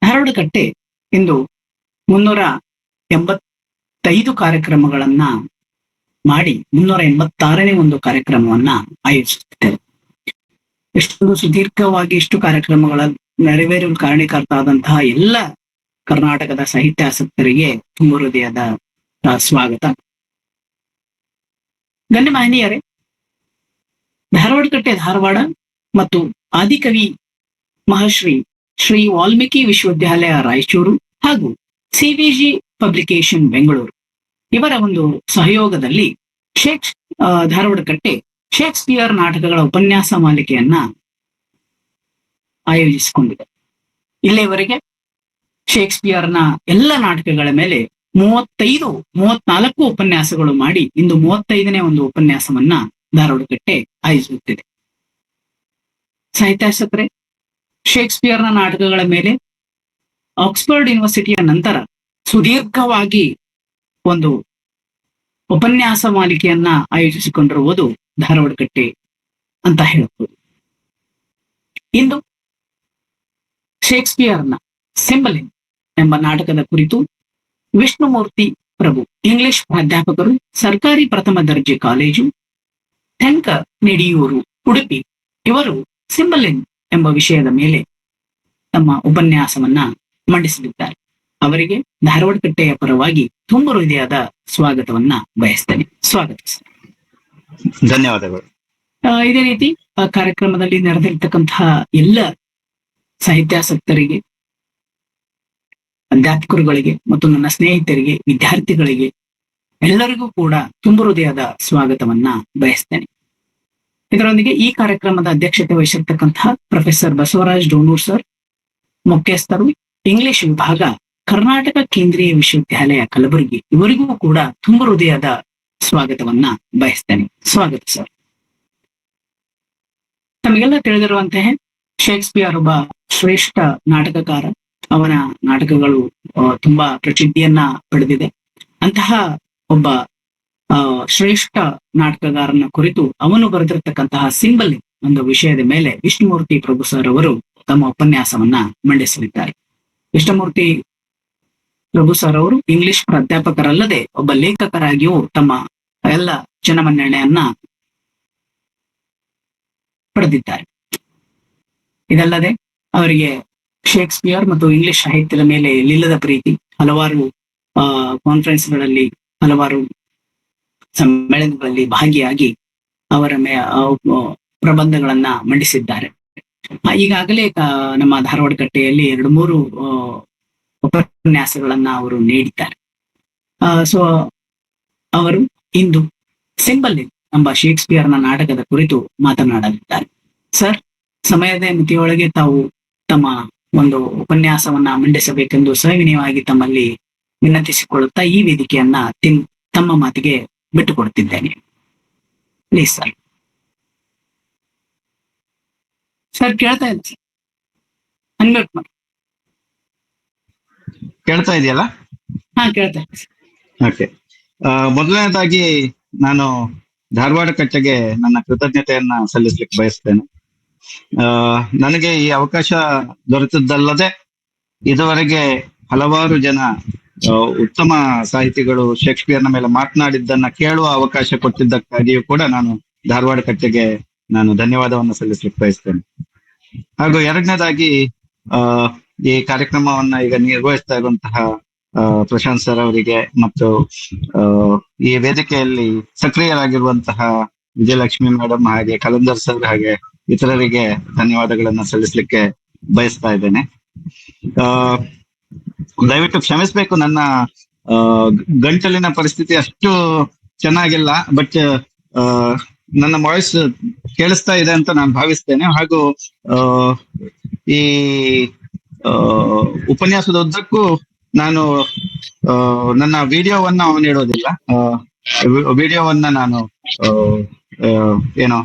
ಧಾರವಾಡ ಕಟ್ಟೆ ಇಂದು 385 ಕಾರ್ಯಕ್ರಮಗಳನ್ನ ಮಾಡಿ 386ನೇ ಒಂದು ಕಾರ್ಯಕ್ರಮವನ್ನ ಆಯೋಜಿಸುತ್ತಿದ್ದೇವೆ. ಎಷ್ಟೊಂದು ಸುದೀರ್ಘವಾಗಿ ಇಷ್ಟು ಕಾರ್ಯಕ್ರಮಗಳ ನೆರವೇರಲು ಕಾರಣೀಕರ್ತ ಆದಂತಹ ಎಲ್ಲ ಕರ್ನಾಟಕದ ಸಾಹಿತ್ಯಾಸಕ್ತರಿಗೆ ತುಂಬ ಹೃದಯದ ಸ್ವಾಗತ. ಗಣ್ಯ ಮಹನೀಯರೇ, ಧಾರವಾಡ ಕಟ್ಟೆ ಧಾರವಾಡ ಮತ್ತು ಆದಿಕವಿ ಮಹಾಶ್ರೀ ಶ್ರೀ ವಾಲ್ಮೀಕಿ ವಿಶ್ವವಿದ್ಯಾಲಯ ರಾಯಚೂರು ಹಾಗೂ ಸಿವಿಜಿ ಪಬ್ಲಿಕೇಶನ್ ಬೆಂಗಳೂರು ಇವರ ಒಂದು ಸಹಯೋಗದಲ್ಲಿ ಧಾರವಾಡ ಕಟ್ಟೆ ಶೇಕ್ಸ್ಪಿಯರ್ ನಾಟಕಗಳ ಉಪನ್ಯಾಸ ಮಾಲಿಕೆಯನ್ನ ಆಯೋಜಿಸಿಕೊಂಡಿದೆ. ಇಲ್ಲಿಯವರೆಗೆ ಶೇಕ್ಸ್ಪಿಯರ್ನ ಎಲ್ಲ ನಾಟಕಗಳ ಮೇಲೆ 34 ಉಪನ್ಯಾಸಗಳು ಮಾಡಿ ಇಂದು 35ನೇ ಒಂದು ಉಪನ್ಯಾಸವನ್ನ ಧಾರವಾಡ ಕಟ್ಟೆ ಆಯೋಜಿಸುತ್ತಿದೆ. ಸಾಹಿತ್ಯಾಸಕ್ತರೆ, ಶೇಕ್ಸ್ಪಿಯರ್ನ ನಾಟಕಗಳ ಮೇಲೆ ಆಕ್ಸ್ಫರ್ಡ್ ಯೂನಿವರ್ಸಿಟಿಯ ನಂತರ ಸುದೀರ್ಘವಾಗಿ ಒಂದು ಉಪನ್ಯಾಸ ಮಾಲಿಕೆಯನ್ನ ಆಯೋಜಿಸಿಕೊಂಡಿರುವುದು ಧಾರವಾಡ ಕಟ್ಟೆ ಅಂತ ಹೇಳಬಹುದು. ಇಂದು ಶೇಕ್ಸ್ಪಿಯರ್ನ ಸಿಂಬಲಿನ್ ಎಂಬ ನಾಟಕದ ಕುರಿತು ವಿಷ್ಣುಮೂರ್ತಿ ಪ್ರಭು, ಇಂಗ್ಲಿಷ್ ಪ್ರಾಧ್ಯಾಪಕರು, ಸರ್ಕಾರಿ ಪ್ರಥಮ ದರ್ಜೆ ಕಾಲೇಜು, ತೆಂಕ ನಿಡಿಯೂರು, ಉಡುಪಿ ಇವರು ಸಿಂಬಲಿನ್ ಎಂಬ ವಿಷಯದ ಮೇಲೆ ತಮ್ಮ ಉಪನ್ಯಾಸವನ್ನ ಮಂಡಿಸಲಿದ್ದಾರೆ. ಅವರಿಗೆ ಧಾರವಾಡ ಕಟ್ಟೆಯ ಪರವಾಗಿ ತುಂಬ ಹೃದಯದ ಸ್ವಾಗತವನ್ನ ಬಯಸ್ತೇನೆ. ಸ್ವಾಗತ ಸರ್. ಧನ್ಯವಾದಗಳು. ಇದೇ ರೀತಿ ಕಾರ್ಯಕ್ರಮದಲ್ಲಿ ನೆರೆದಿರ್ತಕ್ಕಂತಹ ಎಲ್ಲ ಸಾಹಿತ್ಯಾಸಕ್ತರಿಗೆ, ಅಧ್ಯಾಪಕರುಗಳಿಗೆ ಮತ್ತು ನನ್ನ ಸ್ನೇಹಿತರಿಗೆ, ವಿದ್ಯಾರ್ಥಿಗಳಿಗೆ ಎಲ್ಲರಿಗೂ ಕೂಡ ತುಂಬ ಹೃದಯದ ಸ್ವಾಗತವನ್ನ ಬಯಸ್ತೇನೆ. ಇದರೊಂದಿಗೆ ಈ ಕಾರ್ಯಕ್ರಮದ ಅಧ್ಯಕ್ಷತೆ ವಹಿಸಿರ್ತಕ್ಕಂತಹ ಪ್ರೊಫೆಸರ್ ಬಸವರಾಜ್ ಡೋನೂರ್ ಸರ್, ಮುಖ್ಯಸ್ಥರು, ಇಂಗ್ಲಿಷ್ ವಿಭಾಗ, ಕರ್ನಾಟಕ ಕೇಂದ್ರೀಯ ವಿಶ್ವವಿದ್ಯಾಲಯ ಕಲಬುರಗಿ ಇವರಿಗೂ ಕೂಡ ತುಂಬ ಹೃದಯದ ಸ್ವಾಗತವನ್ನ ಬಯಸ್ತೇನೆ. ಸ್ವಾಗತ ಸರ್. ತಮಗೆಲ್ಲ ತಿಳಿದಿರುವಂತೆ ಶೇಕ್ಸ್ಪಿಯರ್ ಒಬ್ಬ ಶ್ರೇಷ್ಠ ನಾಟಕಕಾರ. ಅವನ ನಾಟಕಗಳು ತುಂಬಾ ಪ್ರಸಿದ್ಧಿಯನ್ನ ಪಡೆದಿದೆ. ಅಂತಹ ಒಬ್ಬ ಶ್ರೇಷ್ಠ ನಾಟಕಗಾರನ ಕುರಿತು ಅವನು ಬರೆದಿರ್ತಕ್ಕಂತಹ ಸಿಂಬಲಿನ್ ಒಂದು ವಿಷಯದ ಮೇಲೆ ವಿಷ್ಣುಮೂರ್ತಿ ಪ್ರಭು ಸರ್ ಅವರು ತಮ್ಮ ಉಪನ್ಯಾಸವನ್ನ ಮಂಡಿಸಲಿದ್ದಾರೆ. ವಿಷ್ಣುಮೂರ್ತಿ ಪ್ರಭು ಸರ್ ಅವರು ಇಂಗ್ಲಿಷ್ ಪ್ರಾಧ್ಯಾಪಕರಲ್ಲದೆ ಒಬ್ಬ ಲೇಖಕರಾಗಿಯೂ ತಮ್ಮ ಎಲ್ಲ ಜನಮನ್ನಣೆಯನ್ನ ಪಡೆದಿದ್ದಾರೆ. ಇದಲ್ಲದೆ ಅವರಿಗೆ ಶೇಕ್ಸ್ಪಿಯರ್ ಮತ್ತು ಇಂಗ್ಲಿಷ್ ಸಾಹಿತ್ಯದ ಮೇಲೆ ಎಲ್ಲಿಲ್ಲದ ಪ್ರೀತಿ. ಹಲವಾರು ಕಾನ್ಫರೆನ್ಸ್ಗಳಲ್ಲಿ, ಹಲವಾರು ಸಮ್ಮೇಳನಗಳಲ್ಲಿ ಭಾಗಿಯಾಗಿ ಅವರ ಪ್ರಬಂಧಗಳನ್ನ ಮಂಡಿಸಿದ್ದಾರೆ. ಈಗಾಗಲೇ ನಮ್ಮ ಧಾರವಾಡ ಕಟ್ಟೆಯಲ್ಲಿ 2-3 ಉಪನ್ಯಾಸಗಳನ್ನ ಅವರು ನೀಡಿದ್ದಾರೆ. ಸೊ ಅವರು ಇಂದು ಸಿಂಬಲಿನ್ ಎಂಬ ಶೇಕ್ಸ್ಪಿಯರ್ನ ನಾಟಕದ ಕುರಿತು ಮಾತನಾಡಲಿದ್ದಾರೆ. ಸರ್, ಸಮಯದ ಮಿತಿಯೊಳಗೆ ತಾವು ತಮ್ಮ ಒಂದು ಉಪನ್ಯಾಸವನ್ನ ಮಂಡಿಸಬೇಕೆಂದು ಸವಿನಯವಾಗಿ ತಮ್ಮಲ್ಲಿ ವಿನಂತಿಸಿಕೊಳ್ಳುತ್ತಾ ಈ ವೇದಿಕೆಯನ್ನ ತಮ್ಮ ಮಾತಿಗೆ ಬಿಟ್ಟುಕೊಡುತ್ತಿದ್ದೇನೆ. Please sir. ಸರ್, ಕೇಳ್ತಾ ಇದೆ ಸರ್? ಅನ್ಮ್ಯೂಟ್ ಮಾಡಿ. ಕೇಳ್ತಾ ಇದೆಯಲ್ಲ? ಹಾ, ಕೇಳ್ತಾ ಇದೆ. ಓಕೆ. ಮೊದಲನೇದಾಗಿ ನಾನು ಧಾರವಾಡ ಕಟ್ಟೆಗೆ ನನ್ನ ಕೃತಜ್ಞತೆಯನ್ನ ಸಲ್ಲಿಸ್ಲಿಕ್ಕೆ ಬಯಸ್ತೇನೆ. ನನಗೆ ಈ ಅವಕಾಶ ದೊರೆತದ್ದಲ್ಲದೆ ಇದುವರೆಗೆ ಹಲವಾರು ಜನ ಉತ್ತಮ ಸಾಹಿತಿಗಳು ಶೇಕ್ಸ್ಪಿಯರ್ನ ಮೇಲೆ ಮಾತನಾಡಿದ್ದನ್ನ ಕೇಳುವ ಅವಕಾಶ ಕೊಟ್ಟಿದ್ದಕ್ಕಾಗಿಯೂ ಕೂಡ ನಾನು ಧಾರವಾಡ ಕಟ್ಟೆಗೆ ಧನ್ಯವಾದವನ್ನು ಸಲ್ಲಿಸ್ಲಿಕ್ಕೆ ಬಯಸ್ತೇನೆ. ಹಾಗೂ ಎರಡನೇದಾಗಿ ಈ ಕಾರ್ಯಕ್ರಮವನ್ನ ಈಗ ನಿರ್ವಹಿಸ್ತಾ ಇರುವಂತಹ ಪ್ರಶಾಂತ್ ಸರ್ ಅವರಿಗೆ ಮತ್ತು ಈ ವೇದಿಕೆಯಲ್ಲಿ ಸಕ್ರಿಯರಾಗಿರುವಂತಹ ವಿಜಯಲಕ್ಷ್ಮಿ ಮೇಡಮ್, ಹಾಗೆ ಕಲಂದರ್ ಸರ್, ಹಾಗೆ ಇತರರಿಗೆ ಧನ್ಯವಾದಗಳನ್ನ ಸಲ್ಲಿಸ್ಲಿಕ್ಕೆ ಬಯಸ್ತಾ ಇದ್ದೇನೆ. ದಯವಿಟ್ಟು ಕ್ಷಮಿಸ್ಬೇಕು, ನನ್ನ ಗಂಟಲಿನ ಪರಿಸ್ಥಿತಿ ಅಷ್ಟು ಚೆನ್ನಾಗಿಲ್ಲ. ಬಟ್ ನನ್ನ ವಾಯ್ಸ್ ಕೇಳಿಸ್ತಾ ಇದೆ ಅಂತ ನಾನು ಭಾವಿಸ್ತೇನೆ. ಹಾಗೂ ಈ ಉಪನ್ಯಾಸದ ಉದ್ದಕ್ಕೂ ನಾನು ನನ್ನ ವಿಡಿಯೋವನ್ನ ನೀಡೋದಿಲ್ಲ. ವಿಡಿಯೋವನ್ನ ನಾನು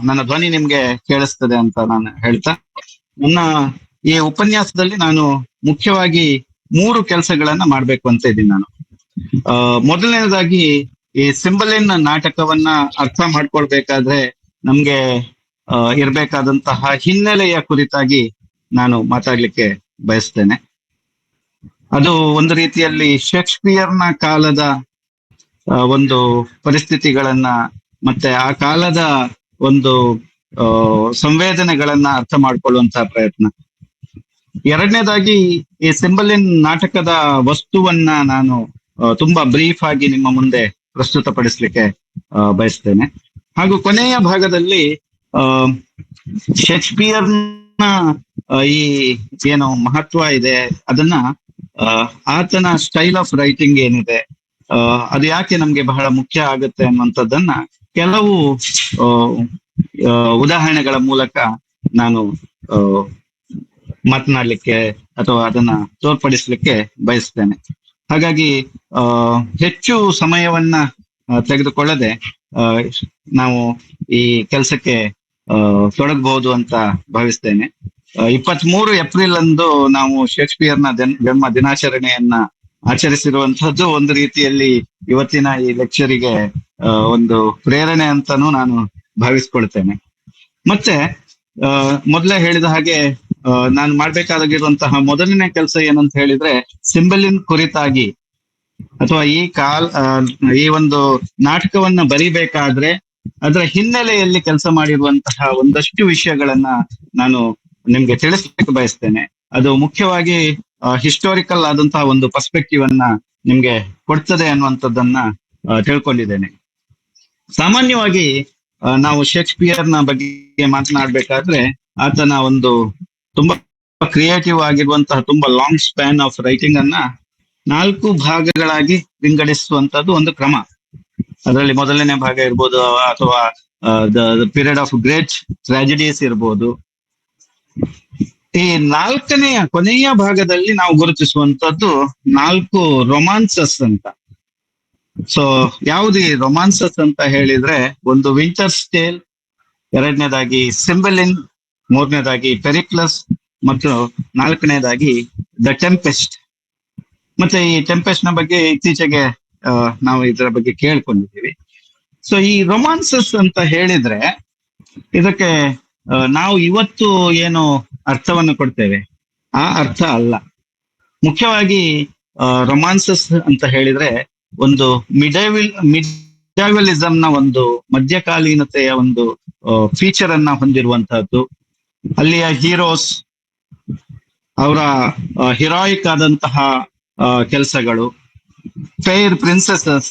ನನ್ನ ಧ್ವನಿ ನಿಮ್ಗೆ ಕೇಳಿಸ್ತದೆ ಅಂತ ನಾನು ಹೇಳ್ತಾ, ನನ್ನ ಈ ಉಪನ್ಯಾಸದಲ್ಲಿ ನಾನು ಮುಖ್ಯವಾಗಿ 3 ಕೆಲಸಗಳನ್ನ ಮಾಡ್ಬೇಕು ಅಂತ ಇದ್ದೀನಿ ನಾನು. ಮೊದಲನೇದಾಗಿ ಈ ಸಿಂಬಲಿನ್ ನಾಟಕವನ್ನ ಅರ್ಥ ಮಾಡ್ಕೊಳ್ಬೇಕಾದ್ರೆ ನಮ್ಗೆ ಇರ್ಬೇಕಾದಂತಹ ಹಿನ್ನೆಲೆಯ ಕುರಿತಾಗಿ ನಾನು ಮಾತಾಡ್ಲಿಕ್ಕೆ ಬಯಸ್ತೇನೆ. ಅದು ಒಂದು ರೀತಿಯಲ್ಲಿ ಶೇಕ್ಸ್ಪಿಯರ್ನ ಕಾಲದ ಒಂದು ಪರಿಸ್ಥಿತಿಗಳನ್ನ ಮತ್ತೆ ಆ ಕಾಲದ ಒಂದು ಸಂವೇದನೆಗಳನ್ನ ಅರ್ಥ ಮಾಡ್ಕೊಳ್ಳುವಂತಹ ಪ್ರಯತ್ನ. ಎರಡನೇದಾಗಿ ಈ ಸಿಂಬಲಿನ್ ನಾಟಕದ ವಸ್ತುವನ್ನ ನಾನು ತುಂಬಾ ಬ್ರೀಫ್ ಆಗಿ ನಿಮ್ಮ ಮುಂದೆ ಪ್ರಸ್ತುತಪಡಿಸ್ಲಿಕ್ಕೆ ಬಯಸ್ತೇನೆ. ಹಾಗೂ ಕೊನೆಯ ಭಾಗದಲ್ಲಿ ಆ ಶೇಕ್ಸ್ಪಿಯರ್ನ ಈ ಏನು ಮಹತ್ವ ಇದೆ ಅದನ್ನ ಆತನ ಸ್ಟೈಲ್ ಆಫ್ ರೈಟಿಂಗ್ ಏನಿದೆ, ಅದು ಯಾಕೆ ನಮ್ಗೆ ಬಹಳ ಮುಖ್ಯ ಆಗುತ್ತೆ ಅನ್ನುವಂಥದ್ದನ್ನ ಕೆಲವು ಉದಾಹರಣೆಗಳ ಮೂಲಕ ನಾನು ಮಾತನಾಡ್ಲಿಕ್ಕೆ ಅಥವಾ ಅದನ್ನ ತೋರ್ಪಡಿಸ್ಲಿಕ್ಕೆ ಬಯಸ್ತೇನೆ. ಹಾಗಾಗಿ ಹೆಚ್ಚು ಸಮಯವನ್ನ ತೆಗೆದುಕೊಳ್ಳದೆ ನಾವು ಈ ಕೆಲಸಕ್ಕೆ ತೊಡಗಬಹುದು ಅಂತ ಭಾವಿಸ್ತೇನೆ. 23 ಏಪ್ರಿಲ್ ಅಂದು ನಾವು ಶೇಕ್ಸ್ಪಿಯರ್ನ ಜನ್ಮ ದಿನಾಚರಣೆಯನ್ನ ಆಚರಿಸಿರುವಂತಹದ್ದು ಒಂದು ರೀತಿಯಲ್ಲಿ ಇವತ್ತಿನ ಈ ಲೆಕ್ಚರಿಗೆ ಒಂದು ಪ್ರೇರಣೆ ಅಂತಾನೂ ನಾನು ಭಾವಿಸ್ಕೊಳ್ತೇನೆ. ಮತ್ತೆ ಮೊದಲೇ ಹೇಳಿದ ಹಾಗೆ ನಾನು ಮಾಡ್ಬೇಕಾಗಿರುವಂತಹ ಮೊದಲನೇ ಕೆಲಸ ಏನಂತ ಹೇಳಿದ್ರೆ, ಸಿಂಬಲಿನ್ ಕುರಿತಾಗಿ ಅಥವಾ ಈ ಒಂದು ನಾಟಕವನ್ನ ಬರಿಬೇಕಾದ್ರೆ ಅದರ ಹಿನ್ನೆಲೆಯಲ್ಲಿ ಕೆಲಸ ಮಾಡಿರುವಂತಹ ಒಂದಷ್ಟು ವಿಷಯಗಳನ್ನ ನಾನು ನಿಮ್ಗೆ ತಿಳಿಸ್ಲಿಕ್ಕೆ ಬಯಸ್ತೇನೆ. ಅದು ಮುಖ್ಯವಾಗಿ ಹಿಸ್ಟೋರಿಕಲ್ ಆದಂತಹ ಒಂದು ಪರ್ಸ್ಪೆಕ್ಟಿವ್ ಅನ್ನ ನಿಮ್ಗೆ ಕೊಡ್ತದೆ ಅನ್ನುವಂಥದ್ದನ್ನ ತಿಳ್ಕೊಂಡಿದ್ದೇನೆ. ಸಾಮಾನ್ಯವಾಗಿ ನಾವು ಶೇಕ್ಸ್ಪಿಯರ್ನ ಬಗ್ಗೆ ಮಾತನಾಡ್ಬೇಕಾದ್ರೆ ಆತನ ಒಂದು ತುಂಬಾ ಕ್ರಿಯೇಟಿವ್ ಆಗಿರುವಂತಹ ತುಂಬಾ ಲಾಂಗ್ ಸ್ಪ್ಯಾನ್ ಆಫ್ ರೈಟಿಂಗ್ ಅನ್ನ 4 ಭಾಗಗಳಾಗಿ ವಿಂಗಡಿಸುವಂತದ್ದು ಒಂದು ಕ್ರಮ. ಅದರಲ್ಲಿ ಮೊದಲನೇ ಭಾಗ ಇರ್ಬೋದು ಅಥವಾ the period of great tragedies ಇರ್ಬೋದು. ಈ 4ನೇ ಕೊನೆಯ ಭಾಗದಲ್ಲಿ ನಾವು ಗುರುತಿಸುವಂತದ್ದು 4 ರೊಮಾನ್ಸಸ್ ಅಂತ. ಸೊ ಯಾವುದು ಈ ರೊಮಾನ್ಸಸ್ ಅಂತ ಹೇಳಿದ್ರೆ, ಒಂದು ವಿಂಟರ್ಸ್ ಟೇಲ್, ಎರಡನೇದಾಗಿ ಸಿಂಬಲಿನ್, ಮೂರನೇದಾಗಿ ಪೆರಿಕ್ಲಸ್ ಮತ್ತು 4ನೇದಾಗಿ ದ ಟೆಂಪೆಸ್ಟ್. ಮತ್ತೆ ಈ ಟೆಂಪೆಸ್ಟ್ ನ ಬಗ್ಗೆ ಇತ್ತೀಚೆಗೆ ನಾವು ಇದರ ಬಗ್ಗೆ ಕೇಳ್ಕೊಂಡಿದ್ದೀವಿ. ಸೊ ಈ ರೊಮಾನ್ಸಸ್ ಅಂತ ಹೇಳಿದ್ರೆ ಇದಕ್ಕೆ ನಾವು ಇವತ್ತು ಏನು ಅರ್ಥವನ್ನು ಕೊಡ್ತೇವೆ ಆ ಅರ್ಥ ಅಲ್ಲ. ಮುಖ್ಯವಾಗಿ ರೊಮಾನ್ಸಸ್ ಅಂತ ಹೇಳಿದ್ರೆ ಒಂದು ಮಿಡೈವಲಿಸಮ್ ನ ಒಂದು ಮಧ್ಯಕಾಲೀನತೆಯ ಒಂದು ಫೀಚರ್ ಅನ್ನ ಹೊಂದಿರುವಂತಹದ್ದು. ಅಲ್ಲಿಯ ಹೀರೋಸ್ ಅವರ ಹಿರಾಯಿಕ್ ಆದಂತಹ ಕೆಲಸಗಳು, ಫೇರ್ ಪ್ರಿನ್ಸೆಸಸ್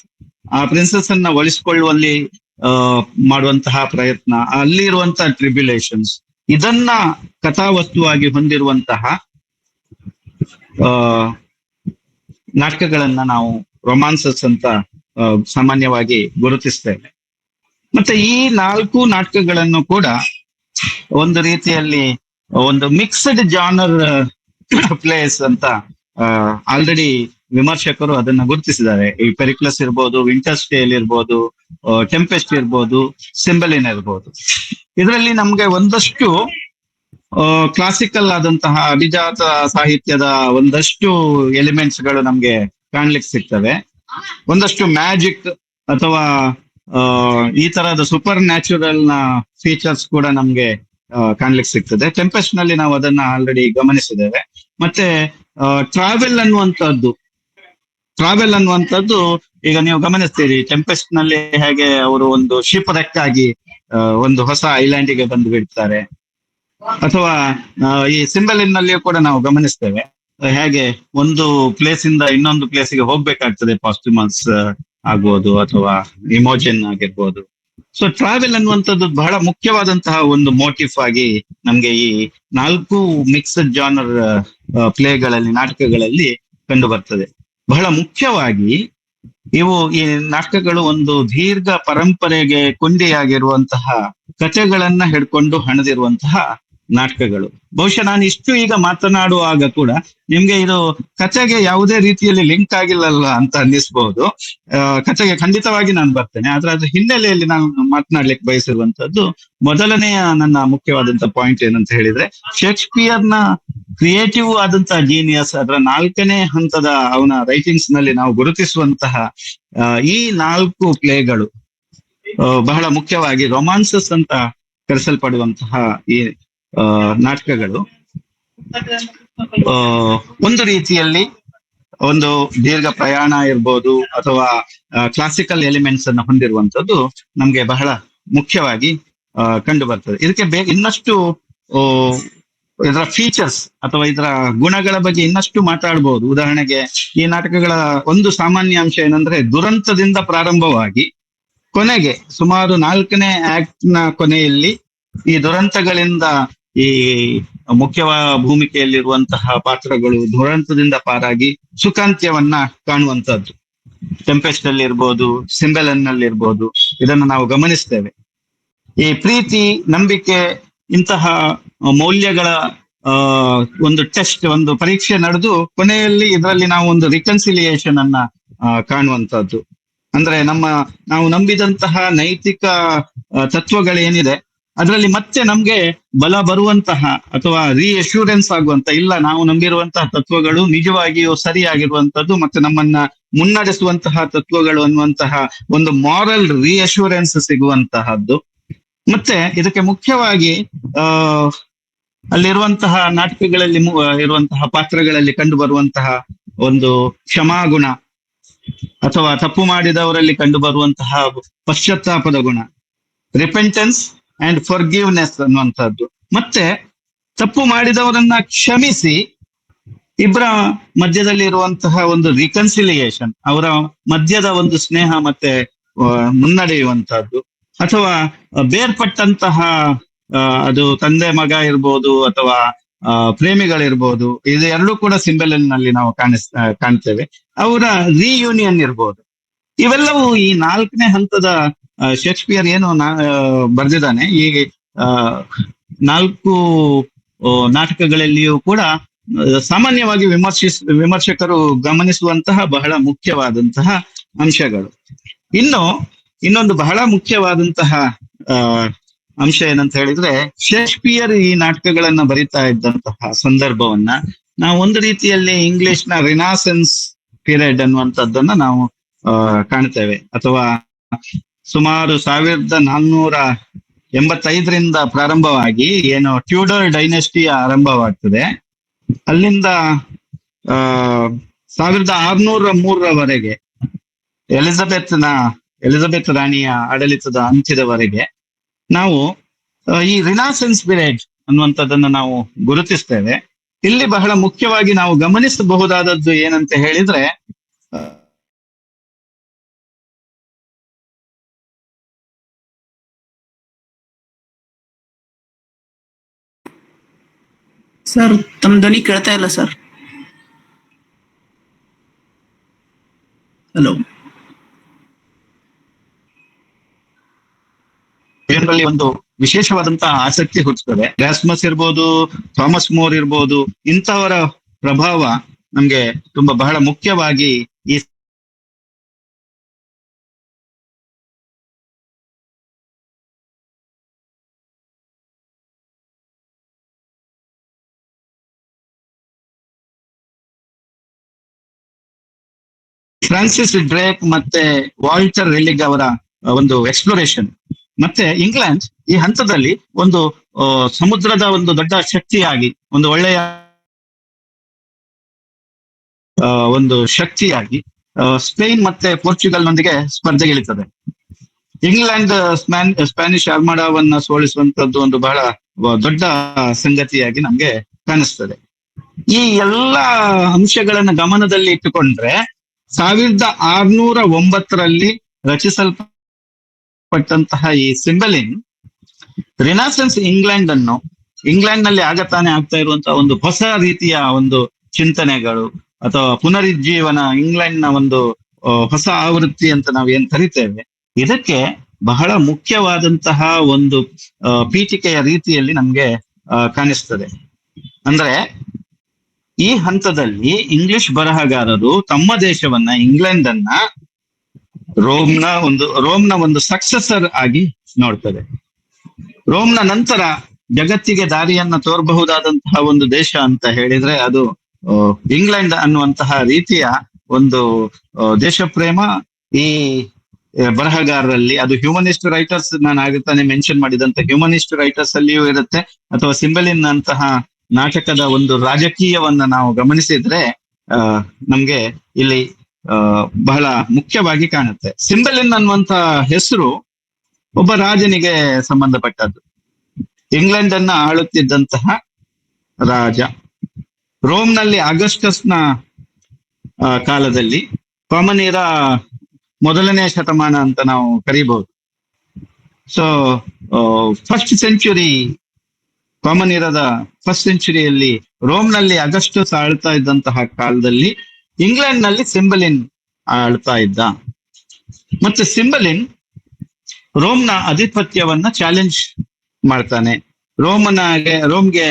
ಆ ಪ್ರಿನ್ಸೆಸ್ ಅನ್ನ ಒಲಿಸಿಕೊಳ್ಳುವಲ್ಲಿ ಮಾಡುವಂತಹ ಪ್ರಯತ್ನ, ಅಲ್ಲಿ ಇರುವಂತಹ ಟ್ರಿಬ್ಯುಲೇಷನ್ಸ್, ಇದನ್ನ ಕಥಾವಸ್ತುವಾಗಿ ಹೊಂದಿರುವಂತಹ ನಾಟಕಗಳನ್ನ ನಾವು ರೊಮಾನ್ಸಸ್ ಅಂತ ಸಾಮಾನ್ಯವಾಗಿ ಗುರುತಿಸ್ತೇವೆ. ಮತ್ತೆ ಈ 4 ನಾಟಕಗಳನ್ನು ಕೂಡ ಒಂದು ರೀತಿಯಲ್ಲಿ ಒಂದು ಮಿಕ್ಸ್ಡ್ ಜಾನರ್ ಪ್ಲೇಸ್ ಅಂತ ಆಲ್ರೆಡಿ ವಿಮರ್ಶಕರು ಅದನ್ನ ಗುರುತಿಸಿದ್ದಾರೆ. ಈ ಪೆರಿಕ್ಲಸ್ ಇರ್ಬೋದು, ವಿಂಟರ್ಸ್ ಟೇಲ್ ಇರ್ಬೋದು, ಟೆಂಪೆಸ್ಟ್ ಇರ್ಬೋದು, ಸಿಂಬಲಿನ್ ಇರ್ಬೋದು. ಇದರಲ್ಲಿ ನಮ್ಗೆ ಒಂದಷ್ಟು ಕ್ಲಾಸಿಕಲ್ ಆದಂತಹ ಅಭಿಜಾತ ಸಾಹಿತ್ಯದ ಒಂದಷ್ಟು ಎಲಿಮೆಂಟ್ಸ್ ಗಳು ನಮ್ಗೆ ಕಾಣ್ಲಿಕ್ಕೆ ಸಿಗ್ತವೆ. ಒಂದಷ್ಟು ಮ್ಯಾಜಿಕ್ ಅಥವಾ ಈ ತರಹದ ಸೂಪರ್ ನ್ಯಾಚುರಲ್ ನ ಫೀಚರ್ಸ್ ಕೂಡ ನಮ್ಗೆ ಕಾಣ್ಲಿಕ್ಕೆ ಸಿಗ್ತದೆ. ಟೆಂಪೆಸ್ಟ್ ನಲ್ಲಿ ನಾವು ಅದನ್ನ ಆಲ್ರೆಡಿ ಗಮನಿಸಿದ್ದೇವೆ. ಮತ್ತೆ ಟ್ರಾವೆಲ್ ಅನ್ನುವಂಥದ್ದು ಈಗ ನೀವು ಗಮನಿಸ್ತೀರಿ, ಟೆಂಪೆಸ್ಟ್ ನಲ್ಲಿ ಹೇಗೆ ಅವರು ಒಂದು ಶಿಪ್ ರೆಕ್ಕಾಗಿ ಒಂದು ಹೊಸ ಐಲ್ಯಾಂಡಿಗೆ ಬಂದು ಬಿಡ್ತಾರೆ, ಅಥವಾ ಈ ಸಿಂಬಲಿನ್ ನಲ್ಲಿಯೂ ಕೂಡ ನಾವು ಗಮನಿಸ್ತೇವೆ ಹೇಗೆ ಒಂದು ಪ್ಲೇಸ್ ಇಂದ ಇನ್ನೊಂದು ಪ್ಲೇಸ್ಗೆ ಹೋಗ್ಬೇಕಾಗ್ತದೆ, ಪಾಸ್ಟ್ಯುಮಸ್ ಆಗ್ಬೋದು ಅಥವಾ ಇಮೋಜನ್ ಆಗಿರ್ಬೋದು. ಸೊ ಟ್ರಾವೆಲ್ ಅನ್ನುವಂಥದ್ದು ಬಹಳ ಮುಖ್ಯವಾದಂತಹ ಒಂದು ಮೋಟಿವ್ ಆಗಿ ನಮ್ಗೆ ಈ 4 ಮಿಕ್ಸ್ಡ್ ಜಾನರ್ ಪ್ಲೇಗಳಲ್ಲಿ, ನಾಟಕಗಳಲ್ಲಿ ಕಂಡು ಬರ್ತದೆ. ಬಹಳ ಮುಖ್ಯವಾಗಿ ಈ ನಾಟಕಗಳು ಒಂದು ದೀರ್ಘ ಪರಂಪರೆಗೆ ಕೊಂಡಿಯಾಗಿರುವಂತಹ ಕಥೆಗಳನ್ನ ಹಿಡ್ಕೊಂಡು ಹಣದಿರುವಂತಹ ನಾಟಕಗಳು. ಬಹುಶಃ ನಾನು ಇಷ್ಟು ಈಗ ಮಾತನಾಡುವಾಗ ಕೂಡ ನಿಮ್ಗೆ ಇದು ಕಥೆಗೆ ಯಾವುದೇ ರೀತಿಯಲ್ಲಿ ಲಿಂಕ್ ಆಗಿಲ್ಲಲ್ಲ ಅಂತ ಅನ್ನಿಸ್ಬಹುದು. ಕಥೆಗೆ ಖಂಡಿತವಾಗಿ ನಾನು ಬರ್ತೇನೆ, ಆದ್ರೆ ಅದ್ರ ಹಿನ್ನೆಲೆಯಲ್ಲಿ ನಾನು ಮಾತನಾಡ್ಲಿಕ್ಕೆ ಬಯಸಿರುವಂತದ್ದು ಮೊದಲನೆಯ ನನ್ನ ಮುಖ್ಯವಾದಂತಹ ಪಾಯಿಂಟ್ ಏನಂತ ಹೇಳಿದ್ರೆ, ಶೇಕ್ಸ್ಪಿಯರ್ನ ಕ್ರಿಯೇಟಿವ್ ಆದಂತಹ ಜೀನಿಯಸ್, ಅದರ 4ನೇ ಹಂತದ ಅವನ ರೈಟಿಂಗ್ಸ್ ನಲ್ಲಿ ನಾವು ಗುರುತಿಸುವಂತಹ ಈ 4 ಪ್ಲೇಗಳು ಬಹಳ ಮುಖ್ಯವಾಗಿ ರೊಮಾನ್ಸಸ್ ಅಂತ ಕರೆಸಲ್ಪಡುವಂತಹ ಈ ನಾಟಕಗಳು ಒಂದು ರೀತಿಯಲ್ಲಿ ಒಂದು ದೀರ್ಘ ಪ್ರಯಾಣ ಇರ್ಬೋದು ಅಥವಾ ಕ್ಲಾಸಿಕಲ್ ಎಲಿಮೆಂಟ್ಸ್ ಅನ್ನು ಹೊಂದಿರುವಂತದ್ದು ನಮ್ಗೆ ಬಹಳ ಮುಖ್ಯವಾಗಿ ಕಂಡು ಬರ್ತದೆ. ಇದಕ್ಕೆ ಇನ್ನಷ್ಟು ಆ, ಇದರ ಫೀಚರ್ಸ್ ಅಥವಾ ಇದರ ಗುಣಗಳ ಬಗ್ಗೆ ಇನ್ನಷ್ಟು ಮಾತಾಡ್ಬೋದು. ಉದಾಹರಣೆಗೆ ಈ ನಾಟಕಗಳ ಒಂದು ಸಾಮಾನ್ಯ ಅಂಶ ಏನಂದ್ರೆ ದುರಂತದಿಂದ ಪ್ರಾರಂಭವಾಗಿ ಕೊನೆಗೆ ಸುಮಾರು 4ನೇ ಆಕ್ಟ್ ನ ಕೊನೆಯಲ್ಲಿ ಈ ದುರಂತಗಳಿಂದ ಈ ಮುಖ್ಯವಾದ ಭೂಮಿಕೆಯಲ್ಲಿರುವಂತಹ ಪಾತ್ರಗಳು ದುರಂತದಿಂದ ಪಾರಾಗಿ ಸುಖಾಂತ್ಯವನ್ನ ಕಾಣುವಂತದ್ದು. ಟೆಂಪೆಸ್ಟ್ ಅಲ್ಲಿ ಇರ್ಬೋದು, ಸಿಂಬೆಲನ್ ನಲ್ಲಿ ಇರ್ಬೋದು, ಇದನ್ನು ನಾವು ಗಮನಿಸ್ತೇವೆ. ಈ ಪ್ರೀತಿ, ನಂಬಿಕೆ ಇಂತಹ ಮೌಲ್ಯಗಳ ಒಂದು ಟೆಸ್ಟ್, ಒಂದು ಪರೀಕ್ಷೆ ನಡೆದು ಕೊನೆಯಲ್ಲಿ ಇದರಲ್ಲಿ ನಾವು ಒಂದು ರಿಕನ್ಸಿಲಿಯೇಷನ್ ಅನ್ನ ಕಾಣುವಂತದ್ದು. ಅಂದ್ರೆ ನಾವು ನಂಬಿದಂತಹ ನೈತಿಕ ತತ್ವಗಳೇನಿದೆ ಅದರಲ್ಲಿ ಮತ್ತೆ ನಮ್ಗೆ ಬಲ ಬರುವಂತಹ ಅಥವಾ ರಿಅಶ್ಯೂರೆನ್ಸ್ ಆಗುವಂತ, ಇಲ್ಲ ನಾವು ನಂಬಿರುವಂತಹ ತತ್ವಗಳು ನಿಜವಾಗಿಯೂ ಸರಿಯಾಗಿರುವಂತದ್ದು ಮತ್ತೆ ನಮ್ಮನ್ನ ಮುನ್ನಡೆಸುವಂತಹ ತತ್ವಗಳು ಅನ್ನುವಂತಹ ಒಂದು ಮಾರಲ್ ರಿಅಶ್ಯೂರೆನ್ಸ್ ಸಿಗುವಂತಹದ್ದು. ಮತ್ತೆ ಇದಕ್ಕೆ ಮುಖ್ಯವಾಗಿ ಅಲ್ಲಿರುವಂತಹ ನಾಟಕಗಳಲ್ಲಿ ಇರುವಂತಹ ಪಾತ್ರಗಳಲ್ಲಿ ಕಂಡು ಬರುವಂತಹ ಒಂದು ಕ್ಷಮಾಗುಣ ಅಥವಾ ತಪ್ಪು ಮಾಡಿದವರಲ್ಲಿ ಕಂಡು ಬರುವಂತಹ ಪಶ್ಚಾತ್ತಾಪದ ಗುಣ, ರಿಪೆಂಟೆನ್ಸ್ ಅಂಡ್ ಫಾರ್ಗಿವ್ನೆಸ್ ಅನ್ನುವಂಥದ್ದು. ಮತ್ತೆ ತಪ್ಪು ಮಾಡಿದವರನ್ನ ಕ್ಷಮಿಸಿ ಇಬ್ಬರ ಮಧ್ಯದಲ್ಲಿ ಇರುವಂತಹ ಒಂದು ರಿಕನ್ಸಿಲಿಯೇಷನ್, ಅವರ ಮಧ್ಯದ ಒಂದು ಸ್ನೇಹ ಮತ್ತೆ ಮುನ್ನಡೆಯುವಂತಹದ್ದು. ಅಥವಾ ಬೇರ್ಪಟ್ಟಂತಹ ಅದು ತಂದೆ ಮಗ ಇರ್ಬೋದು ಅಥವಾ ಪ್ರೇಮಿಗಳಿರ್ಬೋದು, ಇದು ಎರಡೂ ಕೂಡ ಸಿಂಬೆಲನ್ ನಲ್ಲಿ ನಾವು ಕಾಣ್ತೇವೆ. ಅವರ ರಿಯೂನಿಯನ್ ಇರ್ಬೋದು. ಇವೆಲ್ಲವೂ ಈ 4ನೇ ಹಂತದ ಶೇಕ್ಸ್ಪಿಯರ್ ಏನು ಬರೆದಿದ್ದಾನೆ ಈ 4 ನಾಟಕಗಳಲ್ಲಿಯೂ ಕೂಡ ಸಾಮಾನ್ಯವಾಗಿ ವಿಮರ್ಶಕರು ಗಮನಿಸುವಂತಹ ಬಹಳ ಮುಖ್ಯವಾದಂತಹ ಅಂಶಗಳು. ಇನ್ನೊಂದು ಬಹಳ ಮುಖ್ಯವಾದಂತಹ ಅಂಶ ಏನಂತ ಹೇಳಿದ್ರೆ, ಶೇಕ್ಸ್ಪಿಯರ್ ಈ ನಾಟಕಗಳನ್ನ ಬರಿತಾ ಇದ್ದಂತಹ ಸಂದರ್ಭವನ್ನ ನಾವು ಒಂದು ರೀತಿಯಲ್ಲಿ ಇಂಗ್ಲಿಷ್ ನ ರಿನಾಸೆನ್ಸ್ ಪೀರಿಯಡ್ ಅನ್ನುವಂಥದ್ದನ್ನ ನಾವು ಕಾಣ್ತೇವೆ. ಅಥವಾ ಸುಮಾರು 1485ರಿಂದ ಪ್ರಾರಂಭವಾಗಿ ಏನು ಟ್ಯೂಡರ್ ಡೈನೆಸ್ಟಿ ಆರಂಭವಾಗ್ತದೆ, ಅಲ್ಲಿಂದ 1603ರವರೆಗೆ ಎಲಿಜಬೆತ್ ರಾಣಿಯ ಆಡಳಿತದ ಅಂತ್ಯದವರೆಗೆ ನಾವು ಈ ರಿನಾಸೆನ್ಸ್ ಪೀರಿಯಡ್ ಅನ್ನುವಂಥದ್ದನ್ನ ನಾವು ಗುರುತಿಸ್ತೇವೆ. ಇಲ್ಲಿ ಬಹಳ ಮುಖ್ಯವಾಗಿ ನಾವು ಗಮನಿಸಬಹುದಾದದ್ದು ಏನಂತ ಹೇಳಿದ್ರೆ, ಸರ್ ತಮ್ಮ ಧ್ವನಿ ಕೇಳ್ತಾ ಇಲ್ಲ ಸರ್. ಹಲೋ. ಇದರಲ್ಲಿ ಒಂದು ವಿಶೇಷವಾದಂತಹ ಆಸಕ್ತಿ ಹುಟ್ಟುತ್ತದೆ. ರಾಸ್ಮಸ್ ಇರ್ಬೋದು, ಥಾಮಸ್ ಮೋರ್ ಇರ್ಬೋದು, ಇಂಥವರ ಪ್ರಭಾವ ನಮ್ಗೆ ತುಂಬಾ ಬಹಳ ಮುಖ್ಯವಾಗಿ ಈ ಫ್ರಾನ್ಸಿಸ್ ಡ್ರೇಕ್ ಮತ್ತೆ ವಾಲ್ಟರ್ ರೆಲಿಗ್ ಅವರ ಒಂದು ಎಕ್ಸ್ಪ್ಲೋರೇಷನ್. ಮತ್ತೆ ಇಂಗ್ಲೆಂಡ್ ಈ ಹಂತದಲ್ಲಿ ಒಂದು ಸಮುದ್ರದ ಒಂದು ದೊಡ್ಡ ಶಕ್ತಿಯಾಗಿ, ಒಂದು ಒಳ್ಳೆಯ ಒಂದು ಶಕ್ತಿಯಾಗಿ ಸ್ಪೇನ್ ಮತ್ತೆ ಪೋರ್ಚುಗಲ್ನೊಂದಿಗೆ ಸ್ಪರ್ಧೆಗಿಳಿತದೆ. ಇಂಗ್ಲೆಂಡ್ ಸ್ಪ್ಯಾನಿಷ್ ಆರ್ಮಡಾವನ್ನ ಸೋಲಿಸುವಂತದ್ದು ಒಂದು ಬಹಳ ದೊಡ್ಡ ಸಂಗತಿಯಾಗಿ ನಮ್ಗೆ ಕಾಣಿಸ್ತದೆ. ಈ ಎಲ್ಲಾ ಅಂಶಗಳನ್ನ ಗಮನದಲ್ಲಿ ಇಟ್ಟುಕೊಂಡ್ರೆ 1609ರಲ್ಲಿ ರಚಿಸಲ್ಪಟ್ಟಂತಹ ಈ ಸಿಂಬೆಲಿನ್ ರಿನಾಸೆನ್ಸ್ ಇಂಗ್ಲೆಂಡ್ ನಲ್ಲಿ ಆಗತಾನೆ ಆಗ್ತಾ ಇರುವಂತಹ ಒಂದು ಹೊಸ ರೀತಿಯ ಒಂದು ಚಿಂತನೆಗಳು ಅಥವಾ ಪುನರುಜ್ಜೀವನ, ಇಂಗ್ಲೆಂಡ್ ನ ಒಂದು ಹೊಸ ಆವೃತ್ತಿ ಅಂತ ನಾವು ಏನ್ ಕರಿತೇವೆ, ಇದಕ್ಕೆ ಬಹಳ ಮುಖ್ಯವಾದಂತಹ ಒಂದು ಪೀಠಿಕೆಯ ರೀತಿಯಲ್ಲಿ ನಮ್ಗೆ ಕಾಣಿಸ್ತದೆ. ಅಂದ್ರೆ ಈ ಹಂತದಲ್ಲಿ ಇಂಗ್ಲಿಷ್ ಬರಹಗಾರರು ತಮ್ಮ ದೇಶವನ್ನ, ಇಂಗ್ಲೆಂಡ್ ಅನ್ನ ರೋಮ್ನ ಒಂದು ಸಕ್ಸೆಸರ್ ಆಗಿ ನೋಡ್ತದೆ. ರೋಮ್ನ ನಂತರ ಜಗತ್ತಿಗೆ ದಾರಿಯನ್ನ ತೋರಬಹುದಾದಂತಹ ಒಂದು ದೇಶ ಅಂತ ಹೇಳಿದ್ರೆ ಅದು ಇಂಗ್ಲೆಂಡ್ ಅನ್ನುವಂತಹ ರೀತಿಯ ಒಂದು ದೇಶ ಪ್ರೇಮ ಈ ಬರಹಗಾರರಲ್ಲಿ, ಅದು ಹ್ಯೂಮನಿಸ್ಟ್ ರೈಟರ್ಸ್, ನಾನು ಆಗತಾನೆ ಮೆನ್ಷನ್ ಮಾಡಿದಂತ ಹ್ಯೂಮನಿಸ್ಟ್ ರೈಟರ್ಸ್ ಅಲ್ಲಿಯೂ ಇರುತ್ತೆ. ಅಥವಾ ಸಿಂಬೆಲಿನ್ ಅಂತಹ ನಾಟಕದ ಒಂದು ರಾಜಕೀಯವನ್ನ ನಾವು ಗಮನಿಸಿದ್ರೆ ಆ ನಮ್ಗೆ ಇಲ್ಲಿ ಬಹಳ ಮುಖ್ಯವಾಗಿ ಕಾಣುತ್ತೆ. ಸಿಂಬಲಿನ್ ಅನ್ನುವಂತ ಹೆಸರು ಒಬ್ಬ ರಾಜನಿಗೆ ಸಂಬಂಧಪಟ್ಟದ್ದು. ಇಂಗ್ಲೆಂಡ್ ಅನ್ನ ಆಳುತ್ತಿದ್ದಂತಹ ರಾಜ. ರೋಮ್ನಲ್ಲಿ ಆಗಸ್ಟಸ್ನ ಕಾಲದಲ್ಲಿ, ಕಾಮನ್ ಇರಾ ಮೊದಲನೇ ಶತಮಾನ ಅಂತ ನಾವು ಕರೀಬಹುದು. ಸೊ ಫಸ್ಟ್ ಸೆಂಚುರಿ, ಕಾಮನ್ ಇರದ ಫಸ್ಟ್ ಸೆಂಚುರಿಯಲ್ಲಿ ರೋಮ್ನಲ್ಲಿ ಅಗಸ್ಟಸ್ ಆಳ್ತಾ ಇದ್ದಂತಹ ಕಾಲದಲ್ಲಿ ಇಂಗ್ಲೆಂಡ್ ನಲ್ಲಿ ಸಿಂಬಲಿನ್ ಆಳ್ತಾ ಇದ್ದ. ಮತ್ತೆ ಸಿಂಬಲಿನ್ ರೋಮ್ನ ಆಧಿಪತ್ಯವನ್ನ ಚಾಲೆಂಜ್ ಮಾಡ್ತಾನೆ. ರೋಮ್ಗೆ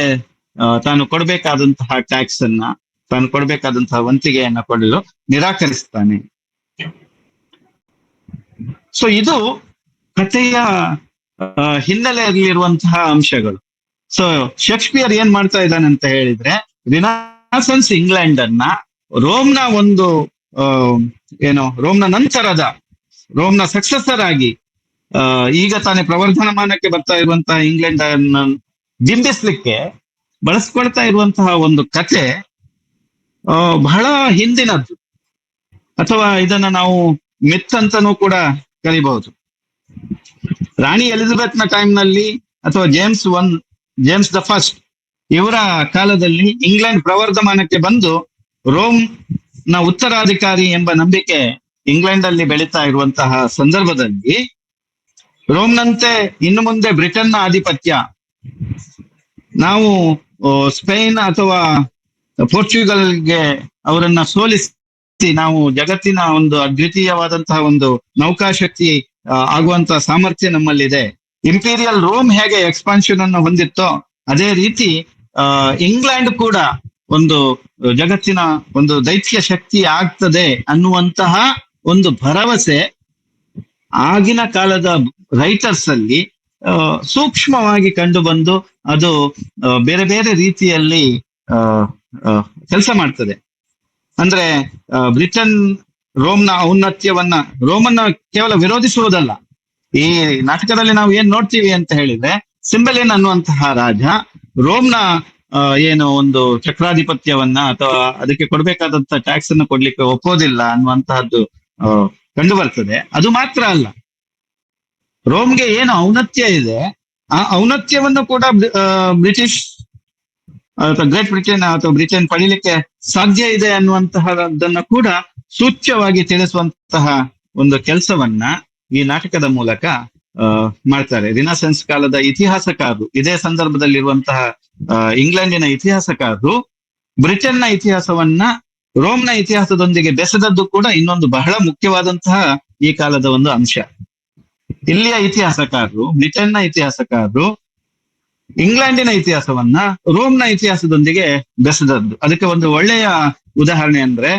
ತಾನು ಕೊಡಬೇಕಾದಂತಹ ಟ್ಯಾಕ್ಸ್ ಅನ್ನ, ತಾನು ಕೊಡಬೇಕಾದಂತಹ ವಂತಿಗೆಯನ್ನ ಕೊಡಲು ನಿರಾಕರಿಸ್ತಾನೆ. ಸೊ ಇದು ಕಥೆಯ ಹಿನ್ನೆಲೆಯಲ್ಲಿರುವಂತಹ ಅಂಶಗಳು. ಸೊ ಶೇಕ್ಸ್ಪಿಯರ್ ಏನ್ ಮಾಡ್ತಾ ಇದ್ದಾನೆ ಅಂತ ಹೇಳಿದ್ರೆ, ರಿನಾಸೆನ್ಸ್ ಇಂಗ್ಲೆಂಡ್ ಅನ್ನ ರೋಮ್ನ ಒಂದು ರೋಮ್ನ ನಂತರದ, ರೋಮ್ನ ಸಕ್ಸಸರ್ ಆಗಿ ಈಗ ತಾನೇ ಪ್ರವರ್ಧಮಾನಕ್ಕೆ ಬರ್ತಾ ಇರುವಂತಹ ಇಂಗ್ಲೆಂಡ್ ಅನ್ನ ಬಿಂಬಿಸ್ಲಿಕ್ಕೆ ಬಳಸ್ಕೊಳ್ತಾ ಇರುವಂತಹ ಒಂದು ಕತೆ ಬಹಳ ಹಿಂದಿನದ್ದು, ಅಥವಾ ಇದನ್ನ ನಾವು ಮಿತ್ ಅಂತಾನೂ ಕೂಡ ಕರಿಬಹುದು. ರಾಣಿ ಎಲಿಜಬೆತ್ನ ಟೈಮ್ನಲ್ಲಿ ಅಥವಾ ಜೇಮ್ಸ್ ದ ಫಸ್ಟ್ ಇವರ ಕಾಲದಲ್ಲಿ ಇಂಗ್ಲೆಂಡ್ ಪ್ರವರ್ಧಮಾನಕ್ಕೆ ಬಂದು ರೋಮ್ ನ ಉತ್ತರಾಧಿಕಾರಿ ಎಂಬ ನಂಬಿಕೆ ಇಂಗ್ಲೆಂಡ್ ಅಲ್ಲಿ ಬೆಳೀತಾ ಇರುವಂತಹ ಸಂದರ್ಭದಲ್ಲಿ, ರೋಮ್ನಂತೆ ಇನ್ನು ಮುಂದೆ ಬ್ರಿಟನ್ನ ಆಧಿಪತ್ಯ, ನಾವು ಸ್ಪೇನ್ ಅಥವಾ ಪೋರ್ಚುಗಲ್ಗೆ ಅವರನ್ನ ಸೋಲಿಸಿ ನಾವು ಜಗತ್ತಿನ ಒಂದು ಅದ್ವಿತೀಯವಾದಂತಹ ಒಂದು ನೌಕಾಶಕ್ತಿ ಆಗುವಂತಹ ಸಾಮರ್ಥ್ಯ ನಮ್ಮಲ್ಲಿದೆ. ಇಂಪೀರಿಯಲ್ ರೋಮ್ ಹೇಗೆ ಎಕ್ಸ್ಪಾನ್ಷನ್ ಅನ್ನು ಹೊಂದಿತ್ತೋ ಅದೇ ರೀತಿ ಇಂಗ್ಲೆಂಡ್ ಕೂಡ ಒಂದು ಜಗತ್ತಿನ ಒಂದು ದೈತ್ಯ ಶಕ್ತಿ ಆಗ್ತದೆ ಅನ್ನುವಂತಹ ಒಂದು ಭರವಸೆ ಆಗಿನ ಕಾಲದ ರೈಟರ್ಸ್ ಅಲ್ಲಿ ಸೂಕ್ಷ್ಮವಾಗಿ ಕಂಡು ಬಂದು ಅದು ಬೇರೆ ಬೇರೆ ರೀತಿಯಲ್ಲಿ ಕೆಲಸ ಮಾಡ್ತದೆ. ಅಂದ್ರೆ ಬ್ರಿಟನ್ ರೋಮ್ನ ಔನ್ನತ್ಯವನ್ನ, ರೋಮನ್ನ ಕೇವಲ ವಿರೋಧಿಸುವುದಲ್ಲ. ಈ ನಾಟಕದಲ್ಲಿ ನಾವು ಏನ್ ನೋಡ್ತೀವಿ ಅಂತ ಹೇಳಿದ್ರೆ, ಸಿಂಬಲಿನ್ ಅನ್ನುವಂತಹ ರಾಜ ರೋಮ್ನ ಏನು ಒಂದು ಚಕ್ರಾಧಿಪತ್ಯವನ್ನ ಅಥವಾ ಅದಕ್ಕೆ ಕೊಡ್ಬೇಕಾದಂತ ಟ್ಯಾಕ್ಸ್ ಅನ್ನು ಕೊಡ್ಲಿಕ್ಕೆ ಒಪ್ಪೋದಿಲ್ಲ ಅನ್ನುವಂತಹದ್ದು ಕಂಡು ಬರ್ತದೆ. ಅದು ಮಾತ್ರ ಅಲ್ಲ, ರೋಮ್ಗೆ ಏನು ಔನ್ನತ್ಯ ಇದೆ ಆ ಔನ್ನತ್ಯವನ್ನು ಕೂಡ ಬ್ರಿಟಿಷ್ ಅಥವಾ ಗ್ರೇಟ್ ಬ್ರಿಟನ್ ಅಥವಾ ಬ್ರಿಟನ್ ಪಡಿಲಿಕ್ಕೆ ಸಾಧ್ಯ ಇದೆ ಅನ್ನುವಂತಹದನ್ನ ಕೂಡ ಸೂಚ್ಯವಾಗಿ ತಿಳಿಸುವಂತಹ ಒಂದು ಕೆಲಸವನ್ನ ಈ ನಾಟಕದ ಮೂಲಕ ಮಾಡ್ತಾರೆ. ರಿನಾಸೆನ್ಸ್ ಕಾಲದ ಇತಿಹಾಸಕಾರರು, ಇದೇ ಸಂದರ್ಭದಲ್ಲಿರುವಂತಹ ಇಂಗ್ಲೆಂಡಿನ ಇತಿಹಾಸಕಾರರು ಬ್ರಿಟನ್ನ ಇತಿಹಾಸವನ್ನ ರೋಮ್ನ ಇತಿಹಾಸದೊಂದಿಗೆ ಬೆಸೆದದ್ದು ಕೂಡ ಇನ್ನೊಂದು ಬಹಳ ಮುಖ್ಯವಾದಂತಹ ಈ ಕಾಲದ ಒಂದು ಅಂಶ. ಇಲ್ಲಿಯ ಇತಿಹಾಸಕಾರರು, ಬ್ರಿಟನ್ನ ಇತಿಹಾಸಕಾರರು ಇಂಗ್ಲೆಂಡಿನ ಇತಿಹಾಸವನ್ನ ರೋಮ್ನ ಇತಿಹಾಸದೊಂದಿಗೆ ಬೆಸೆದದ್ದು. ಅದಕ್ಕೆ ಒಂದು ಒಳ್ಳೆಯ ಉದಾಹರಣೆ ಅಂದ್ರೆ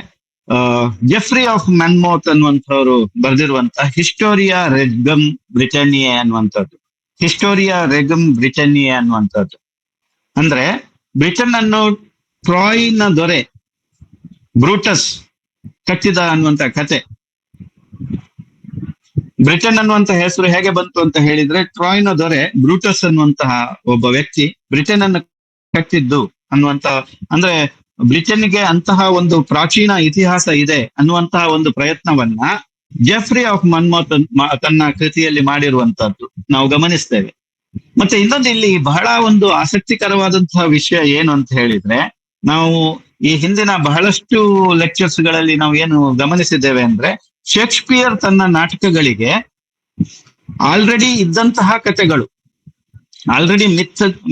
ಜೆಫ್ರಿ ಆಫ್ ಮೆನ್ಮೌತ್ ಅನ್ನುವಂಥವ್ರು ಬರೆದಿರುವಂತಹ ಹಿಸ್ಟೋರಿಯಾ ರೆಗಮ್ ಬ್ರಿಟನಿಯೆ ಅನ್ನುವಂಥದ್ದು. ಹಿಸ್ಟೋರಿಯಾ ರೆಗಮ್ ಬ್ರಿಟನಿಯೆ ಅನ್ನುವಂಥದ್ದು ಅಂದ್ರೆ ಬ್ರಿಟನ್ ಅನ್ನು ಟ್ರಾಯ್ನ ದೊರೆ ಬ್ರೂಟಸ್ ಕಟ್ಟಿದ ಅನ್ನುವಂತ ಕತೆ. ಬ್ರಿಟನ್ ಅನ್ನುವಂತ ಹೆಸರು ಹೇಗೆ ಬಂತು ಅಂತ ಹೇಳಿದ್ರೆ, ಟ್ರಾಯ್ನ ದೊರೆ ಬ್ರೂಟಸ್ ಅನ್ನುವಂತಹ ಒಬ್ಬ ವ್ಯಕ್ತಿ ಬ್ರಿಟನ್ ಅನ್ನು ಕಟ್ಟಿದ್ದು ಅನ್ನುವಂತ, ಅಂದ್ರೆ ಬ್ರಿಟನ್ಗೆ ಅಂತಹ ಒಂದು ಪ್ರಾಚೀನ ಇತಿಹಾಸ ಇದೆ ಅನ್ನುವಂತಹ ಒಂದು ಪ್ರಯತ್ನವನ್ನ ಜೆಫ್ರಿ ಆಫ್ ಮನ್ಮೌತ್ ತನ್ನ ಕೃತಿಯಲ್ಲಿ ಮಾಡಿರುವಂತಹದ್ದು ನಾವು ಗಮನಿಸ್ತೇವೆ. ಮತ್ತೆ ಇನ್ನೊಂದು ಇಲ್ಲಿ ಬಹಳ ಒಂದು ಆಸಕ್ತಿಕರವಾದಂತಹ ವಿಷಯ ಏನು ಅಂತ ಹೇಳಿದ್ರೆ, ನಾವು ಈ ಹಿಂದಿನ ಬಹಳಷ್ಟು ಲೆಕ್ಚರ್ಸ್ ಗಳಲ್ಲಿ ನಾವು ಏನು ಗಮನಿಸಿದ್ದೇವೆ ಅಂದ್ರೆ, ಶೇಕ್ಸ್ಪಿಯರ್ ತನ್ನ ನಾಟಕಗಳಿಗೆ ಆಲ್ರೆಡಿ ಇದ್ದಂತಹ ಕಥೆಗಳು, ಆಲ್ರೆಡಿ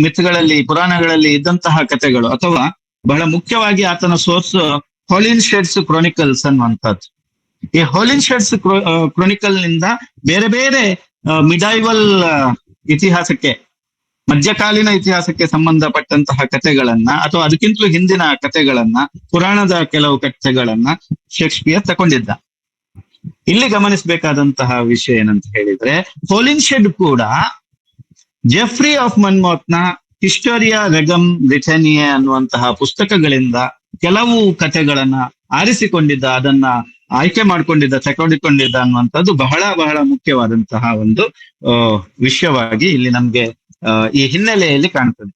ಮಿತ್ಗಳಲ್ಲಿ ಪುರಾಣಗಳಲ್ಲಿ ಇದ್ದಂತಹ ಕಥೆಗಳು, ಅಥವಾ ಬಹಳ ಮುಖ್ಯವಾಗಿ ಆತನ ಸೋರ್ಸ್ ಹೋಲಿನ್ಶೆಡ್ಸ್ ಕ್ರಾನಿಕಲ್ಸ್ ಅನ್ನುವಂಥದ್ದು. ಈ ಹೋಲಿನ್ಶೆಡ್ಸ್ ಕ್ರಾನಿಕಲ್ ನಿಂದ ಬೇರೆ ಬೇರೆ ಮಿಡೈವಲ್ ಇತಿಹಾಸಕ್ಕೆ, ಮಧ್ಯಕಾಲೀನ ಇತಿಹಾಸಕ್ಕೆ ಸಂಬಂಧಪಟ್ಟಂತಹ ಕಥೆಗಳನ್ನ ಅಥವಾ ಅದಕ್ಕಿಂತಲೂ ಹಿಂದಿನ ಕಥೆಗಳನ್ನ, ಪುರಾಣದ ಕೆಲವು ಕಥೆಗಳನ್ನ ಶೇಕ್ಸ್ಪಿಯರ್ ತಗೊಂಡಿದ್ದ. ಇಲ್ಲಿ ಗಮನಿಸಬೇಕಾದಂತಹ ವಿಷಯ ಏನಂತ ಹೇಳಿದ್ರೆ, ಹೋಲಿನ್ಶೆಡ್ ಕೂಡ ಜೆಫ್ರಿ ಆಫ್ ಮನ್ಮೌತ್ನ ಹಿಸ್ಟೋರಿಯಾ ರೆಗಮ್ ಬ್ರಿಟನಿಯೆ ಅನ್ನುವಂತಹ ಪುಸ್ತಕಗಳಿಂದ ಕೆಲವು ಕಥೆಗಳನ್ನ ಆರಿಸಿಕೊಂಡಿದ್ದ, ಅದನ್ನ ಆಯ್ಕೆ ಮಾಡ್ಕೊಂಡಿದ್ದ, ತಗೊಂಡಿಕೊಂಡಿದ್ದ ಅನ್ನುವಂಥದ್ದು ಬಹಳ ಬಹಳ ಮುಖ್ಯವಾದಂತಹ ಒಂದು ವಿಷಯವಾಗಿ ಇಲ್ಲಿ ನಮ್ಗೆ ಈ ಹಿನ್ನೆಲೆಯಲ್ಲಿ ಕಾಣ್ತದೆ.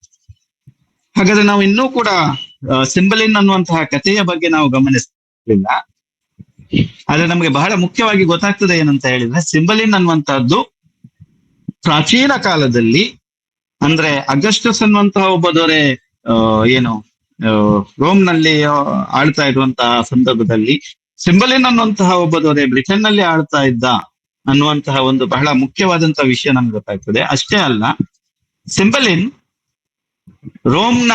ಹಾಗಾದ್ರೆ ನಾವು ಇನ್ನೂ ಕೂಡ ಸಿಂಬಲಿನ್ ಅನ್ನುವಂತಹ ಕಥೆಯ ಬಗ್ಗೆ ನಾವು ಗಮನಿಸಲಿಲ್ಲ. ಆದ್ರೆ ನಮಗೆ ಬಹಳ ಮುಖ್ಯವಾಗಿ ಗೊತ್ತಾಗ್ತದೆ ಏನಂತ ಹೇಳಿದ್ರೆ, ಸಿಂಬಲಿನ್ ಅನ್ನುವಂತಹದ್ದು ಪ್ರಾಚೀನ ಕಾಲದಲ್ಲಿ, ಅಂದ್ರೆ ಅಗಸ್ಟಸ್ ಅನ್ನುವಂತಹ ಒಬ್ಬ ದೊರೆ ಏನು ರೋಮ್ ನಲ್ಲಿ ಆಳ್ತಾ ಇರುವಂತಹ ಸಂದರ್ಭದಲ್ಲಿ ಸಿಂಬಲಿನ್ ಅನ್ನುವಂತಹ ಒಬ್ಬ ದೊರೆ ಬ್ರಿಟನ್ ನಲ್ಲಿ ಆಳ್ತಾ ಇದ್ದ ಅನ್ನುವಂತಹ ಒಂದು ಬಹಳ ಮುಖ್ಯವಾದಂತಹ ವಿಷಯ ನಮ್ಗೆ ಗೊತ್ತಾಗ್ತದೆ. ಅಷ್ಟೇ ಅಲ್ಲ, ಸಿಂಬಲಿನ್ ರೋಮ್ನ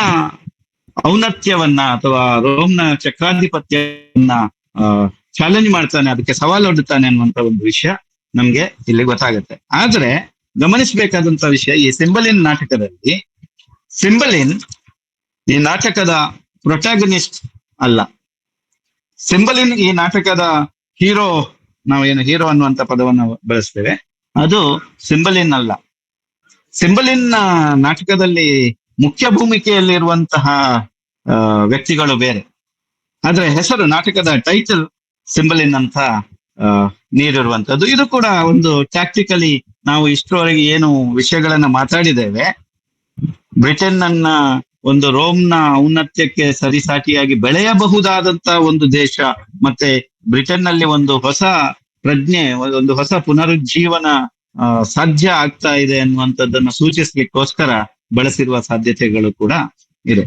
ಔನ್ನತ್ಯವನ್ನ ಅಥವಾ ರೋಮ್ನ ಚಕ್ರಾಧಿಪತ್ಯವನ್ನ ಚಾಲೆಂಜ್ ಮಾಡ್ತಾನೆ, ಅದಕ್ಕೆ ಸವಾಲು ಒಡ್ಡುತ್ತಾನೆ ಅನ್ನುವಂತ ಒಂದು ವಿಷಯ ನಮ್ಗೆ ಇಲ್ಲಿ ಗೊತ್ತಾಗುತ್ತೆ. ಆದ್ರೆ ಗಮನಿಸಬೇಕಾದಂತ ವಿಷಯ, ಈ ಸಿಂಬಲಿನ್ ನಾಟಕದಲ್ಲಿ ಸಿಂಬಲಿನ್ ಈ ನಾಟಕದ ಪ್ರೊಟ್ಯಾಗನಿಸ್ಟ್ ಅಲ್ಲ. ಸಿಂಬಲಿನ್ ಈ ನಾಟಕದ ಹೀರೋ, ನಾವೇನು ಹೀರೋ ಅನ್ನುವಂತ ಪದವನ್ನು ಬಳಸ್ತೇವೆ, ಅದು ಸಿಂಬಲಿನ್ ಅಲ್ಲ. ಸಿಂಬಲಿನ್ ನಾಟಕದಲ್ಲಿ ಮುಖ್ಯ ಭೂಮಿಕೆಯಲ್ಲಿರುವಂತಹ ವ್ಯಕ್ತಿಗಳು ಬೇರೆ, ಆದ್ರೆ ಹೆಸರು, ನಾಟಕದ ಟೈಟಲ್ ಸಿಂಬಲಿನ್ ಅಂತ ನೀಡಿರುವಂತದ್ದು. ಇದು ಕೂಡ ಒಂದು ಟ್ಯಾಕ್ಟಿಕಲಿ ನಾವು ಇಷ್ಟರವರೆಗೆ ಏನು ವಿಷಯಗಳನ್ನ ಮಾತಾಡಿದ್ದೇವೆ, ಬ್ರಿಟನ್ ಅನ್ನ ಒಂದು ರೋಮ್ನ ಔನ್ನತ್ಯಕ್ಕೆ ಸರಿಸಾಟಿಯಾಗಿ ಬೆಳೆಯಬಹುದಾದಂತ ಒಂದು ದೇಶ, ಮತ್ತೆ ಬ್ರಿಟನ್ ನಲ್ಲಿ ಒಂದು ಹೊಸ ಪ್ರಜ್ಞೆ, ಒಂದು ಹೊಸ ಪುನರುಜ್ಜೀವನ ಸಾಧ್ಯ ಆಗ್ತಾ ಇದೆ ಅನ್ನುವಂಥದ್ದನ್ನು ಸೂಚಿಸ್ಲಿಕ್ಕೋಸ್ಕರ ಬಳಸಿರುವ ಸಾಧ್ಯತೆಗಳು ಕೂಡ ಇದೆ.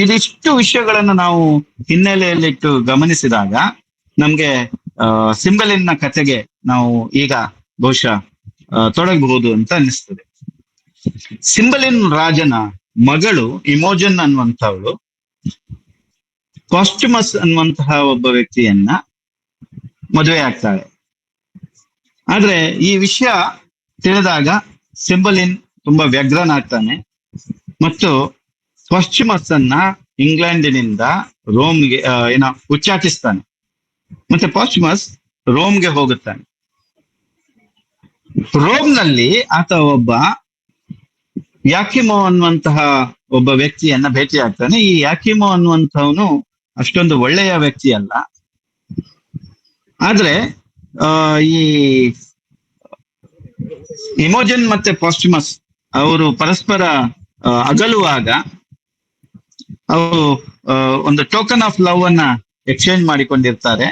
ಇದಿಷ್ಟು ವಿಷಯಗಳನ್ನು ನಾವು ಹಿನ್ನೆಲೆಯಲ್ಲಿಟ್ಟು ಗಮನಿಸಿದಾಗ ನಮ್ಗೆ ಸಿಂಬಲಿನ್ ನ ಕಥೆಗೆ ನಾವು ಈಗ ಬಹುಶಃ ತೊಡಗಬಹುದು ಅಂತ ಅನಿಸ್ತದೆ. ಸಿಂಬಲಿನ್ ರಾಜನ ಮಗಳು ಇಮೋಜನ್ ಅನ್ನುವಂಥವಳು ಪಾಸ್ಟುಮಸ್ ಅನ್ನುವಂತಹ ಒಬ್ಬ ವ್ಯಕ್ತಿಯನ್ನ ಮದುವೆ ಆಗ್ತಾಳೆ. ಆದ್ರೆ ಈ ವಿಷಯ ತಿಳಿದಾಗ ಸಿಂಬಲಿನ್ ತುಂಬಾ ವ್ಯಗ್ರನಾಗ್ತಾನೆ ಮತ್ತು ಪಾಸ್ಟುಮಸ್ ಅನ್ನ ಇಂಗ್ಲೆಂಡಿನಿಂದ ರೋಮ್ಗೆ ಉಚ್ಚಾಟಿಸ್ತಾನೆ. ಮತ್ತೆ ಪಾಸ್ಟುಮಸ್ ರೋಮ್ಗೆ ಹೋಗುತ್ತಾನೆ. ರೋಮ್ನಲ್ಲಿ ಆತ ಒಬ್ಬ ಯಾಕಿಮೋ ಅನ್ನುವಂತಹ ಒಬ್ಬ ವ್ಯಕ್ತಿಯನ್ನ ಭೇಟಿ ಆಗ್ತಾನೆ. ಈ ಯಾಕಿಮೋ ಅನ್ನುವಂಥವನು ಅಷ್ಟೊಂದು ಒಳ್ಳೆಯ ವ್ಯಕ್ತಿ ಅಲ್ಲ. ಆದ್ರೆ ಈ ಇಮೋಜನ್ ಮತ್ತೆ ಪಾಸ್ಟುಮಸ್ ಅವರು ಪರಸ್ಪರ ಅಗಲುವಾಗ ಅವರು ಒಂದು ಟೋಕನ್ ಆಫ್ ಲವ್ ಅನ್ನ ಎಕ್ಸ್ಚೇಂಜ್ ಮಾಡಿಕೊಂಡಿರ್ತಾರೆ.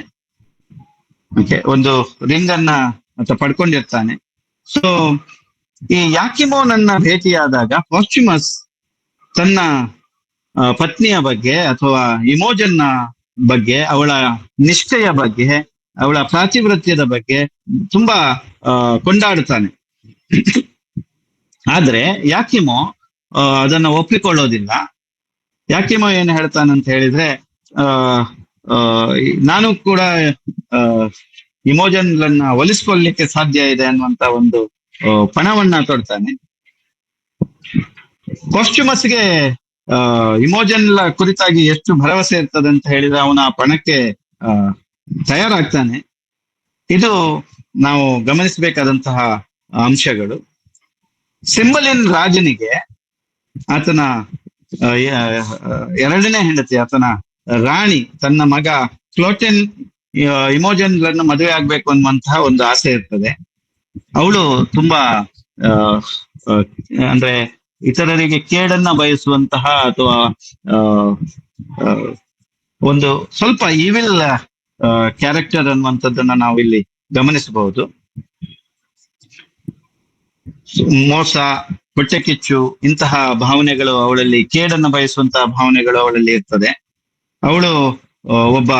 ಒಂದು ರಿಂಗ್ ಅನ್ನ ಪಡ್ಕೊಂಡಿರ್ತಾನೆ. ಸೊ ಈ ಯಾಕಿಮೋನನ್ನ ಭೇಟಿಯಾದಾಗ ಪಾಸ್ಟುಮಸ್ ತನ್ನ ಪತ್ನಿಯ ಬಗ್ಗೆ ಅಥವಾ ಇಮೋಜನ್ನ ಬಗ್ಗೆ, ಅವಳ ನಿಷ್ಠೆಯ ಬಗ್ಗೆ, ಅವಳ ಪಾತಿವ್ರತ್ಯದ ಬಗ್ಗೆ ತುಂಬಾ ಕೊಂಡಾಡುತ್ತಾನೆ. ಆದ್ರೆ ಯಾಕಿಮೋ ಅದನ್ನ ಒಪ್ಪಿಕೊಳ್ಳೋದಿಲ್ಲ. ಯಾಕಿಮೋ ಏನ್ ಹೇಳ್ತಾನಂತ ಹೇಳಿದ್ರೆ, ನಾನು ಕೂಡ ಇಮೋಜನ್ಗಳನ್ನ ಒಲಿಸ್ಕೊಳ್ಳಿಕ್ಕೆ ಸಾಧ್ಯ ಇದೆ ಅನ್ನುವಂತ ಒಂದು ಪಣವನ್ನ ತೊಡ್ತಾನೆ. ಪಾಸ್ಟುಮಸ್ಗೆ ಇಮೋಜನ್ ಕುರಿತಾಗಿ ಎಷ್ಟು ಭರವಸೆ ಇರ್ತದೆ ಅಂತ ಹೇಳಿದ್ರೆ ಅವನ ಆ ಪಣಕ್ಕೆ ತಯಾರಾಗ್ತಾನೆ. ಇದು ನಾವು ಗಮನಿಸಬೇಕಾದಂತಹ ಅಂಶಗಳು. ಸಿಂಬಲಿನ್ ರಾಜನಿಗೆ ಆತನ ಎರಡನೇ ಹೆಂಡತಿ, ಆತನ ರಾಣಿ, ತನ್ನ ಮಗ ಕ್ಲೋಟೆನ್ ಇಮೋಜನ್ಗಳನ್ನು ಮದುವೆ ಆಗ್ಬೇಕು ಅನ್ನುವಂತಹ ಒಂದು ಆಸೆ ಇರ್ತದೆ. ಅವಳು ತುಂಬಾ ಅಂದ್ರೆ ಇತರರಿಗೆ ಕೇಡನ್ನ ಬಯಸುವಂತಹ ಅಥವಾ ಒಂದು ಸ್ವಲ್ಪ ಈವಿಲ್ ಕ್ಯಾರೆಕ್ಟರ್ ಅನ್ನುವಂಥದ್ದನ್ನ ನಾವು ಇಲ್ಲಿ ಗಮನಿಸಬಹುದು. ಮೋಸ, ಹೊಟ್ಟೆ ಕಿಚ್ಚು, ಇಂತಹ ಭಾವನೆಗಳು ಅವಳಲ್ಲಿ, ಕೇಡನ್ನ ಬಯಸುವಂತಹ ಭಾವನೆಗಳು ಅವಳಲ್ಲಿ ಇರ್ತದೆ. ಅವಳು ಒಬ್ಬ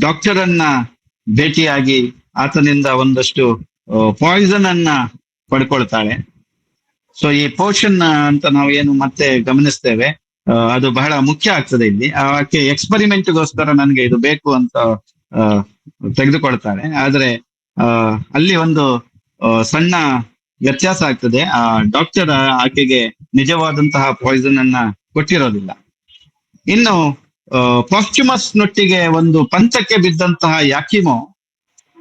ಡಾಕ್ಟರ್ ಅನ್ನ ಭೇಟಿಯಾಗಿ ಆತನಿಂದ ಒಂದಷ್ಟು ಪಾಯ್ಸನ್ ಅನ್ನ ಪಡ್ಕೊಳ್ತಾಳೆ. ಸೊ ಈ ಪೋಷನ್ ಅಂತ ನಾವು ಏನು ಮತ್ತೆ ಗಮನಿಸ್ತೇವೆ, ಅದು ಬಹಳ ಮುಖ್ಯ ಆಗ್ತದೆ ಇಲ್ಲಿ. ಆಕೆ ಎಕ್ಸ್ಪರಿಮೆಂಟ್ಗೋಸ್ಕರ ನನಗೆ ಇದು ಬೇಕು ಅಂತ ತೆಗೆದುಕೊಳ್ತಾಳೆ. ಆದ್ರೆ ಅಲ್ಲಿ ಒಂದು ಸಣ್ಣ ವ್ಯತ್ಯಾಸ ಆಗ್ತದೆ. ಆ ಡಾಕ್ಟರ್ ಆಕೆಗೆ ನಿಜವಾದಂತಹ ಪಾಯ್ಸನ್ ಅನ್ನ ಕೊಟ್ಟಿರೋದಿಲ್ಲ. ಇನ್ನು ಪಾಸ್ಟುಮಸ್ ನೊಟ್ಟಿಗೆ ಒಂದು ಪಂಥಕ್ಕೆ ಬಿದ್ದಂತಹ ಯಾಕಿಮೋ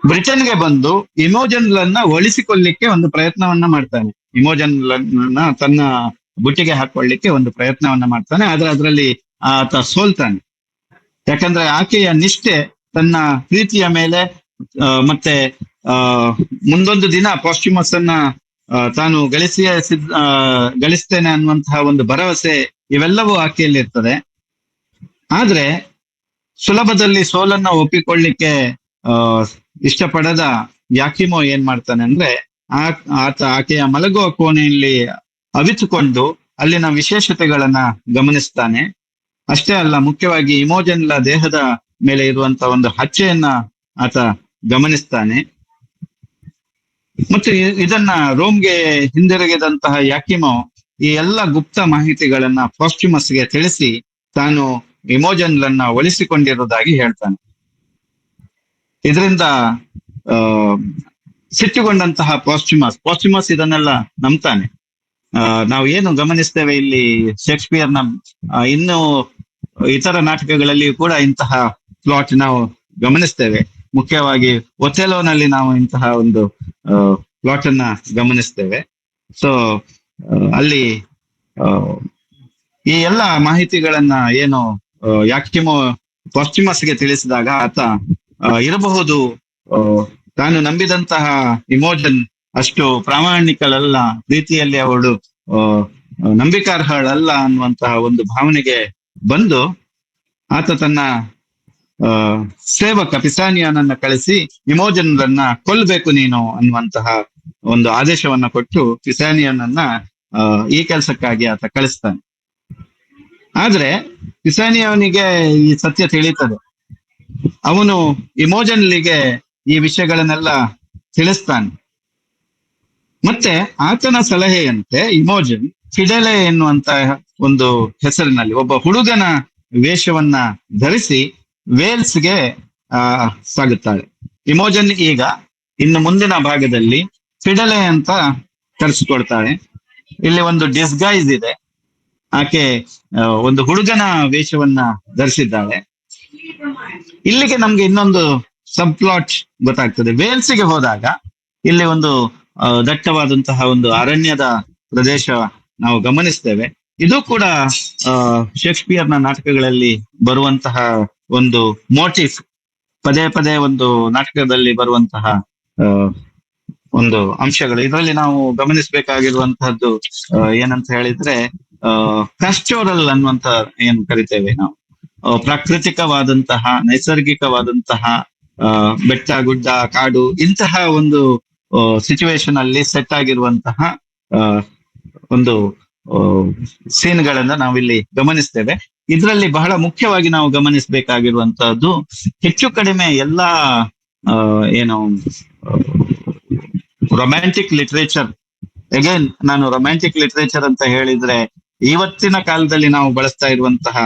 ಬ್ರಿಟನ್ಗೆ ಬಂದು ಇಮೋಜನ್ಗಳನ್ನ ಒಲಿಸಿಕೊಳ್ಳಿಕ್ಕೆ ಒಂದು ಪ್ರಯತ್ನವನ್ನ ಮಾಡ್ತಾನೆ. ಇಮೋಜನ್ಗಳನ್ನ ತನ್ನ ಬುಟ್ಟಿಗೆ ಹಾಕೊಳ್ಳಿಕ್ಕೆ ಒಂದು ಪ್ರಯತ್ನವನ್ನ ಮಾಡ್ತಾನೆ. ಆದ್ರೆ ಅದರಲ್ಲಿ ಆತ ಸೋಲ್ತಾನೆ. ಯಾಕಂದ್ರೆ ಆಕೆಯ ನಿಷ್ಠೆ ತನ್ನ ಪ್ರೀತಿಯ ಮೇಲೆ ಮತ್ತೆ ಮುಂದೊಂದು ದಿನ ಪಾಸ್ಟುಮಸ್ ಅನ್ನ ತಾನು ಗಳಿಸ್ತೇನೆ ಅನ್ನುವಂತಹ ಒಂದು ಭರವಸೆ, ಇವೆಲ್ಲವೂ ಆಕೆಯಲ್ಲಿ ಇರ್ತದೆ. ಆದ್ರೆ ಸುಲಭದಲ್ಲಿ ಸೋಲನ್ನ ಒಪ್ಪಿಕೊಳ್ಳಿಕ್ಕೆ ಆ ಇಷ್ಟಪಡದ ಯಾಕಿಮೋ ಏನ್ ಮಾಡ್ತಾನೆ ಅಂದ್ರೆ ಆಕೆಯ ಮಲಗುವ ಕೋಣೆಯಲ್ಲಿ ಅವಿತುಕೊಂಡು ಅಲ್ಲಿನ ವಿಶೇಷತೆಗಳನ್ನ ಗಮನಿಸ್ತಾನೆ. ಅಷ್ಟೇ ಅಲ್ಲ, ಮುಖ್ಯವಾಗಿ ಇಮೋಜನ್ಲ ದೇಹದ ಮೇಲೆ ಇರುವಂತ ಒಂದು ಹಚ್ಚೆಯನ್ನ ಆತ ಗಮನಿಸ್ತಾನೆ. ಮತ್ತು ಇದನ್ನ ರೋಮ್ಗೆ ಹಿಂದಿರುಗಿದಂತಹ ಯಾಕಿಮೋ ಈ ಎಲ್ಲ ಗುಪ್ತ ಮಾಹಿತಿಗಳನ್ನ ಪಾಸ್ಟ್ಯುಮಸ್ಗೆ ತಿಳಿಸಿ ತಾನು ಇಮೋಜನ್ಲನ್ನ ಒಲಿಸಿಕೊಂಡಿರುವುದಾಗಿ ಹೇಳ್ತಾನೆ. ಇದರಿಂದ ಆ ಸಿಟ್ಟುಗೊಂಡಂತಹ ಪಾಸ್ಟ್ಯುಮಸ್ ಇದನ್ನೆಲ್ಲ ನಂಬ್ತಾನೆ. ನಾವು ಏನು ಗಮನಿಸ್ತೇವೆ ಇಲ್ಲಿ ಶೇಕ್ಸ್ಪಿಯರ್ನ ಇನ್ನು ಇತರ ನಾಟಕಗಳಲ್ಲಿ ಕೂಡ ಇಂತಹ ಪ್ಲಾಟ್ ನಾವು ಗಮನಿಸ್ತೇವೆ. ಮುಖ್ಯವಾಗಿ ಒಥೆಲೋನಲ್ಲಿ ನಾವು ಇಂತಹ ಒಂದು ಪ್ಲಾಟ್ ಅನ್ನ ಗಮನಿಸ್ತೇವೆ. ಸೊ ಅಲ್ಲಿ ಈ ಎಲ್ಲ ಮಾಹಿತಿಗಳನ್ನ ಏನು ಯಾಕಿಮೋ ಪಾಸ್ಟ್ಯುಮಸ್ಗೆ ತಿಳಿಸಿದಾಗ ಆತ ಇರಬಹುದು ತಾನು ನಂಬಿದಂತಹ ಇಮೋಜನ್ ಅಷ್ಟು ಪ್ರಾಮಾಣಿಕಳಲ್ಲ, ಪ್ರೀತಿಯಲ್ಲಿ ಅವಳು ನಂಬಿಕಾರ್ಹಳಲ್ಲ ಅನ್ನುವಂತಹ ಒಂದು ಭಾವನೆಗೆ ಬಂದು ಆತ ತನ್ನ ಸೇವಕ ಪಿಸಾನಿಯನನ್ನ ಕಳಿಸಿ ಇಮೋಜನ್ರನ್ನ ಕೊಲ್ಬೇಕು ನೀನು ಅನ್ನುವಂತಹ ಒಂದು ಆದೇಶವನ್ನ ಕೊಟ್ಟು ಪಿಸಾನಿಯನನ್ನ ಈ ಕೆಲಸಕ್ಕಾಗಿ ಆತ ಕಳಿಸ್ತಾನೆ. ಆದ್ರೆ ಪಿಸಾನಿಯವನಿಗೆ ಈ ಸತ್ಯ ತಿಳಿತದೆ. ಅವನು ಇಮೋಜನ್ಲಿಗೆ ಈ ವಿಷಯಗಳನ್ನೆಲ್ಲ ತಿಳಿಸ್ತಾನೆ. ಮತ್ತೆ ಆತನ ಸಲಹೆಯಂತೆ ಇಮೋಜನ್ ಫಿಡೆಲೆ ಎನ್ನುವಂತಹ ಒಂದು ಹೆಸರಿನಲ್ಲಿ ಒಬ್ಬ ಹುಡುಗನ ವೇಷವನ್ನ ಧರಿಸಿ ವೇಲ್ಸ್ಗೆ ಸಾಗುತ್ತಾಳೆ. ಇಮೋಜನ್ ಈಗ ಇನ್ನು ಮುಂದಿನ ಭಾಗದಲ್ಲಿ ಫಿಡೆಲೆ ಅಂತ ಕರೆಸಿಕೊಡ್ತಾಳೆ. ಇಲ್ಲಿ ಒಂದು ಡಿಸ್ಗೈಸ್ ಇದೆ. ಆಕೆ ಒಂದು ಹುಡುಗನ ವೇಷವನ್ನ ಧರಿಸಿದ್ದಾಳೆ. ಇಲ್ಲಿಗೆ ನಮ್ಗೆ ಇನ್ನೊಂದು ಸಬ್ ಪ್ಲಾಟ್ ಗೊತ್ತಾಗ್ತದೆ. ವೇಲ್ಸ್ಗೆ ಹೋದಾಗ ಇಲ್ಲಿ ಒಂದು ದಟ್ಟವಾದಂತಹ ಒಂದು ಅರಣ್ಯದ ಪ್ರದೇಶ ನಾವು ಗಮನಿಸ್ತೇವೆ. ಇದು ಕೂಡ ಶೇಕ್ಸ್ಪಿಯರ್ನ ನಾಟಕಗಳಲ್ಲಿ ಬರುವಂತಹ ಒಂದು ಮೋಟಿಫ್, ಪದೇ ಪದೇ ಒಂದು ನಾಟಕದಲ್ಲಿ ಬರುವಂತಹ ಒಂದು ಅಂಶಗಳು. ಇದರಲ್ಲಿ ನಾವು ಗಮನಿಸಬೇಕಾಗಿರುವಂತಹದ್ದು ಏನಂತ ಹೇಳಿದ್ರೆ ಪ್ಯಾಸ್ಟೋರಲ್ ಅನ್ನುವಂತ ಏನ್ ಕರಿತೇವೆ ನಾವು, ಪ್ರಾಕೃತಿಕವಾದಂತಹ ನೈಸರ್ಗಿಕವಾದಂತಹ ಬೆಟ್ಟ ಗುಡ್ಡ ಕಾಡು ಇಂತಹ ಒಂದು ಸಿಚುವೇಶನ್ ಅಲ್ಲಿ ಸೆಟ್ ಆಗಿರುವಂತಹ ಒಂದು ಸೀನ್ಗಳನ್ನ ನಾವಿಲ್ಲಿ ಗಮನಿಸ್ತೇವೆ. ಇದರಲ್ಲಿ ಬಹಳ ಮುಖ್ಯವಾಗಿ ನಾವು ಗಮನಿಸಬೇಕಾಗಿರುವಂತಹದ್ದು ಹೆಚ್ಚು ಕಡಿಮೆ ಎಲ್ಲಾ ಏನು ರೊಮ್ಯಾಂಟಿಕ್ ಲಿಟ್ರೇಚರ್, ಅಗೇನ್ ನಾನು ರೊಮ್ಯಾಂಟಿಕ್ ಲಿಟ್ರೇಚರ್ ಅಂತ ಹೇಳಿದ್ರೆ ಇವತ್ತಿನ ಕಾಲದಲ್ಲಿ ನಾವು ಬಳಸ್ತಾ ಇರುವಂತಹ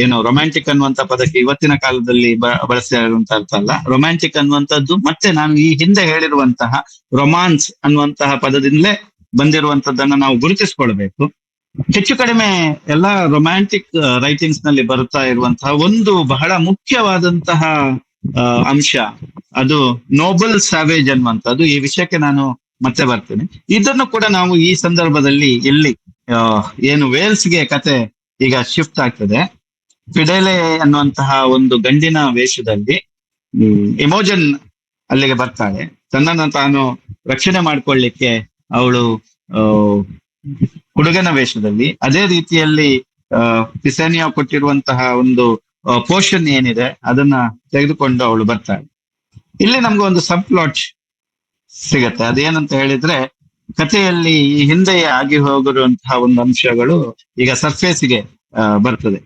ಏನು ರೊಮ್ಯಾಂಟಿಕ್ ಅನ್ನುವಂತ ಪದಕ್ಕೆ ಇವತ್ತಿನ ಕಾಲದಲ್ಲಿ ಬಳಸ್ತಾ ಇರುವಂತ ಅರ್ಥ ಅಲ್ಲ. ರೊಮ್ಯಾಂಟಿಕ್ ಅನ್ನುವಂಥದ್ದು ಮತ್ತೆ ನಾನು ಈ ಹಿಂದೆ ಹೇಳಿರುವಂತಹ ರೊಮಾನ್ಸ್ ಅನ್ನುವಂತಹ ಪದದಿಂದಲೇ ಬಂದಿರುವಂತದ್ದನ್ನ ನಾವು ಗುರುತಿಸ್ಕೊಳ್ಬೇಕು. ಹೆಚ್ಚು ಕಡಿಮೆ ಎಲ್ಲಾ ರೊಮ್ಯಾಂಟಿಕ್ ರೈಟಿಂಗ್ಸ್ ನಲ್ಲಿ ಬರುತ್ತಾ ಇರುವಂತಹ ಒಂದು ಬಹಳ ಮುಖ್ಯವಾದಂತಹ ಅಂಶ ಅದು ನೋಬಲ್ ಸ್ಯಾವೇಜ್ ಅನ್ನುವಂಥದ್ದು. ಈ ವಿಷಯಕ್ಕೆ ನಾನು ಮತ್ತೆ ಬರ್ತೇನೆ. ಇದನ್ನು ಕೂಡ ನಾವು ಈ ಸಂದರ್ಭದಲ್ಲಿ ಇಲ್ಲಿ ಏನು ವೇಲ್ಸ್ಗೆ ಕತೆ ಈಗ ಶಿಫ್ಟ್ ಆಗ್ತದೆ. ಫಿಡೆಲೆ ಅನ್ನುವಂತಹ ಒಂದು ಗಂಡಿನ ವೇಷದಲ್ಲಿ ಇಮೋಜನ್ ಅಲ್ಲಿಗೆ ಬರ್ತಾಳೆ. ತನ್ನನ್ನು ತಾನು ರಕ್ಷಣೆ ಮಾಡ್ಕೊಳ್ಳಿಕ್ಕೆ ಅವಳು ಹುಡುಗನ ವೇಷದಲ್ಲಿ, ಅದೇ ರೀತಿಯಲ್ಲಿ ಪಿಸಾನಿಯಾ ಕೊಟ್ಟಿರುವಂತಹ ಒಂದು ಪೋಷನ್ ಏನಿದೆ ಅದನ್ನ ತೆಗೆದುಕೊಂಡು ಅವಳು ಬರ್ತಾಳೆ. ಇಲ್ಲಿ ನಮ್ಗೆ ಒಂದು ಸಬ್ ಪ್ಲಾಟ್ ಸಿಗತ್ತೆ. ಅದೇನಂತ ಹೇಳಿದ್ರೆ ಕಥೆಯಲ್ಲಿ ಈ ಹಿಂದೆ ಆಗಿ ಹೋಗಿರುವಂತಹ ಒಂದು ಅಂಶಗಳು ಈಗ ಸರ್ಫೇಸ್ಗೆ ಬರ್ತದೆ.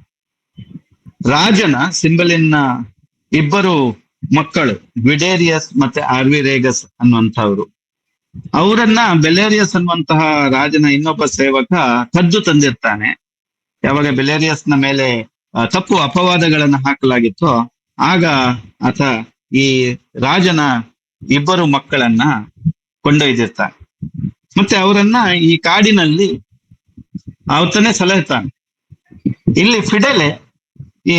ರಾಜನ ಸಿಂಬಲಿನ ಇಬ್ಬರು ಮಕ್ಕಳು ವಿಡೇರಿಯಸ್ ಮತ್ತೆ ಆರ್ವಿರೇಗಸ್ ಅನ್ನುವಂಥವ್ರು, ಅವರನ್ನ ಬೆಲೇರಿಯಸ್ ಅನ್ನುವಂತಹ ರಾಜನ ಇನ್ನೊಬ್ಬ ಸೇವಕ ಕದ್ದು ತಂದಿರ್ತಾನೆ. ಯಾವಾಗ ಬೆಲೇರಿಯಸ್ನ ಮೇಲೆ ತಪ್ಪು ಅಪವಾದಗಳನ್ನ ಹಾಕಲಾಗಿತ್ತು ಆಗ ಆತ ಈ ರಾಜನ ಇಬ್ಬರು ಮಕ್ಕಳನ್ನ ಕೊಂಡೊಯ್ದಿರ್ತಾನೆ. ಮತ್ತೆ ಅವರನ್ನ ಈ ಕಾಡಿನಲ್ಲಿ ಆತನೇ ಸಲಹುತ್ತಾನೆ. ಇಲ್ಲಿ ಫಿಡೆಲೆ ಈ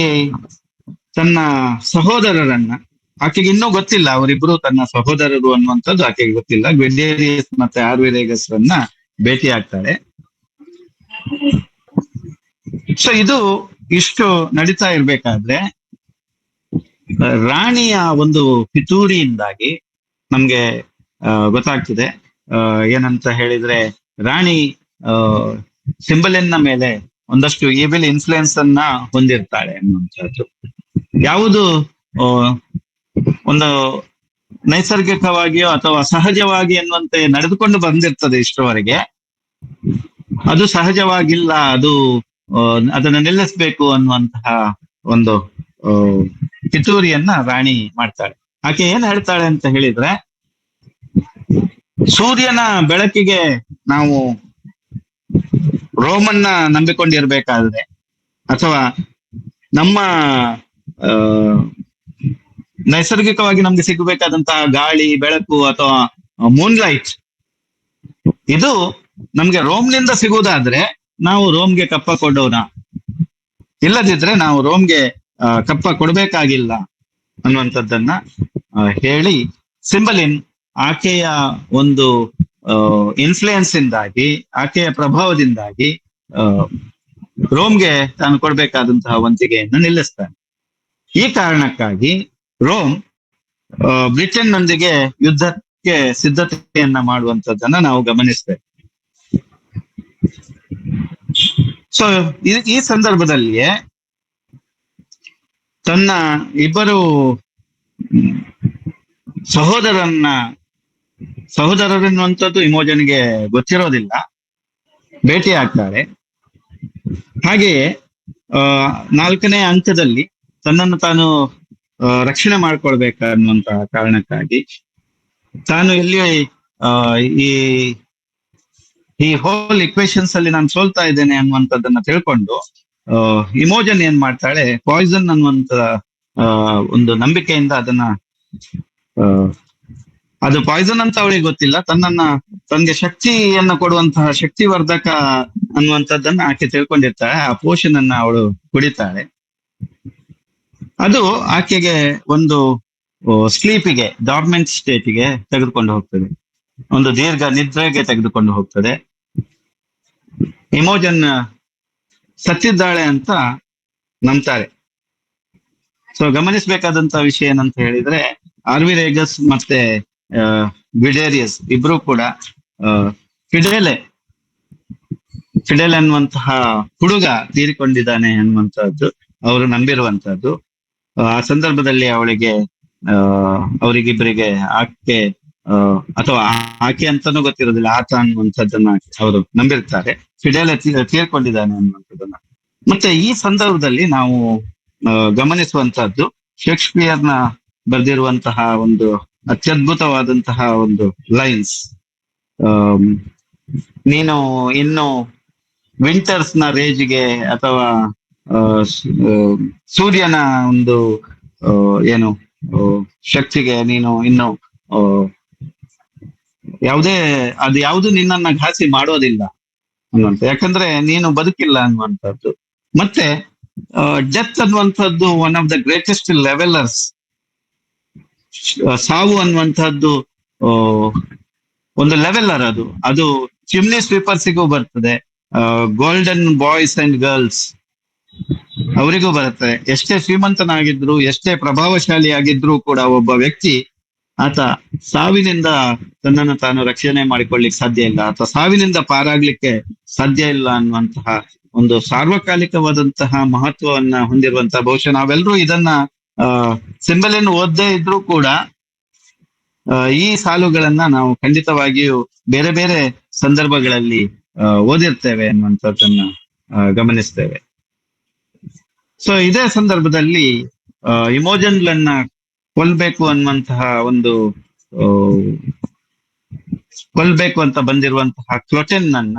ತನ್ನ ಸಹೋದರರನ್ನ, ಆಕೆಗೆ ಇನ್ನೂ ಗೊತ್ತಿಲ್ಲ ಅವರಿಬ್ರು ತನ್ನ ಸಹೋದರರು ಅನ್ನುವಂಥದ್ದು ಆಕೆಗೆ ಗೊತ್ತಿಲ್ಲ, ಗ್ವಿಡೇರಿಯಸ್ ಮತ್ತೆ ಆರ್ವಿರೇಗಸ್ ರನ್ನ ಭೇಟಿ ಆಗ್ತಾಳೆ. ಸೊ ಇದು ಇಷ್ಟು ನಡೀತಾ ಇರ್ಬೇಕಾದ್ರೆ ರಾಣಿಯ ಒಂದು ಪಿತೂರಿಯಿಂದಾಗಿ ನಮ್ಗೆ ಗೊತ್ತಾಗ್ತದೆ ಏನಂತ ಹೇಳಿದ್ರೆ, ರಾಣಿ ಸಿಂಬಲಿನ ಮೇಲೆ ಒಂದಷ್ಟು ಈವಿಲ್ ಇನ್ಫ್ಲುಯೆನ್ಸ್ ಅನ್ನ ಹೊಂದಿರ್ತಾಳೆ ಅನ್ನುವಂಥದ್ದು. ಯಾವುದು ಆ, ಒಂದು ನೈಸರ್ಗಿಕವಾಗಿಯೋ ಅಥವಾ ಸಹಜವಾಗಿ ಎನ್ನುವಂತೆ ನಡೆದುಕೊಂಡು ಬಂದಿರ್ತದೆ ಇಷ್ಟರವರೆಗೆ, ಅದು ಸಹಜವಾಗಿಲ್ಲ, ಅದು ಅದನ್ನ ನಿಲ್ಲಿಸ್ಬೇಕು ಅನ್ನುವಂತಹ ಒಂದು ಆ, ಪಿತೂರಿಯನ್ನ ರಾಣಿ ಮಾಡ್ತಾಳೆ. ಆಕೆ ಏನ್ ಹೇಳ್ತಾಳೆ ಅಂತ ಹೇಳಿದ್ರೆ, ಸೂರ್ಯನ ಬೆಳಕಿಗೆ ನಾವು ರೋಮನ್ನ ನಂಬಿಕೊಂಡಿರ್ಬೇಕಾದ್ರೆ, ಅಥವಾ ನಮ್ಮ ಆ ನೈಸರ್ಗಿಕವಾಗಿ ನಮ್ಗೆ ಸಿಗಬೇಕಾದಂತಹ ಗಾಳಿ, ಬೆಳಕು ಅಥವಾ ಮೂನ್ಲೈಟ್, ಇದು ನಮ್ಗೆ ರೋಮ್ನಿಂದ ಸಿಗುವುದಾದ್ರೆ ನಾವು ರೋಮ್ಗೆ ಕಪ್ಪ ಕೊಡೋಣ, ಇಲ್ಲದಿದ್ರೆ ನಾವು ರೋಮ್ಗೆ ಕಪ್ಪ ಕೊಡ್ಬೇಕಾಗಿಲ್ಲ ಅನ್ನುವಂಥದ್ದನ್ನ ಹೇಳಿ, ಸಿಂಬಲಿನ್ ಆಕೆಯ ಒಂದು ಇನ್ಫ್ಲೂಯೆನ್ಸ್ ಇಂದಾಗಿ, ಆಕೆಯ ಪ್ರಭಾವದಿಂದಾಗಿ ರೋಮ್ಗೆ ತಾನು ಕೊಡ್ಬೇಕಾದಂತಹ ವಂತಿಗೆಯನ್ನು ನಿಲ್ಲಿಸ್ತಾನೆ. ಈ ಕಾರಣಕ್ಕಾಗಿ ರೋಮ್ ಬ್ರಿಟನ್ ನೊಂದಿಗೆ ಯುದ್ಧಕ್ಕೆ ಸಿದ್ಧತೆಯನ್ನ ಮಾಡುವಂತದ್ದನ್ನ ನಾವು ಗಮನಿಸ್ತೇವೆ. ಸೊ ಈ ಸಂದರ್ಭದಲ್ಲಿಯೇ ತನ್ನ ಇಬ್ಬರು ಸಹೋದರರೆನ್ನುವಂಥದ್ದು ಇಮೋಜನ್ಗೆ ಗೊತ್ತಿರೋದಿಲ್ಲ, ಭೇಟಿ ಆಗ್ತಾರೆ. ಹಾಗೆಯೇ 4ನೇ ಅಂಕದಲ್ಲಿ ತನ್ನನ್ನು ತಾನು ರಕ್ಷಣೆ ಮಾಡ್ಕೊಳ್ಬೇಕನ್ನುವಂತಹ ಕಾರಣಕ್ಕಾಗಿ ತಾನು ಎಲ್ಲಿ ಈ ಹೋಲ್ ಇಕ್ವೇಶನ್ಸ್ ಅಲ್ಲಿ ನಾನು ಸೋಲ್ತಾ ಇದ್ದೇನೆ ಅನ್ನುವಂಥದ್ದನ್ನ ತಿಳ್ಕೊಂಡು ಇಮೋಜನ್ ಏನ್ ಮಾಡ್ತಾಳೆ, ಪಾಯ್ಸನ್ ಅನ್ನುವಂತ ಒಂದು ನಂಬಿಕೆಯಿಂದ ಅದನ್ನ ಅದು ಪಾಯ್ಸನ್ ಅಂತ ಅವಳಿಗೆ ಗೊತ್ತಿಲ್ಲ, ತನ್ಗೆ ಶಕ್ತಿಯನ್ನ ಕೊಡುವಂತಹ ಶಕ್ತಿವರ್ಧಕ ಅನ್ನುವಂಥದ್ದನ್ನ ಆಕೆ ತಿಳ್ಕೊಂಡಿರ್ತಾಳೆ. ಆ ಪೋಷನ್ ಅನ್ನ ಅವಳು ಕುಡಿತಾಳೆ. ಅದು ಆಕೆಗೆ ಒಂದು ಸ್ಲೀಪಿಗೆ, ಡಾರ್ಮೆಂಟ್ ಸ್ಟೇಟಿಗೆ ತೆಗೆದುಕೊಂಡು ಹೋಗ್ತದೆ, ಒಂದು ದೀರ್ಘ ನಿದ್ರೆಗೆ ತೆಗೆದುಕೊಂಡು ಹೋಗ್ತದೆ. ಇಮೋಜನ್ ಸತ್ತಿದ್ದಾಳೆ ಅಂತ ನಂಬ್ತಾರೆ. ಸೊ ಗಮನಿಸಬೇಕಾದಂತ ವಿಷಯ ಏನಂತ ಹೇಳಿದ್ರೆ, ಆರ್ವಿರೇಗಸ್ ಮತ್ತೆ ವಿಡೇರಿಯಸ್ ಇಬ್ರು ಕೂಡ ಫಿಡೆಲ್ ಅನ್ನುವಂತಹ ಹುಡುಗ ತೀರಿಕೊಂಡಿದ್ದಾನೆ ಅನ್ನುವಂಥದ್ದು ಅವರು ನಂಬಿರುವಂತಹದ್ದು. ಆ ಸಂದರ್ಭದಲ್ಲಿ ಅವರಿಗಿಬ್ಬರಿಗೆ ಆಕೆ ಅಥವಾ ಆಕೆ ಅಂತಾನೂ ಗೊತ್ತಿರೋದಿಲ್ಲ, ಆತ ಅನ್ನುವಂಥದ್ದನ್ನ ಅವರು ನಂಬಿರ್ತಾರೆ, ಫಿಡೆಲ್ ತೀರ್ಕೊಂಡಿದ್ದಾನೆ ಅನ್ನುವಂಥದ್ದನ್ನ. ಮತ್ತೆ ಈ ಸಂದರ್ಭದಲ್ಲಿ ನಾವು ಗಮನಿಸುವಂತಹದ್ದು, ಶೇಕ್ಸ್ಪಿಯರ್ನ ಬರೆದಿರುವಂತಹ ಒಂದು ಅತ್ಯದ್ಭುತವಾದಂತಹ ಒಂದು ಲೈನ್ಸ್. ನೀನು ಇನ್ನು ವಿಂಟರ್ಸ್ ನ ರೇಜ್ಗೆ ಅಥವಾ ಸೂರ್ಯನ ಒಂದು ಏನು ಶಕ್ತಿಗೆ ನೀನು ಇನ್ನು ಯಾವುದು ನಿನ್ನನ್ನ ಘಾಸಿ ಮಾಡೋದಿಲ್ಲ ಅನ್ನುವಂಥ, ಯಾಕಂದ್ರೆ ನೀನು ಬದುಕಿಲ್ಲ ಅನ್ನುವಂಥದ್ದು. ಮತ್ತೆ ಡೆತ್ ಅನ್ನುವಂಥದ್ದು ಒನ್ ಆಫ್ ದ ಗ್ರೇಟೆಸ್ಟ್ ಲೆವೆಲರ್ಸ್. ಸಾವು ಅನ್ನುವಂಥದ್ದು ಒಂದು ಲೆವೆಲರ್, ಅದು ಚಿಮ್ನಿ ಸ್ವೀಪರ್ಸಿಗೂ ಬರ್ತದೆ, ಗೋಲ್ಡನ್ ಬಾಯ್ಸ್ ಅಂಡ್ ಗರ್ಲ್ಸ್ ಅವರಿಗೂ ಬರುತ್ತೆ. ಎಷ್ಟೇ ಶ್ರೀಮಂತನಾಗಿದ್ರು, ಎಷ್ಟೇ ಪ್ರಭಾವಶಾಲಿ ಆಗಿದ್ರು ಕೂಡ ಒಬ್ಬ ವ್ಯಕ್ತಿ ಆತ ಸಾವಿನಿಂದ ತನ್ನನ್ನು ತಾನು ರಕ್ಷಣೆ ಮಾಡಿಕೊಳ್ಳಿಕ್ಕೆ ಸಾಧ್ಯ ಇಲ್ಲ, ಆತ ಸಾವಿನಿಂದ ಪಾರಾಗ್ಲಿಕ್ಕೆ ಸಾಧ್ಯ ಇಲ್ಲ ಅನ್ನುವಂತಹ ಒಂದು ಸಾರ್ವಕಾಲಿಕವಾದಂತಹ ಮಹತ್ವವನ್ನ ಹೊಂದಿರುವಂತಹ, ಬಹುಶಃ ನಾವೆಲ್ಲರೂ ಇದನ್ನ ಸಿಂಬಲಿನ್ ಓದದೇ ಇದ್ರೂ ಕೂಡ ಈ ಸಾಲುಗಳನ್ನ ನಾವು ಖಂಡಿತವಾಗಿಯೂ ಬೇರೆ ಬೇರೆ ಸಂದರ್ಭಗಳಲ್ಲಿ ಓದಿರ್ತೇವೆ ಅನ್ನುವಂಥದ್ದನ್ನ ಗಮನಿಸ್ತೇವೆ. ಸೊ ಇದೇ ಸಂದರ್ಭದಲ್ಲಿ ಇಮೋಜನ್ಗಳನ್ನ ಕೊಲ್ಬೇಕು ಅನ್ನುವಂತಹ ಒಂದು ಕೊಲ್ಬೇಕು ಅಂತ ಬಂದಿರುವಂತಹ ಕ್ಲೊಟೆನ್ ಅನ್ನ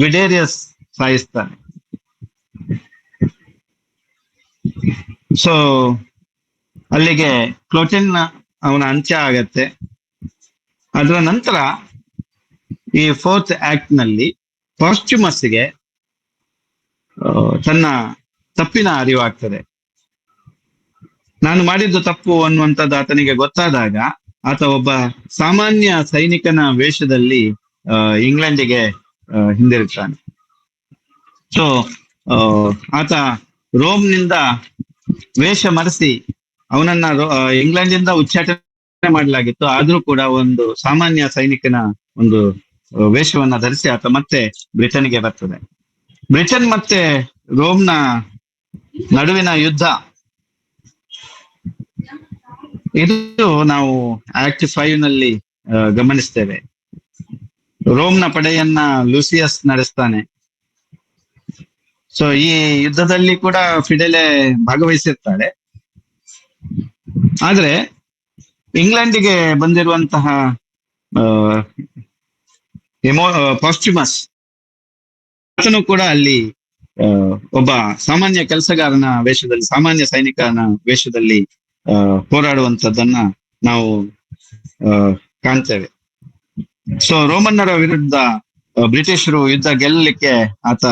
ವಿಡೇರಿಯಸ್ ಸಾಯಿಸ್ತಾನೆ. ಸೊ ಅಲ್ಲಿಗೆ ಕ್ಲೊಟೆನ್ ಅವನ ಅಂತ್ಯ ಆಗತ್ತೆ. ಅದರ ನಂತರ ಈ 4th ಆಕ್ಟ್ ನಲ್ಲಿ ಪಾಸ್ಟ್ಯುಮಸ್ಗೆ ತನ್ನ ತಪ್ಪಿನ ಅರಿವಾಗ್ತದೆ. ನಾನು ಮಾಡಿದ್ದು ತಪ್ಪು ಅನ್ನುವಂಥದ್ದು ಆತನಿಗೆ ಗೊತ್ತಾದಾಗ ಆತ ಒಬ್ಬ ಸಾಮಾನ್ಯ ಸೈನಿಕನ ವೇಷದಲ್ಲಿ ಇಂಗ್ಲೆಂಡಿಗೆ ಹಿಂದಿರುಗ್ತಾನೆ. ಸೊ ಆತ ರೋಮ್ನಿಂದ ವೇಷ ಮರೆಸಿ ಅವನನ್ನ ಇಂಗ್ಲೆಂಡಿಂದ ಉಚ್ಚಾಟನೆ ಮಾಡಲಾಗಿತ್ತು, ಆದ್ರೂ ಕೂಡ ಒಂದು ಸಾಮಾನ್ಯ ಸೈನಿಕನ ಒಂದು ವೇಷವನ್ನ ಧರಿಸಿ ಆತ ಮತ್ತೆ ಬ್ರಿಟನ್ಗೆ ಬರ್ತದೆ. ಬ್ರಿಟನ್ ಮತ್ತೆ ರೋಮ್ನ ನಡುವಿನ ಯುದ್ಧ, ಇದು ನಾವು ಆಕ್ಟ್ 5 ನಲ್ಲಿ ಗಮನಿಸ್ತೇವೆ. ರೋಮ್ನ ಪಡೆಯನ್ನ ಲೂಸಿಯಸ್ ನಡೆಸ್ತಾನೆ. ಸೊ ಈ ಯುದ್ಧದಲ್ಲಿ ಕೂಡ ಫಿಡೆಲೆ ಭಾಗವಹಿಸಿರ್ತಾಳೆ. ಆದ್ರೆ ಇಂಗ್ಲೆಂಡಿಗೆ ಬಂದಿರುವಂತಹ ಪಾಸ್ಟ್ಯುಮಸ್, ಆತನು ಕೂಡ ಅಲ್ಲಿ ಒಬ್ಬ ಸಾಮಾನ್ಯ ಕೆಲಸಗಾರನ ವೇಷದಲ್ಲಿ, ಸಾಮಾನ್ಯ ಸೈನಿಕನ ವೇಷದಲ್ಲಿ ಹೋರಾಡುವಂತದ್ದನ್ನ ನಾವು ಕಾಣ್ತೇವೆ. ಸೊ ರೋಮನ್ನರ ವಿರುದ್ಧ ಬ್ರಿಟಿಷರು ಯುದ್ಧ ಗೆಲ್ಲಲಿಕ್ಕೆ ಆತ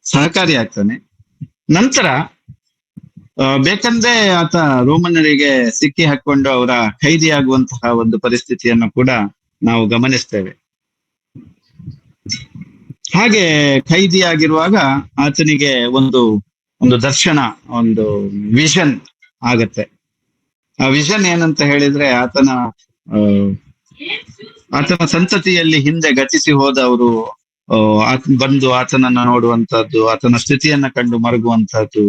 ಸಹಕಾರಿಯಾಗ್ತಾನೆ. ನಂತರ ಬೇಕಂದ್ರೆ ಆತ ರೋಮನ್ನರಿಗೆ ಸಿಕ್ಕಿ ಹಾಕೊಂಡು ಅವರ ಖೈದಿಯಾಗುವಂತಹ ಒಂದು ಪರಿಸ್ಥಿತಿಯನ್ನು ಕೂಡ ನಾವು ಗಮನಿಸ್ತೇವೆ. ಹಾಗೆ ಖೈದಿಯಾಗಿರುವಾಗ ಆತನಿಗೆ ಒಂದು ದರ್ಶನ, ಒಂದು ವಿಷನ್ ಆಗತ್ತೆ. ಆ ವಿಷನ್ ಏನಂತ ಹೇಳಿದ್ರೆ, ಆತನ ಸಂತತಿಯಲ್ಲಿ ಹಿಂದೆ ಗತಿಸಿ ಹೋದವರು ಬಂದು ಆತನನ್ನ ನೋಡುವಂತಹದ್ದು, ಆತನ ಸ್ಥಿತಿಯನ್ನ ಕಂಡು ಮರುಗುವಂತಹದ್ದು.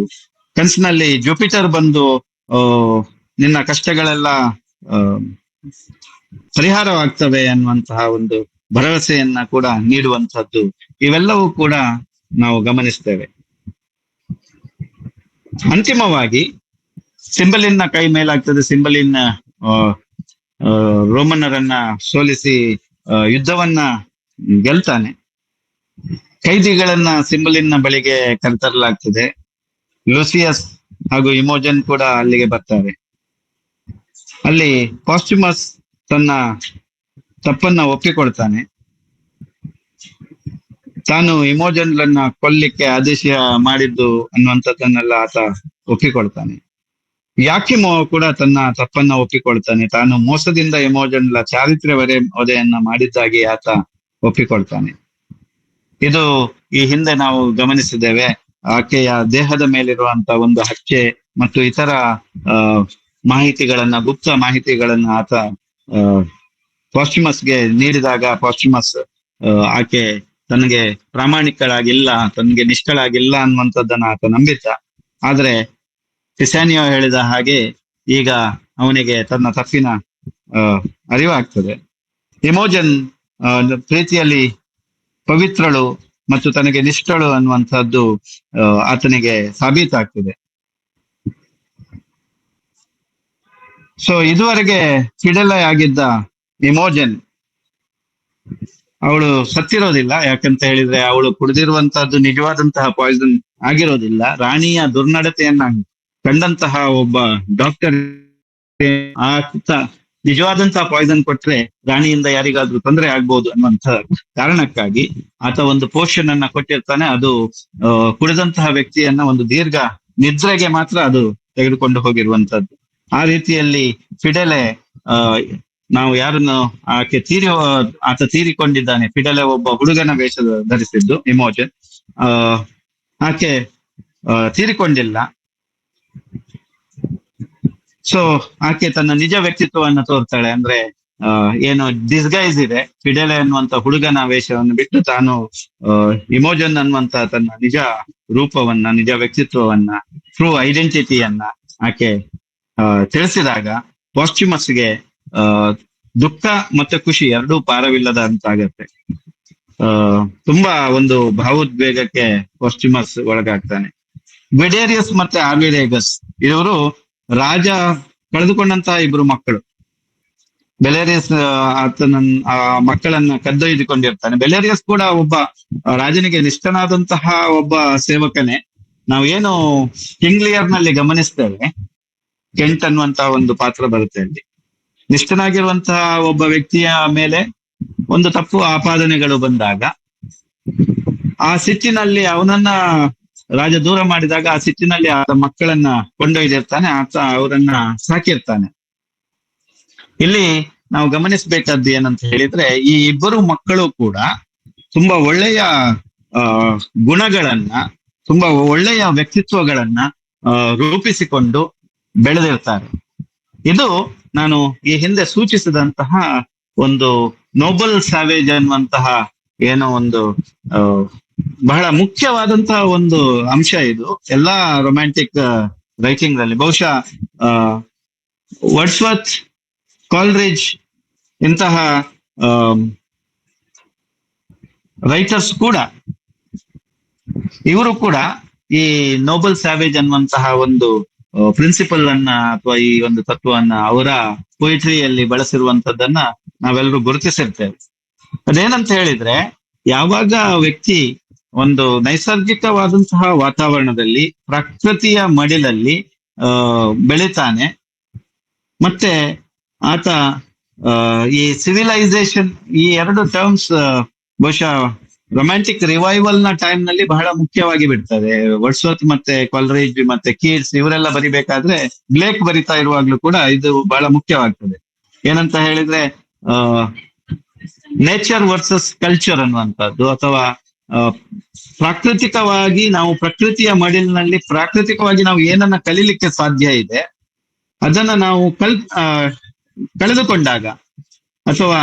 ಕನಸಿನಲ್ಲಿ ಜುಪಿಟರ್ ಬಂದು ನಿನ್ನ ಕಷ್ಟಗಳೆಲ್ಲ ಪರಿಹಾರವಾಗ್ತವೆ ಅನ್ನುವಂತಹ ಒಂದು ಭರವಸೆಯನ್ನ ಕೂಡ ನೀಡುವಂತಹದ್ದು, ಇವೆಲ್ಲವೂ ಕೂಡ ನಾವು ಗಮನಿಸ್ತೇವೆ. ಅಂತಿಮವಾಗಿ ಸಿಂಬಲಿನ್ನ ಕೈ ಮೇಲಾಗ್ತದೆ. ಸಿಂಬಲಿನ್ನ ರೋಮನ್ನರನ್ನ ಸೋಲಿಸಿ ಯುದ್ಧವನ್ನ ಗೆಲ್ತಾನೆ. ಖೈದಿಗಳನ್ನ ಸಿಂಬಲಿನ್ನ ಬಳಿಗೆ ಕರೆತರಲಾಗ್ತದೆ. ಲೂಸಿಯಸ್ ಹಾಗೂ ಇಮೋಜನ್ ಕೂಡ ಅಲ್ಲಿಗೆ ಬರ್ತಾರೆ. ಅಲ್ಲಿ ಪಾಸ್ಟ್ಯುಮಸ್ ತನ್ನ ತಪ್ಪನ್ನ ಒಪ್ಪಿಕೊಳ್ತಾನೆ. ತಾನು ಇಮೋಜನ್ಲನ್ನ ಕೊಲ್ಲಿಕ್ಕೆ ಆದೇಶ ಮಾಡಿದ್ದು ಅನ್ನುವಂಥದ್ದನ್ನೆಲ್ಲ ಆತ ಒಪ್ಪಿಕೊಳ್ತಾನೆ. ಯಾಕಿಮೋ ಕೂಡ ತನ್ನ ತಪ್ಪನ್ನ ಒಪ್ಪಿಕೊಳ್ತಾನೆ. ತಾನು ಮೋಸದಿಂದ ಇಮೋಜನ್ಲ ಚಾರಿತ್ರ್ಯ ವಧೆಯನ್ನ ಮಾಡಿದ್ದಾಗಿ ಆತ ಒಪ್ಪಿಕೊಳ್ತಾನೆ. ಇದು ಈ ಹಿಂದೆ ನಾವು ಗಮನಿಸಿದ್ದೇವೆ. ಆಕೆಯ ದೇಹದ ಮೇಲಿರುವಂತ ಒಂದು ಹಚ್ಚೆ ಮತ್ತು ಇತರ ಮಾಹಿತಿಗಳನ್ನ, ಗುಪ್ತ ಮಾಹಿತಿಗಳನ್ನ ಆತ ಪಾಸ್ಟ್ಯುಮಸ್ಗೆ ನೀಡಿದಾಗ ಪಾಸ್ಟ್ಯುಮಸ್ ಆಕೆ ತನಗೆ ಪ್ರಾಮಾಣಿಕಳಾಗಿಲ್ಲ, ತನಗೆ ನಿಷ್ಠಳಾಗಿಲ್ಲ ಅನ್ನುವಂಥದ್ದನ್ನ ಆತ ನಂಬಿದ್ದ. ಆದ್ರೆ ಟಿಸಾನಿಯೋ ಹೇಳಿದ ಹಾಗೆ ಈಗ ಅವನಿಗೆ ತನ್ನ ತಪ್ಪಿನ ಅರಿವಾಗ್ತದೆ. ಇಮೋಜನ್ ಪ್ರೀತಿಯಲ್ಲಿ ಪವಿತ್ರಳು ಮತ್ತು ತನಗೆ ನಿಷ್ಠಳು ಅನ್ನುವಂಥದ್ದು ಆತನಿಗೆ ಸಾಬೀತಾಗ್ತದೆ. ಸೊ ಇದುವರೆಗೆ ಫಿಡೆಲೆ ಆಗಿದ್ದ ಇಮೋಜನ್, ಅವಳು ಸತ್ತಿರೋದಿಲ್ಲ. ಯಾಕಂತ ಹೇಳಿದ್ರೆ ಅವಳು ಕುಡಿದಿರುವಂತಹದ್ದು ನಿಜವಾದಂತಹ ಪಾಯ್ಸನ್ ಆಗಿರೋದಿಲ್ಲ. ರಾಣಿಯ ದುರ್ನಡತೆಯನ್ನ ಕಂಡಂತಹ ಒಬ್ಬ ಡಾಕ್ಟರ್ ಆತ ನಿಜವಾದಂತಹ ಪಾಯ್ಸನ್ ಕೊಟ್ರೆ ರಾಣಿಯಿಂದ ಯಾರಿಗಾದ್ರೂ ತೊಂದರೆ ಆಗ್ಬೋದು ಅನ್ನುವಂತ ಕಾರಣಕ್ಕಾಗಿ ಆತ ಒಂದು ಪೋಷನ್ ಅನ್ನ ಕೊಟ್ಟಿರ್ತಾನೆ. ಅದು ಕುಡಿದಂತಹ ವ್ಯಕ್ತಿಯನ್ನ ಒಂದು ದೀರ್ಘ ನಿದ್ರೆಗೆ ಮಾತ್ರ ಅದು ತೆಗೆದುಕೊಂಡು ಹೋಗಿರುವಂತದ್ದು. ಆ ರೀತಿಯಲ್ಲಿ ಫಿಡೆಲೆ, ನಾವು ಯಾರನ್ನು ಆತ ತೀರಿಕೊಂಡಿದ್ದಾನೆ. ಫಿಡೆಲೆ ಒಬ್ಬ ಹುಡುಗನ ವೇಷ ಧರಿಸಿದ್ದು ಇಮೋಜನ್. ಆಕೆ ತೀರಿಕೊಂಡಿಲ್ಲ. ಸೊ ಆಕೆ ತನ್ನ ನಿಜ ವ್ಯಕ್ತಿತ್ವವನ್ನ ತೋರ್ತಾಳೆ. ಅಂದ್ರೆ ಏನು ಡಿಸ್ಗೈಸ್ ಇದೆ. ಫಿಡೆಲೆ ಅನ್ನುವಂತ ಹುಡುಗನ ವೇಷವನ್ನು ಬಿಟ್ಟು ತಾನು ಇಮೋಜನ್ ಅನ್ನುವಂತ ತನ್ನ ನಿಜ ರೂಪವನ್ನ, ನಿಜ ವ್ಯಕ್ತಿತ್ವವನ್ನ, ಟ್ರೂ ಐಡೆಂಟಿಟಿಯನ್ನ ಆಕೆ ತಿಳಿಸಿದಾಗ ಪಾಸ್ಟ್ಯುಮಸ್ಗೆ ದುಃಖ ಮತ್ತೆ ಖುಷಿ ಎರಡೂ ಪಾರವಿಲ್ಲದ ಅಂತಾಗತ್ತೆ. ತುಂಬಾ ಒಂದು ಭಾವೋದ್ವೇಗಕ್ಕೆ ಪಾಸ್ಟ್ಯುಮಸ್ ಒಳಗಾಗ್ತಾನೆ. ಗ್ವಿಡೇರಿಯಸ್ ಮತ್ತೆ ಆರ್ವಿರೇಗಸ್ ಇವರು ರಾಜ ಕಳೆದುಕೊಂಡಂತಹ ಇಬ್ರು ಮಕ್ಕಳು. ಬೆಲೇರಿಯಸ್ ಆತನ ಮಕ್ಕಳನ್ನ ಕದ್ದೊಯ್ದುಕೊಂಡಿರ್ತಾನೆ. ಬೆಲೇರಿಯಸ್ ಕೂಡ ಒಬ್ಬ ರಾಜನಿಗೆ ನಿಷ್ಠನಾದಂತಹ ಒಬ್ಬ ಸೇವಕನೇ. ನಾವೇನು ಕಿಂಗ್ಲಿಯರ್ ನಲ್ಲಿ ಗಮನಿಸ್ತೇವೆ, ಕೆಂಟ್ ಅನ್ನುವಂತಹ ಒಂದು ಪಾತ್ರ ಬರುತ್ತೆ ಅಲ್ಲಿ. ನಿಷ್ಠನಾಗಿರುವಂತಹ ಒಬ್ಬ ವ್ಯಕ್ತಿಯ ಮೇಲೆ ಒಂದು ತಪ್ಪು ಆಪಾದನೆಗಳು ಬಂದಾಗ ಆ ಸಿಟ್ಟಿನಲ್ಲಿ ಅವನನ್ನ ರಾಜ ದೂರ ಮಾಡಿದಾಗ ಆ ಸಿಟ್ಟಿನಲ್ಲಿ ಆತ ಮಕ್ಕಳನ್ನ ಕೊಂಡೊಯ್ದಿರ್ತಾನೆ. ಆತ ಅವರನ್ನ ಸಾಕಿರ್ತಾನೆ. ಇಲ್ಲಿ ನಾವು ಗಮನಿಸಬೇಕಾದ್ದು ಏನಂತ ಹೇಳಿದ್ರೆ, ಈ ಇಬ್ಬರು ಮಕ್ಕಳು ಕೂಡ ತುಂಬಾ ಒಳ್ಳೆಯ ಗುಣಗಳನ್ನ, ತುಂಬಾ ಒಳ್ಳೆಯ ವ್ಯಕ್ತಿತ್ವಗಳನ್ನ ರೂಪಿಸಿಕೊಂಡು ಬೆಳೆದಿರ್ತಾರೆ. ಇದು ನಾನು ಈ ಹಿಂದೆ ಸೂಚಿಸಿದಂತಹ ಒಂದು ನೋಬಲ್ ಸ್ಯಾವೇಜ್ ಅನ್ನುವಂತಹ ಏನೋ ಒಂದು ಬಹಳ ಮುಖ್ಯವಾದಂತಹ ಒಂದು ಅಂಶ ಇದು ಎಲ್ಲಾ ರೊಮ್ಯಾಂಟಿಕ್ ರೈಟಿಂಗ್ ನಲ್ಲಿ. ಬಹುಶಃ ವರ್ಡ್ಸ್ವರ್ತ್, ಕಾಲ್ರಿಡ್ಜ್ ಇಂತಹ ರೈಟರ್ಸ್ ಕೂಡ, ಇವರು ಕೂಡ ಈ ನೋಬಲ್ ಸ್ಯಾವೇಜ್ ಅನ್ನುವಂತಹ ಒಂದು ಪ್ರಿನ್ಸಿಪಲ್ ಅನ್ನ ಅಥವಾ ಈ ಒಂದು ತತ್ವವನ್ನ ಅವರ ಪೊಯಿಟ್ರಿಯಲ್ಲಿ ಬಳಸಿರುವಂತದ್ದನ್ನ ನಾವೆಲ್ಲರೂ ಗುರುತಿಸಿರ್ತೇವೆ. ಅದೇನಂತ ಹೇಳಿದ್ರೆ, ಯಾವಾಗ ವ್ಯಕ್ತಿ ಒಂದು ನೈಸರ್ಗಿಕವಾದಂತಹ ವಾತಾವರಣದಲ್ಲಿ ಪ್ರಕೃತಿಯ ಮಡಿಲಲ್ಲಿ ಬೆಳಿತಾನೆ, ಮತ್ತೆ ಆತ ಈ ಸಿವಿಲೈಸೇಷನ್, ಈ ಎರಡು ಟರ್ಮ್ಸ್ ಬಹುಶಃ ರೊಮ್ಯಾಂಟಿಕ್ ರಿವೈವಲ್ ನ ಟೈಮ್ ನಲ್ಲಿ ಬಹಳ ಮುಖ್ಯವಾಗಿ ಬಿಡ್ತದೆ. ವರ್ಡ್ಸ್ವರ್ತ್ ಮತ್ತೆ ಕಾಲ್ರಿಡ್ಜ್ ಮತ್ತೆ ಕೀಟ್ಸ್ ಇವರೆಲ್ಲ ಬರಿಬೇಕಾದ್ರೆ, ಬ್ಲೇಕ್ ಬರಿತಾ ಇರುವಾಗ್ಲೂ ಕೂಡ ಇದು ಬಹಳ ಮುಖ್ಯವಾಗ್ತದೆ. ಏನಂತ ಹೇಳಿದ್ರೆ, ನೇಚರ್ ವರ್ಸಸ್ ಕಲ್ಚರ್ ಅನ್ನುವಂಥದ್ದು, ಅಥವಾ ಪ್ರಾಕೃತಿಕವಾಗಿ ನಾವು ಪ್ರಕೃತಿಯ ಮಡಿಲಿನಲ್ಲಿ ಪ್ರಾಕೃತಿಕವಾಗಿ ನಾವು ಏನನ್ನ ಕಲೀಲಿಕ್ಕೆ ಸಾಧ್ಯ ಇದೆ ಅದನ್ನ ನಾವು ಕಳೆದುಕೊಂಡಾಗ, ಅಥವಾ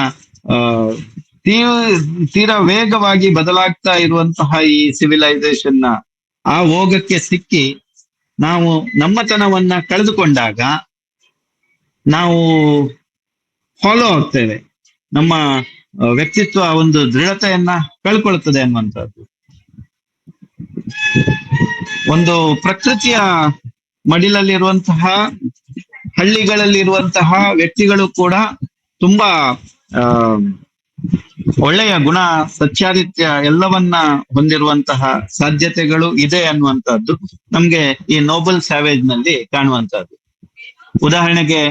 ತೀರಾ ವೇಗವಾಗಿ ಬದಲಾಗ್ತಾ ಇರುವಂತಹ ಈ ಸಿವಿಲೈಸೇಷನ್ ನ ಆ ಓಗಕ್ಕೆ ಸಿಕ್ಕಿ ನಾವು ನಮ್ಮತನವನ್ನ ಕಳೆದುಕೊಂಡಾಗ ನಾವು ಫಾಲೋ ಆಗ್ತೇವೆ, ನಮ್ಮ ವ್ಯಕ್ತಿತ್ವ ಒಂದು ದೃಢತೆಯನ್ನ ಕಳ್ಕೊಳ್ತದೆ ಅನ್ನುವಂಥದ್ದು. ಒಂದು ಪ್ರಕೃತಿಯ ಮಡಿಲಲ್ಲಿರುವಂತಹ ಹಳ್ಳಿಗಳಲ್ಲಿರುವಂತಹ ವ್ಯಕ್ತಿಗಳು ಕೂಡ ತುಂಬಾ ಒಳ್ಳೆಯ ಗುಣ, ಸಚ್ಚಾರಿತ್ರ್ಯ ಎಲ್ಲವನ್ನ ಹೊಂದಿರುವಂತಹ ಸಾಧ್ಯತೆಗಳು ಇದೆ ಅನ್ನುವಂಥದ್ದು ನಮ್ಗೆ ಈ ನೋಬಲ್ ಸ್ಯಾವೇಜ್ ನಲ್ಲಿ ಕಾಣುವಂತಹದ್ದು. ಉದಾಹರಣೆಗೆ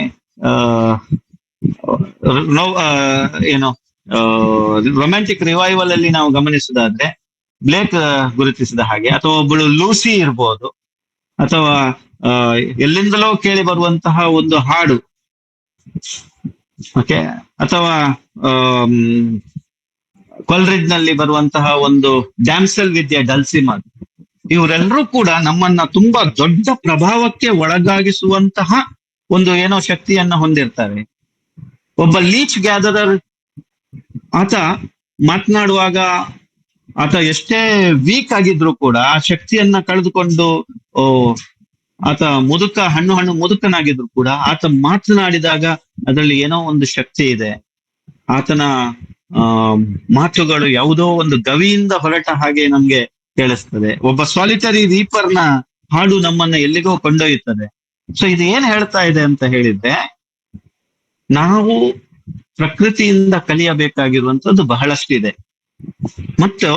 ಏನು ರೊಮ್ಯಾಂಟಿಕ್ ರಿವೈವಲ್ ಅಲ್ಲಿ ನಾವು ಗಮನಿಸುವುದಾದ್ರೆ, ಬ್ಲೇಕ್ ಗುರುತಿಸಿದ ಹಾಗೆ, ಅಥವಾ ಒಬ್ಬಳು ಲೂಸಿ ಇರ್ಬೋದು, ಅಥವಾ ಎಲ್ಲಿಂದಲೋ ಕೇಳಿ ಬರುವಂತಹ ಒಂದು ಹಾಡು, ಓಕೆ, ಅಥವಾ ಕಾಲ್ರಿಡ್ಜ್ ನಲ್ಲಿ ಬರುವಂತಹ ಒಂದು ಡ್ಯಾಮ್ಸೆಲ್ ವಿದ್ಯೆ ಡಲ್ಸಿಮಾ, ಇವರೆಲ್ಲರೂ ಕೂಡ ನಮ್ಮನ್ನ ತುಂಬಾ ದೊಡ್ಡ ಪ್ರಭಾವಕ್ಕೆ ಒಳಗಾಗಿಸುವಂತಹ ಒಂದು ಏನೋ ಶಕ್ತಿಯನ್ನ ಹೊಂದಿರ್ತಾರೆ. ಒಬ್ಬ ಲೀಚ್ ಗ್ಯಾದರರ್, ಆತ ಮಾತನಾಡುವಾಗ ಆತ ಎಷ್ಟೇ ವೀಕ್ ಆಗಿದ್ರು ಕೂಡ ಆ ಶಕ್ತಿಯನ್ನ ಕಳೆದುಕೊಂಡು ಆತ ಹಣ್ಣು ಮುದುಕನಾಗಿದ್ರು ಕೂಡ ಆತ ಮಾತನಾಡಿದಾಗ ಅದರಲ್ಲಿ ಏನೋ ಒಂದು ಶಕ್ತಿ ಇದೆ. ಆತನ ಮಾತುಗಳು ಯಾವುದೋ ಒಂದು ಗವಿಯಿಂದ ಹೊರಟ ಹಾಗೆ ನಮ್ಗೆ ಕೇಳಿಸ್ತದೆ. ಒಬ್ಬ ಸಾಲಿಟರಿ ರೀಪರ್ನ ಹಾಡು ನಮ್ಮನ್ನ ಎಲ್ಲಿಗೋ ಕೊಂಡೊಯ್ಯುತ್ತದೆ. ಸೊ ಇದು ಏನ್ ಹೇಳ್ತಾ ಇದೆ ಅಂತ ಹೇಳಿದ್ರೆ, ನಾವು ಪ್ರಕೃತಿಯಿಂದ ಕಲಿಯಬೇಕಾಗಿರುವಂತದ್ದು ಬಹಳಷ್ಟಿದೆ, ಮತ್ತು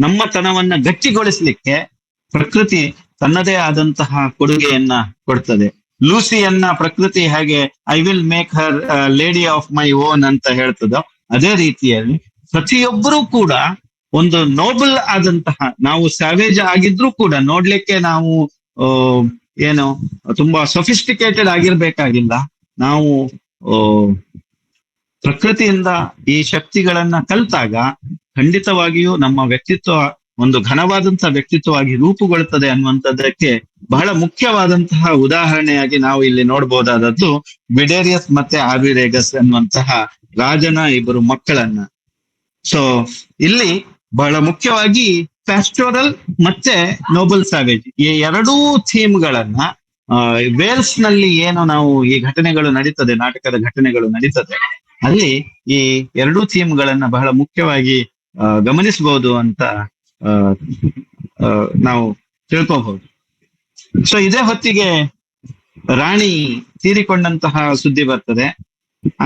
ನಮ್ಮತನವನ್ನ ಗಟ್ಟಿಗೊಳಿಸ್ಲಿಕ್ಕೆ ಪ್ರಕೃತಿ ತನ್ನದೇ ಆದಂತಹ ಕೊಡುಗೆಯನ್ನ ಕೊಡ್ತದೆ. ಲೂಸಿಯನ್ನ ಪ್ರಕೃತಿ ಹೇಗೆ I will make Har lady of my own ಅಂತ ಹೇಳ್ತದೋ, ಅದೇ ರೀತಿಯಲ್ಲಿ ಪ್ರತಿಯೊಬ್ಬರೂ ಕೂಡ ಒಂದು ನೋಬಲ್ ಆದಂತಹ, ನಾವು ಸ್ಯಾವೇಜ್ ಆಗಿದ್ರೂ ಕೂಡ ನೋಡ್ಲಿಕ್ಕೆ ನಾವು ಏನು ತುಂಬಾ ಸೊಫಿಸ್ಟಿಕೇಟೆಡ್ ಆಗಿರ್ಬೇಕಾಗಿಲ್ಲ. ನಾವು ಪ್ರಕೃತಿಯಿಂದ ಈ ಶಕ್ತಿಗಳನ್ನ ಕಲ್ತಾಗ ಖಂಡಿತವಾಗಿಯೂ ನಮ್ಮ ವ್ಯಕ್ತಿತ್ವ ಒಂದು ಘನವಾದಂತಹ ವ್ಯಕ್ತಿತ್ವವಾಗಿ ರೂಪುಗೊಳ್ಳುತ್ತದೆ ಅನ್ನುವಂಥದ್ದಕ್ಕೆ ಬಹಳ ಮುಖ್ಯವಾದಂತಹ ಉದಾಹರಣೆಯಾಗಿ ನಾವು ಇಲ್ಲಿ ನೋಡ್ಬೋದಾದದ್ದು ವಿಡೇರಿಯಸ್ ಮತ್ತೆ ಆರ್ವಿರೇಗಸ್ ಅನ್ನುವಂತಹ ರಾಜನ ಇಬ್ಬರು ಮಕ್ಕಳನ್ನ. ಸೊ ಇಲ್ಲಿ ಬಹಳ ಮುಖ್ಯವಾಗಿ ಪ್ಯಾಸ್ಟೋರಲ್ ಮತ್ತೆ ನೋಬಲ್ ಸ್ಯಾವೇಜ್, ಈ ಎರಡೂ ಥೀಮ್ಗಳನ್ನ ವೇಲ್ಸ್ ನಲ್ಲಿ ಏನು ನಾವು ಈ ಘಟನೆಗಳು ನಡೀತದೆ, ನಾಟಕದ ಘಟನೆಗಳು ನಡೀತದೆ, ಅಲ್ಲಿ ಈ ಎರಡೂ ಥೀಮ್ಗಳನ್ನ ಬಹಳ ಮುಖ್ಯವಾಗಿ ಗಮನಿಸಬಹುದು ಅಂತ ನಾವು ತಿಳ್ಕೋಬಹುದು. ಸೊ ಇದೇ ಹೊತ್ತಿಗೆ ರಾಣಿ ತೀರಿಕೊಂಡಂತಹ ಸುದ್ದಿ ಬರ್ತದೆ.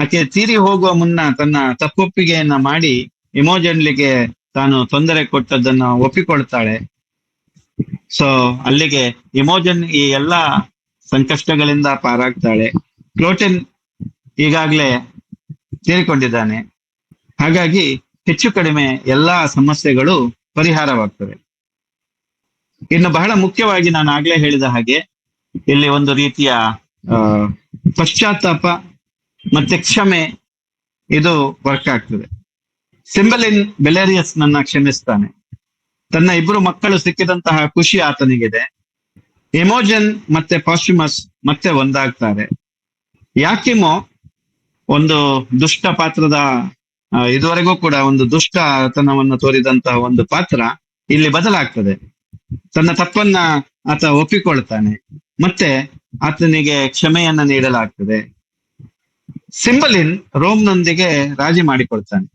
ಆಕೆ ತೀರಿ ಹೋಗುವ ಮುನ್ನ ತನ್ನ ತಪ್ಪೊಪ್ಪಿಗೆಯನ್ನ ಮಾಡಿ ಇಮೋಜನ್ಲಿಗೆ ತಾನು ತೊಂದರೆ ಕೊಟ್ಟದ್ದನ್ನ ಒಪ್ಪಿಕೊಳ್ತಾಳೆ. ಸೊ ಅಲ್ಲಿಗೆ ಇಮೋಜನ್ ಈ ಎಲ್ಲಾ ಸಂಕಷ್ಟಗಳಿಂದ ಪಾರಾಗ್ತಾಳೆ. ಕ್ಲೋಟೆನ್ ಈಗಾಗ್ಲೇ ತೀರಿಕೊಂಡಿದ್ದಾನೆ, ಹಾಗಾಗಿ ಹೆಚ್ಚು ಕಡಿಮೆ ಎಲ್ಲಾ ಸಮಸ್ಯೆಗಳು ಪರಿಹಾರವಾಗ್ತವೆ. ಇನ್ನು ಬಹಳ ಮುಖ್ಯವಾಗಿ ನಾನು ಆಗ್ಲೇ ಹೇಳಿದ ಹಾಗೆ ಇಲ್ಲಿ ಒಂದು ರೀತಿಯ ಪಶ್ಚಾತ್ತಾಪ ಮತ್ತೆ ಕ್ಷಮೆ ಇದು ವರ್ಕ್ ಆಗ್ತದೆ. ಸಿಂಬಲಿನ್ ಬೆಲೇರಿಯಸ್ ನನ್ನ ಕ್ಷಮಿಸ್ತಾನೆ, ತನ್ನ ಇಬ್ಬರು ಮಕ್ಕಳು ಸಿಕ್ಕಿದಂತಹ ಖುಷಿ ಆತನಿಗಿದೆ. ಎಮೋಜನ್ ಮತ್ತೆ ಪಾಸ್ಟ್ಯುಮಸ್ ಮತ್ತೆ ಒಂದಾಗ್ತಾರೆ. ಯಾಕಿಮೋ ಒಂದು ದುಷ್ಟ ಪಾತ್ರದ, ಇದುವರೆಗೂ ಕೂಡ ಒಂದು ದುಷ್ಟತನವನ್ನು ತೋರಿದಂತಹ ಒಂದು ಪಾತ್ರ, ಇಲ್ಲಿ ಬದಲಾಗ್ತದೆ. ತನ್ನ ತಪ್ಪನ್ನ ಆತ ಒಪ್ಪಿಕೊಳ್ತಾನೆ, ಮತ್ತೆ ಆತನಿಗೆ ಕ್ಷಮೆಯನ್ನ ನೀಡಲಾಗ್ತದೆ. ಸಿಂಬಲಿನ್ ರೋಮ್ನೊಂದಿಗೆ ರಾಜಿ ಮಾಡಿಕೊಳ್ತಾನೆ,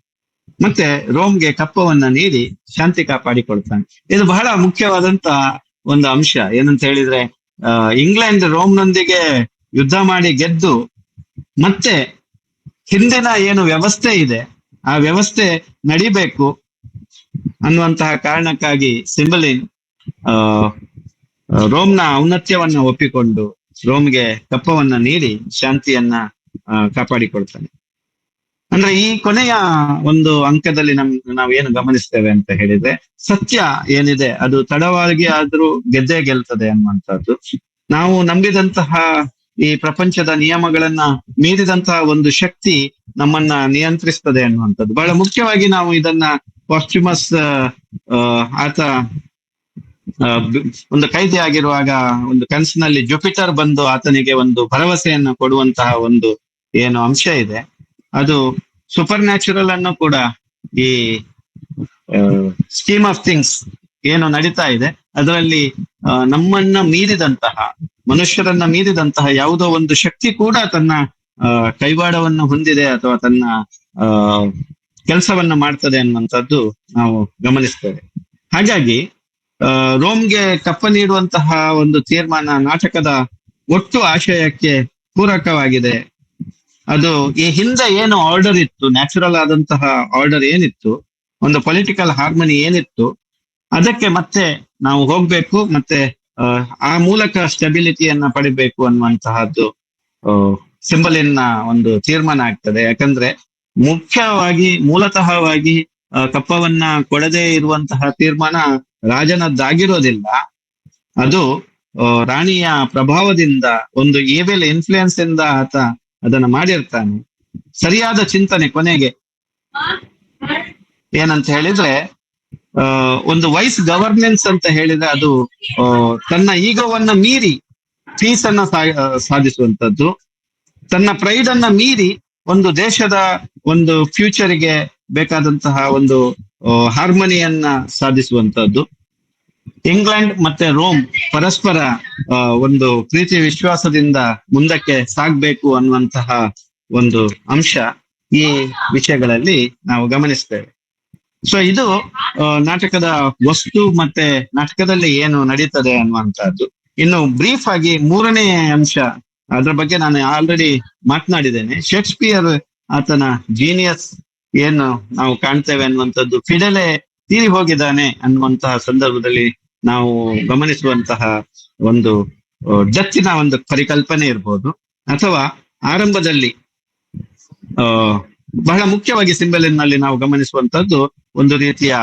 ಮತ್ತೆ ರೋಮ್ಗೆ ಕಪ್ಪವನ್ನ ನೀಡಿ ಶಾಂತಿ ಕಾಪಾಡಿಕೊಳ್ತಾನೆ. ಇದು ಬಹಳ ಮುಖ್ಯವಾದಂತ ಒಂದು ಅಂಶ. ಏನಂತ ಹೇಳಿದ್ರೆ, ಇಂಗ್ಲೆಂಡ್ ರೋಮ್ನೊಂದಿಗೆ ಯುದ್ಧ ಮಾಡಿ ಗೆದ್ದು ಮತ್ತೆ ಹಿಂದಿನ ಏನು ವ್ಯವಸ್ಥೆ ಇದೆ ಆ ವ್ಯವಸ್ಥೆ ನಡಿಬೇಕು ಅನ್ನುವಂತಹ ಕಾರಣಕ್ಕಾಗಿ ಸಿಂಬಲಿನ್ ಆ ರೋಮ್ನ ಔನ್ನತ್ಯವನ್ನ ಒಪ್ಪಿಕೊಂಡು ರೋಮ್ಗೆ ಕಪ್ಪವನ್ನ ನೀಡಿ ಶಾಂತಿಯನ್ನ ಕಾಪಾಡಿಕೊಳ್ತಾನೆ. ಅಂದ್ರೆ ಈ ಕೊನೆಯ ಒಂದು ಅಂಕದಲ್ಲಿ ನಾವೇನು ಗಮನಿಸ್ತೇವೆ ಅಂತ ಹೇಳಿದ್ರೆ, ಸತ್ಯ ಏನಿದೆ ಅದು ತಡವಾಗಿ ಆದ್ರೂ ಗೆದ್ದೇ ಗೆಲ್ತದೆ ಅನ್ನುವಂಥದ್ದು. ನಾವು ನಂಬಿದಂತಹ ಈ ಪ್ರಪಂಚದ ನಿಯಮಗಳನ್ನ ಮೀರಿದಂತಹ ಒಂದು ಶಕ್ತಿ ನಮ್ಮನ್ನ ನಿಯಂತ್ರಿಸ್ತದೆ ಅನ್ನುವಂಥದ್ದು ಬಹಳ ಮುಖ್ಯವಾಗಿ. ನಾವು ಇದನ್ನ ಪಾಸ್ಟ್ಯುಮಸ್ ಆತ ಒಂದು ಕೈದಿ ಆಗಿರುವಾಗ ಒಂದು ಕನಸಿನಲ್ಲಿ ಜುಪಿಟರ್ ಬಂದು ಆತನಿಗೆ ಒಂದು ಭರವಸೆಯನ್ನ ಕೊಡುವಂತಹ ಒಂದು ಏನು ಅಂಶ ಇದೆ, ಅದು ಸೂಪರ್ ನ್ಯಾಚುರಲ್ ಅನ್ನು ಕೂಡ ಈ ಸ್ಕೀಮ್ ಆಫ್ ಥಿಂಗ್ಸ್ ಏನು ನಡೀತಾ ಇದೆ ಅದರಲ್ಲಿ ನಮ್ಮನ್ನ ಮೀರಿದಂತಹ, ಮನುಷ್ಯರನ್ನ ಮೀರಿದಂತಹ ಯಾವುದೋ ಒಂದು ಶಕ್ತಿ ಕೂಡ ತನ್ನ ಕೈವಾಡವನ್ನು ಹೊಂದಿದೆ ಅಥವಾ ತನ್ನ ಕೆಲಸವನ್ನ ಮಾಡ್ತದೆ ಅನ್ನುವಂಥದ್ದು ನಾವು ಗಮನಿಸ್ತೇವೆ. ಹಾಗಾಗಿ ರೋಮ್ಗೆ ಕಪ್ಪ ನೀಡುವಂತಹ ಒಂದು ತೀರ್ಮಾನ ನಾಟಕದ ಒಟ್ಟು ಆಶಯಕ್ಕೆ ಪೂರಕವಾಗಿದೆ. ಅದು ಈ ಹಿಂದೆ ಏನು ಆರ್ಡರ್ ಇತ್ತು, ನ್ಯಾಚುರಲ್ ಆದಂತಹ ಆರ್ಡರ್ ಏನಿತ್ತು, ಒಂದು ಪೊಲಿಟಿಕಲ್ ಹಾರ್ಮನಿ ಏನಿತ್ತು, ಅದಕ್ಕೆ ಮತ್ತೆ ನಾವು ಹೋಗ್ಬೇಕು, ಮತ್ತೆ ಆ ಮೂಲಕ ಸ್ಟೆಬಿಲಿಟಿಯನ್ನ ಪಡಿಬೇಕು ಅನ್ನುವಂತಹದ್ದು ಸಿಂಬಲಿನ್ನ ಒಂದು ತೀರ್ಮಾನ ಆಗ್ತದೆ. ಯಾಕಂದ್ರೆ ಮೂಲತಃವಾಗಿ ಕಪ್ಪವನ್ನ ಕೊಡದೇ ಇರುವಂತಹ ತೀರ್ಮಾನ ರಾಜನದ್ದಾಗಿರೋದಿಲ್ಲ. ಅದು ರಾಣಿಯ ಪ್ರಭಾವದಿಂದ, ಒಂದು ಏವೆಲ್ ಇನ್ಫ್ಲೂಯೆನ್ಸ್ ಇಂದ ಆತ ಅದನ್ನ ಮಾಡಿರ್ತಾನೆ. ಸರಿಯಾದ ಚಿಂತನೆ ಕೊನೆಗೆ ಏನಂತ ಹೇಳಿದ್ರೆ, ಒಂದು ವೈಸ್ ಗವರ್ನೆನ್ಸ್ ಅಂತ ಹೇಳಿದ್ರೆ ಅದು ತನ್ನ ಈಗೋವನ್ನ ಮೀರಿ ಪೀಸ್ ಅನ್ನ ಸಾಧಿಸುವಂತದ್ದು, ತನ್ನ ಪ್ರೈಡ್ ಅನ್ನ ಮೀರಿ ಒಂದು ದೇಶದ ಒಂದು ಫ್ಯೂಚರ್ಗೆ ಬೇಕಾದಂತಹ ಒಂದು ಹಾರ್ಮನಿಯನ್ನ ಸಾಧಿಸುವಂತದ್ದು. ಇಂಗ್ಲೆಂಡ್ ಮತ್ತೆ ರೋಮ್ ಪರಸ್ಪರ ಒಂದು ಪ್ರೀತಿ ವಿಶ್ವಾಸದಿಂದ ಮುಂದಕ್ಕೆ ಸಾಗ್ಬೇಕು ಅನ್ನುವಂತಹ ಒಂದು ಅಂಶ ಈ ವಿಷಯಗಳಲ್ಲಿ ನಾವು ಗಮನಿಸ್ತೇವೆ. ಸೊ ಇದು ನಾಟಕದ ವಸ್ತು ಮತ್ತೆ ನಾಟಕದಲ್ಲಿ ಏನು ನಡೀತದೆ ಅನ್ನುವಂತಹದ್ದು. ಇನ್ನು ಬ್ರೀಫ್ ಆಗಿ ಮೂರನೇ ಅಂಶ, ಅದ್ರ ಬಗ್ಗೆ ನಾನು ಆಲ್ರೆಡಿ ಮಾತನಾಡಿದ್ದೇನೆ. ಶೇಕ್ಸ್ಪಿಯರ್ ಆತನ ಜೀನಿಯಸ್ ಏನು ನಾವು ಕಾಣ್ತೇವೆ ಅನ್ನುವಂಥದ್ದು, ಫಿಡೆಲೆ ತೀರಿ ಹೋಗಿದ್ದಾನೆ ಅನ್ನುವಂತಹ ಸಂದರ್ಭದಲ್ಲಿ ನಾವು ಗಮನಿಸುವಂತಹ ಒಂದು ಡೆತ್ತಿನ ಒಂದು ಪರಿಕಲ್ಪನೆ ಇರ್ಬೋದು, ಅಥವಾ ಆರಂಭದಲ್ಲಿ ಬಹಳ ಮುಖ್ಯವಾಗಿ ಸಿಂಬಲಿನ್ನಲ್ಲಿ ನಾವು ಗಮನಿಸುವಂತದ್ದು ಒಂದು ರೀತಿಯ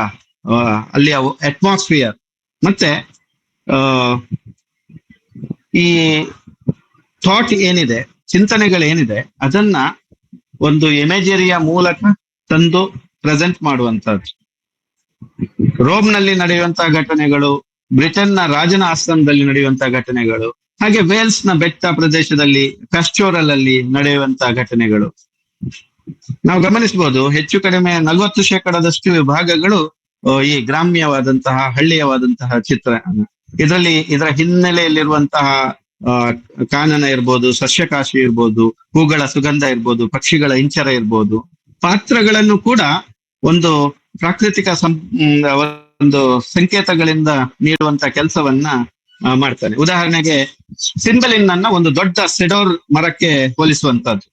ಅಲ್ಲಿಯ ಅಟ್ಮಾಸ್ಫಿಯರ್ ಮತ್ತೆ ಈ ಥಾಟ್ ಏನಿದೆ, ಚಿಂತನೆಗಳೇನಿದೆ, ಅದನ್ನ ಒಂದು ಇಮೇಜರಿಯ ಮೂಲಕ ತಂದು ಪ್ರೆಸೆಂಟ್ ಮಾಡುವಂತಹದ್ದು. ರೋಮ್ನಲ್ಲಿ ನಡೆಯುವಂತಹ ಘಟನೆಗಳು, ಬ್ರಿಟನ್ನ ರಾಜನ ಆಸ್ಥಾನದಲ್ಲಿ ನಡೆಯುವಂತಹ ಘಟನೆಗಳು, ಹಾಗೆ ವೇಲ್ಸ್ ನ ಬೆಟ್ಟ ಪ್ರದೇಶದಲ್ಲಿ ಕಸ್ಟೋರಲ್ ಅಲ್ಲಿ ನಡೆಯುವಂತಹ ಘಟನೆಗಳು ನಾವು ಗಮನಿಸಬಹುದು. ಹೆಚ್ಚು ಕಡಿಮೆ 40% ವಿಭಾಗಗಳು ಈ ಗ್ರಾಮ್ಯವಾದಂತಹ, ಹಳ್ಳಿಯವಾದಂತಹ ಚಿತ್ರ. ಇದರ ಹಿನ್ನೆಲೆಯಲ್ಲಿರುವಂತಹ ಕಾನನ ಇರ್ಬೋದು, ಸಸ್ಯಕಾಶಿ ಇರ್ಬೋದು, ಹೂಗಳ ಸುಗಂಧ ಇರ್ಬೋದು, ಪಕ್ಷಿಗಳ ಇಂಚರ ಇರ್ಬೋದು, ಪಾತ್ರಗಳನ್ನು ಕೂಡ ಒಂದು ಪ್ರಾಕೃತಿಕ ಒಂದು ಸಂಕೇತಗಳಿಂದ ನೀಡುವಂತ ಕೆಲಸವನ್ನ ಮಾಡ್ತಾನೆ. ಉದಾಹರಣೆಗೆ ಸಿಂಬಲಿನ್ ಅನ್ನ ಒಂದು ದೊಡ್ಡ ಸೆಡೋರ್ ಮರಕ್ಕೆ ಹೋಲಿಸುವಂತದ್ದು.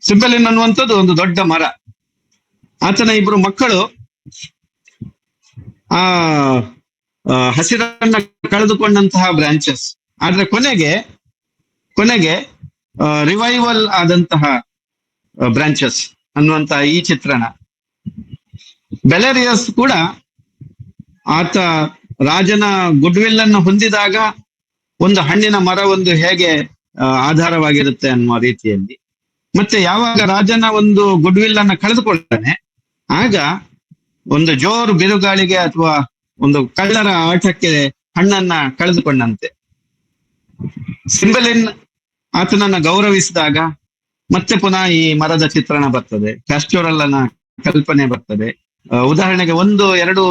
ಸಿಂಬಲಿನ್ ಅನ್ನುವಂಥದ್ದು ಒಂದು ದೊಡ್ಡ ಮರ. ಆತನ 2 ಮಕ್ಕಳು ಆ ಹಸಿರನ್ನ ಕಳೆದುಕೊಂಡಂತಹ ಬ್ರಾಂಚಸ್, ಆದ್ರೆ ಕೊನೆಗೆ ರಿವೈವಲ್ ಆದಂತಹ ಬ್ರಾಂಚಸ್ ಅನ್ನುವಂತಹ ಈ ಚಿತ್ರಣ. ಬೆಲೆರಿಯಸ್ ಕೂಡ ಆತ ರಾಜನ ಗುಡ್ವಿಲ್ ಅನ್ನು ಹೊಂದಿದಾಗ ಒಂದು ಹಣ್ಣಿನ ಮರ ಒಂದು ಹೇಗೆ ಆಧಾರವಾಗಿರುತ್ತೆ ಅನ್ನುವ ರೀತಿಯಲ್ಲಿ, ಮತ್ತೆ ಯಾವಾಗ ರಾಜನ ಒಂದು ಗುಡ್ವಿಲ್ ಅನ್ನ ಕಳೆದುಕೊಳ್ತಾನೆ ಆಗ ಒಂದು ಜೋರು ಬಿರುಗಾಳಿಗೆ ಅಥವಾ ಒಂದು ಕಳ್ಳರ ಆಟಕ್ಕೆ ಹಣ್ಣನ್ನ ಕಳೆದುಕೊಂಡಂತೆ. ಸಿಂಬಲಿನ್ ಆತನನ್ನ ಗೌರವಿಸಿದಾಗ ಮತ್ತೆ ಪುನಃ ಈ ಮರದ ಚಿತ್ರಣ ಬರ್ತದೆ, ಕ್ಯಾಸ್ಟೋರಲ್ ಅನ್ನ ಕಲ್ಪನೆ ಬರ್ತದೆ. ಉದಾಹರಣೆಗೆ 1-2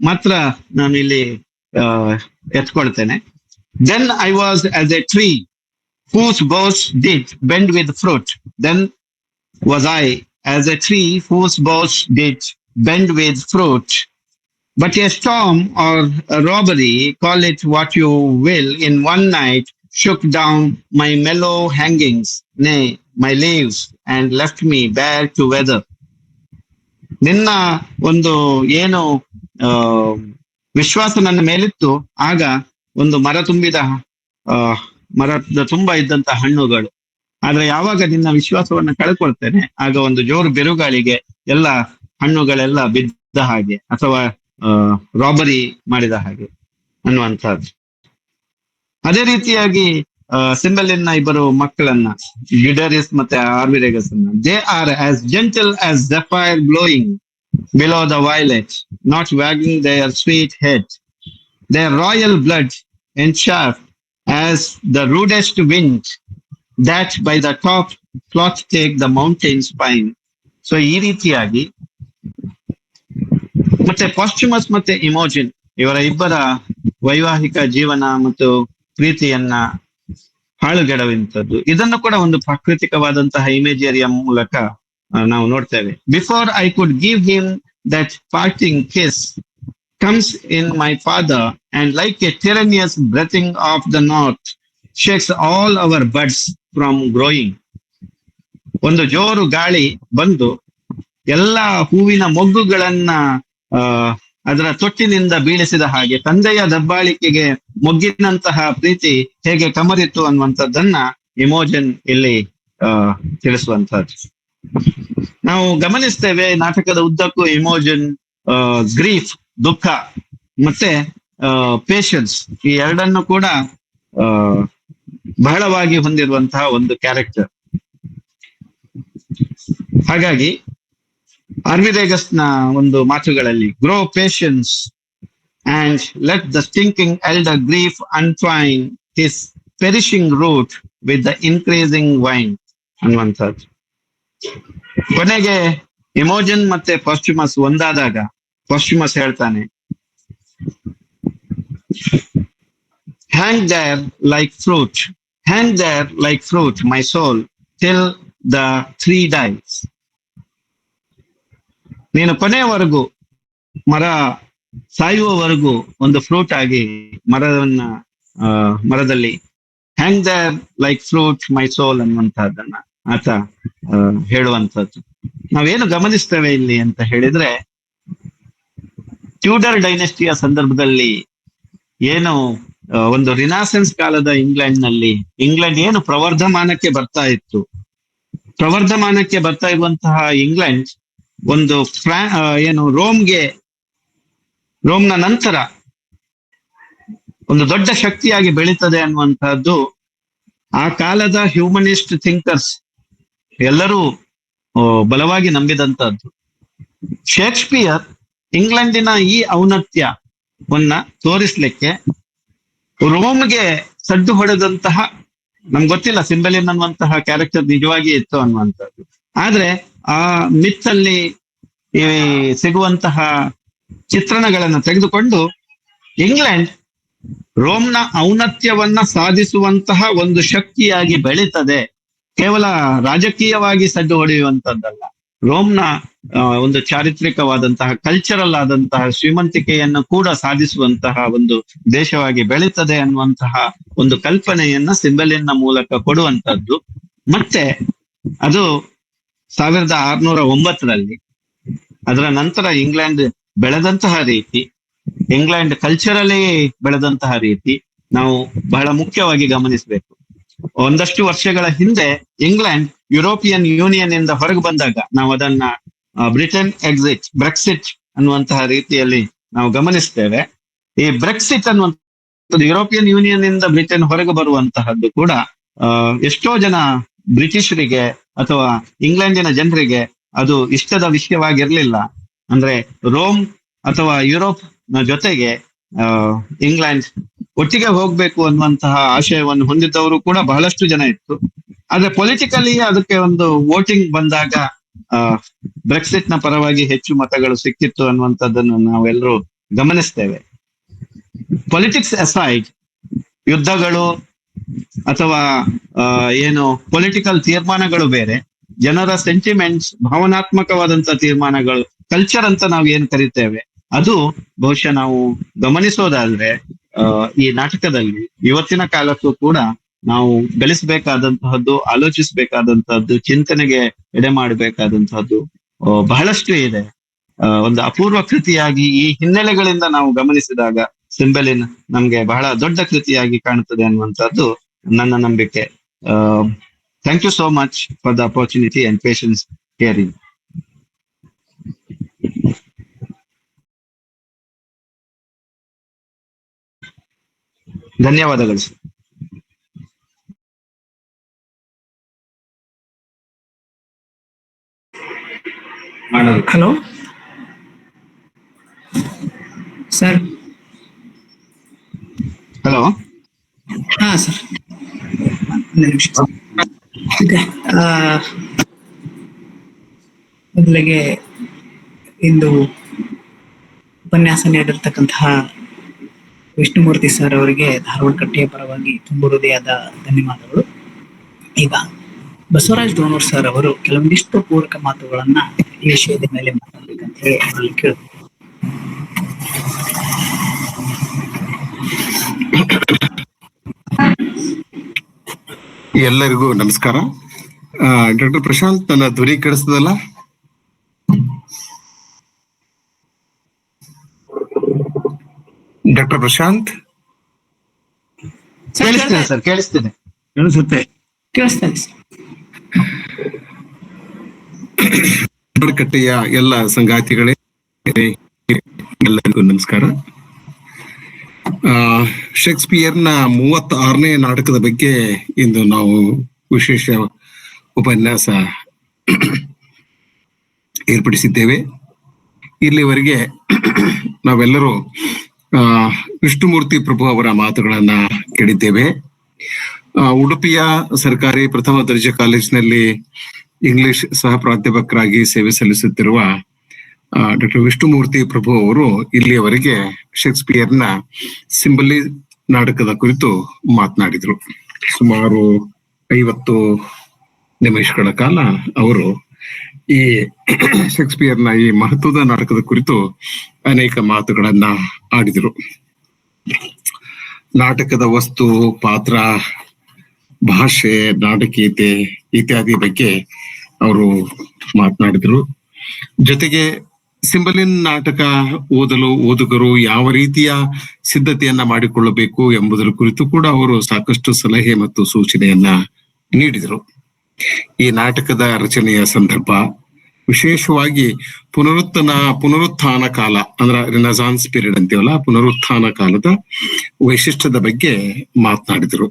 ಮಾತ್ರ ನಾನು ಇಲ್ಲಿ ಎತ್ಕೊಳ್ತೇನೆ. Then I was as a tree whose boughs did bend with fruit. Then was I as a tree whose boughs did bend with fruit. But a storm or a robbery, call it what you will, in one night shook down my mellow hangings, nay, my leaves, and left me bare to weather. ನಿನ್ನ ಒಂದು ಏನು ಆ ವಿಶ್ವಾಸ ನನ್ನ ಮೇಲಿತ್ತು, ಆಗ ಒಂದು ಮರದ ತುಂಬ ಇದ್ದಂತ ಹಣ್ಣುಗಳು. ಆದ್ರೆ ಯಾವಾಗ ನಿನ್ನ ವಿಶ್ವಾಸವನ್ನ ಕಳ್ಕೊಳ್ತೇನೆ, ಆಗ ಒಂದು ಜೋರು ಬಿರುಗಾಳಿಗೆ ಎಲ್ಲ ಹಣ್ಣುಗಳೆಲ್ಲ ಬಿದ್ದ ಹಾಗೆ, ಅಥವಾ ರಾಬರಿ ಮಾಡಿದ ಹಾಗೆ ಅನ್ನುವಂಥದ್ದು. ಅದೇ ರೀತಿಯಾಗಿ ಸಿಂಬಲಿನ ಇಬ್ಬರು ಮಕ್ಕಳನ್ನ, ಗಿಡರಿಸ್ ಮತ್ತೆ ಆರ್ವಿರೇಗಸ್ ಅನ್ನ, they are as gentle as the fire blowing below the violet, not wagging their sweet head, their royal blood and sharp as the rudest wind that by the top cloth take the mountain spine. So ಈ ರೀತಿಯಾಗಿ ಮತ್ತೆ ಪಾಸ್ಟ್ಯುಮಸ್ ಮತ್ತೆ ಇಮೋಜಿನ್ ಇವರ ಇಬ್ಬರ ವೈವಾಹಿಕ ಜೀವನ ಮತ್ತು ಪ್ರೀತಿಯನ್ನ ಹಾಳುಗೆಡವಿಂಥದ್ದು, ಇದನ್ನು ಕೂಡ ಒಂದು ಪ್ರಾಕೃತಿಕವಾದಂತಹ ಇಮೇಜರಿಯ ಮೂಲಕ ನಾವು ನೋಡ್ತೇವೆ. Before I could give him that parting kiss comes in my father, and like a tyrannous breathing of the north shakes all our buds from growing. ಒಂದು ಜೋರು ಗಾಳಿ ಬಂದು ಎಲ್ಲ ಹೂವಿನ ಮೊಗ್ಗುಗಳನ್ನ ಅದರ ತೊಟ್ಟಿನಿಂದ ಬೀಳಿಸಿದ ಹಾಗೆ, ತಂದೆಯ ದಬ್ಬಾಳಿಕೆಗೆ ಮೊಗ್ಗಿನಂತಹ ಪ್ರೀತಿ ಹೇಗೆ ಕಮರಿತ್ತು ಅನ್ನುವಂಥದ್ದನ್ನ ಇಮೋಜನ್ ಇಲ್ಲಿ ತಿಳಿಸುವಂತಹದ್ದು ನಾವು ಗಮನಿಸ್ತೇವೆ. ನಾಟಕದ ಉದ್ದಕ್ಕೂ ಇಮೋಜನ್, ಗ್ರೀಫ್ ದುಃಖ ಮತ್ತೆ ಪೇಷನ್ಸ್, ಈ ಎರಡನ್ನು ಕೂಡ ಬಹಳವಾಗಿ ಹೊಂದಿರುವಂತಹ ಒಂದು ಕ್ಯಾರೆಕ್ಟರ್. ಹಾಗಾಗಿ ಆರ್ವಿರೇಗಸ್ನ ಒಂದು ಮಾತುಗಳಲ್ಲಿ, grow patience and let the stinking elder grief untwine his perishing root with the increasing vine ಅನ್ನುವಂಥದ್ದು. ಕೊನೆಗೆ ಇಮೋಜನ್ ಮತ್ತೆ ಪಾಸ್ಟ್ಯುಮಸ್ ಒಂದಾದಾಗ ಪಾಸ್ಟ್ಯುಮಸ್ ಹೇಳ್ತಾನೆ, hang there like fruit, hang there like fruit, my soul, till the tree dies. ನೀನು ಕೊನೆಯವರೆಗೂ, ಮರ ಸಾಯುವವರೆಗೂ ಒಂದು ಫ್ರೂಟ್ ಆಗಿ ಮರದಲ್ಲಿ ಹ್ಯಾಂಗ್ ದೇರ್ ಲೈಕ್ ಫ್ರೂಟ್ ಮೈ ಸೋಲ್ ಅನ್ನುವಂತಹದ್ದನ್ನ ಆತ ಹೇಳುವಂಥದ್ದು. ನಾವೇನು ಗಮನಿಸ್ತೇವೆ ಇಲ್ಲಿ ಅಂತ ಹೇಳಿದ್ರೆ, ಟ್ಯೂಡರ್ ಡೈನೆಸ್ಟಿಯ ಸಂದರ್ಭದಲ್ಲಿ ಏನು ಒಂದು ರಿನಾಸೆನ್ಸ್ ಕಾಲದ ಇಂಗ್ಲೆಂಡ್ ಏನು ಪ್ರವರ್ಧಮಾನಕ್ಕೆ ಬರ್ತಾ ಇತ್ತು, ಪ್ರವರ್ಧಮಾನಕ್ಕೆ ಬರ್ತಾ ಇರುವಂತಹ ಇಂಗ್ಲೆಂಡ್ ಒಂದು ಏನು ರೋಮ್ನ ನಂತರ ಒಂದು ದೊಡ್ಡ ಶಕ್ತಿಯಾಗಿ ಬೆಳೀತದೆ ಅನ್ನುವಂತಹದ್ದು ಆ ಕಾಲದ ಹ್ಯೂಮನಿಸ್ಟ್ ಥಿಂಕರ್ಸ್ ಎಲ್ಲರೂ ಬಲವಾಗಿ ನಂಬಿದಂತಹದ್ದು. ಶೇಕ್ಸ್ಪಿಯರ್ ಇಂಗ್ಲೆಂಡಿನ ಈ ಔನ್ನತ್ಯವನ್ನ ತೋರಿಸ್ಲಿಕ್ಕೆ ರೋಮ್ಗೆ ಸಡ್ಡು ಹೊಡೆದಂತಹ, ನಮ್ಗೆ ಗೊತ್ತಿಲ್ಲ ಸಿಂಬಲಿನ್ ಅನ್ನುವಂತಹ ಕ್ಯಾರೆಕ್ಟರ್ ನಿಜವಾಗಿ ಇತ್ತು ಅನ್ನುವಂಥದ್ದು, ಆದ್ರೆ ಆ ಮಿತ್ತಲ್ಲಿ ಸಿಗುವಂತಹ ಚಿತ್ರಣಗಳನ್ನು ತೆಗೆದುಕೊಂಡು ಇಂಗ್ಲೆಂಡ್ ರೋಮ್ನ ಔನ್ನತ್ಯವನ್ನ ಸಾಧಿಸುವಂತಹ ಒಂದು ಶಕ್ತಿಯಾಗಿ ಬೆಳೀತದೆ. ಕೇವಲ ರಾಜಕೀಯವಾಗಿ ಸಡ್ಡು ಹೊಡೆಯುವಂತದ್ದಲ್ಲ, ರೋಮ್ನ ಒಂದು ಚಾರಿತ್ರಿಕವಾದಂತಹ ಕಲ್ಚರಲ್ ಆದಂತಹ ಶ್ರೀಮಂತಿಕೆಯನ್ನು ಕೂಡ ಸಾಧಿಸುವಂತಹ ಒಂದು ದೇಶವಾಗಿ ಬೆಳೀತದೆ ಅನ್ನುವಂತಹ ಒಂದು ಕಲ್ಪನೆಯನ್ನ ಸಿಂಬಲಿನ್ನ ಮೂಲಕ ಕೊಡುವಂತದ್ದು. ಮತ್ತೆ ಅದು 1609 ಅದರ ನಂತರ ಇಂಗ್ಲೆಂಡ್ ಬೆಳೆದಂತಹ ರೀತಿ, ಇಂಗ್ಲೆಂಡ್ ಕಲ್ಚರಲಿ ಬೆಳೆದಂತಹ ರೀತಿ ನಾವು ಬಹಳ ಮುಖ್ಯವಾಗಿ ಗಮನಿಸಬೇಕು. ಒಂದಷ್ಟು ವರ್ಷಗಳ ಹಿಂದೆ ಇಂಗ್ಲೆಂಡ್ ಯುರೋಪಿಯನ್ ಯೂನಿಯನ್ ಇಂದ ಹೊರಗೆ ಬಂದಾಗ ನಾವು ಅದನ್ನ ಬ್ರೆಕ್ಸಿಟ್ ಅನ್ನುವಂತಹ ರೀತಿಯಲ್ಲಿ ನಾವು ಗಮನಿಸ್ತೇವೆ. ಈ ಬ್ರೆಕ್ಸಿಟ್ ಅನ್ನುವಂಥದ್ದು ಯುರೋಪಿಯನ್ ಯೂನಿಯನ್ ಇಂದ ಬ್ರಿಟನ್ ಹೊರಗೆ ಬರುವಂತಹದ್ದು ಕೂಡ ಎಷ್ಟೋ ಜನ ಬ್ರಿಟಿಷರಿಗೆ ಅಥವಾ ಇಂಗ್ಲೆಂಡಿನ ಜನರಿಗೆ ಅದು ಇಷ್ಟದ ವಿಷಯವಾಗಿರ್ಲಿಲ್ಲ. ಅಂದ್ರೆ ರೋಮ್ ಅಥವಾ ಯುರೋಪ್ ನ ಜೊತೆಗೆ ಇಂಗ್ಲೆಂಡ್ ಒಟ್ಟಿಗೆ ಹೋಗ್ಬೇಕು ಅನ್ನುವಂತಹ ಆಶಯವನ್ನು ಹೊಂದಿದ್ದವರು ಕೂಡ ಬಹಳಷ್ಟು ಜನ ಇತ್ತು. ಆದ್ರೆ ಪೊಲಿಟಿಕಲಿ ಅದಕ್ಕೆ ಒಂದು ವೋಟಿಂಗ್ ಬಂದಾಗ ಬ್ರೆಕ್ಸಿಟ್ ನ ಪರವಾಗಿ ಹೆಚ್ಚು ಮತಗಳು ಸಿಕ್ಕಿತ್ತು ಅನ್ನುವಂಥದ್ದನ್ನು ನಾವೆಲ್ಲರೂ ಗಮನಿಸ್ತೇವೆ. ಪೊಲಿಟಿಕ್ಸ್ ಅಸೈಡ್, ಯುದ್ಧಗಳು ಅಥವಾ ಏನು ಪೊಲಿಟಿಕಲ್ ತೀರ್ಮಾನಗಳು ಬೇರೆ, ಜನರ ಸೆಂಟಿಮೆಂಟ್ಸ್, ಭಾವನಾತ್ಮಕವಾದಂತ ತೀರ್ಮಾನಗಳು, ಕಲ್ಚರ್ ಅಂತ ನಾವು ಏನ್ ಕರಿತೇವೆ, ಅದು ಬಹುಶಃ ನಾವು ಗಮನಿಸೋದಾದ್ರೆ ಈ ನಾಟಕದಲ್ಲಿ ಇವತ್ತಿನ ಕಾಲಕ್ಕೂ ಕೂಡ ನಾವು ಗಳಿಸಬೇಕಾದಂತಹದ್ದು, ಆಲೋಚಿಸಬೇಕಾದಂತಹದ್ದು, ಚಿಂತನೆಗೆ ಎಡೆ ಮಾಡಬೇಕಾದಂತಹದ್ದು ಬಹಳಷ್ಟು ಇದೆ. ಒಂದು ಅಪೂರ್ವ ಕೃತಿಯಾಗಿ ಈ ಹಿನ್ನೆಲೆಗಳಿಂದ ನಾವು ಗಮನಿಸಿದಾಗ ಸಿಂಬಲಿನ್ ನಮ್ಗೆ ಬಹಳ ದೊಡ್ಡ ಕೃತಿಯಾಗಿ ಕಾಣುತ್ತದೆ ಅನ್ನುವಂಥದ್ದು ನನ್ನ ನಂಬಿಕೆ. Thank you so much for the opportunity and patience hearing. ಧನ್ಯವಾದಗಳು ಸರ್. Hello sir. ಹಲೋ. ಹಾ ಸರ್, ಮೊದಲಿಗೆ ಇಂದು ಉಪನ್ಯಾಸ ನೀಡಿರ್ತಕ್ಕಂತಹ ವಿಷ್ಣುಮೂರ್ತಿ ಸರ್ ಅವರಿಗೆ ಧಾರವಾಡ ಕಟ್ಟೆಯ ಪರವಾಗಿ ತುಂಬ ಹೃದಯದ ಧನ್ಯವಾದಗಳು. ಈಗ ಬಸವರಾಜ್ ಡೋನೂರ್ ಸರ್ ಅವರು ಕೆಲವೊಂದಿಷ್ಟು ಪೂರಕ ಮಾತುಗಳನ್ನ ಈ ವಿಷಯದ ಮೇಲೆ ಮಾತಾಡ್ಬೇಕಂತ ಹೇಳಿ ಅವರಲ್ಲಿ ಕೇಳಿದ್ರು. ಎಲ್ಲರಿಗೂ ನಮಸ್ಕಾರ. ಡಾಕ್ಟರ್ ಪ್ರಶಾಂತ್, ನನ್ನ ಧ್ವನಿ ಕೇಳಿಸ್ತದಲ್ಲ? ಡಾಕ್ಟರ್ ಪ್ರಶಾಂತ್ ಕೇಳಿಸ್ತೇನೆ ಸರ್, ಕೇಳಿಸ್ತೇನೆ, ಕೇಳಿಸುತ್ತೆ. ಕೇಳಿಸ್ತಾ ಇದೆ ಸರ್. ಕಟ್ಟೆಯ ಎಲ್ಲ ಸಂಗಾತಿಗಳೇ, ಎಲ್ಲರಿಗೂ ನಮಸ್ಕಾರ. ಶೇಕ್ಸ್ಪಿಯರ್ನ 36ನೇ ನಾಟಕದ ಬಗ್ಗೆ ಇಂದು ನಾವು ವಿಶೇಷ ಉಪನ್ಯಾಸ ಏರ್ಪಡಿಸಿದ್ದೇವೆ. ಇಲ್ಲಿವರೆಗೆ ನಾವೆಲ್ಲರೂ ವಿಷ್ಣುಮೂರ್ತಿ ಪ್ರಭು ಅವರ ಮಾತುಗಳನ್ನ ಕೇಳಿದ್ದೇವೆ. ಉಡುಪಿಯ ಸರ್ಕಾರಿ ಪ್ರಥಮ ದರ್ಜೆ ಕಾಲೇಜಿನಲ್ಲಿ ಇಂಗ್ಲಿಷ್ ಸಹ ಪ್ರಾಧ್ಯಾಪಕರಾಗಿ ಸೇವೆ ಸಲ್ಲಿಸುತ್ತಿರುವ ಡಾಕ್ಟರ್ ವಿಷ್ಣುಮೂರ್ತಿ ಪ್ರಭು ಅವರು ಇಲ್ಲಿಯವರೆಗೆ ಶೇಕ್ಸ್ಪಿಯರ್ನ ಸಿಂಬಲಿನ್ ನಾಟಕದ ಕುರಿತು ಮಾತನಾಡಿದರು. ಸುಮಾರು 50 ನಿಮಿಷಗಳ ಕಾಲ ಅವರು ಈ ಶೇಕ್ಸ್ಪಿಯರ್ನ ಈ ಮಹತ್ವದ ನಾಟಕದ ಕುರಿತು ಅನೇಕ ಮಾತುಗಳನ್ನ ಆಡಿದರು. ನಾಟಕದ ವಸ್ತು, ಪಾತ್ರ, ಭಾಷೆ, ನಾಟಕೀಯತೆ ಇತ್ಯಾದಿ ಬಗ್ಗೆ ಅವರು ಮಾತನಾಡಿದರು. ಜೊತೆಗೆ ಸಿಂಬಲಿನ್ ನಾಟಕ ಓದಲು ಓದುಗರು ಯಾವ ರೀತಿಯ ಸಿದ್ಧತೆಯನ್ನ ಮಾಡಿಕೊಳ್ಳಬೇಕು ಎಂಬುದರ ಕುರಿತು ಕೂಡ ಅವರು ಸಾಕಷ್ಟು ಸಲಹೆ ಮತ್ತು ಸೂಚನೆಯನ್ನ ನೀಡಿದರು. ಈ ನಾಟಕದ ರಚನೆಯ ಸಂದರ್ಭ, ವಿಶೇಷವಾಗಿ ಪುನರುತ್ಥಾನ ಕಾಲ ಅಂದ್ರೆ ರೆನೆಸಾನ್ಸ್ ಪೀರಿಯಡ್ ಅಂತೀವಲ್ಲ, ಪುನರುತ್ಥಾನ ಕಾಲದ ವೈಶಿಷ್ಟ್ಯದ ಬಗ್ಗೆ ಮಾತನಾಡಿದರು.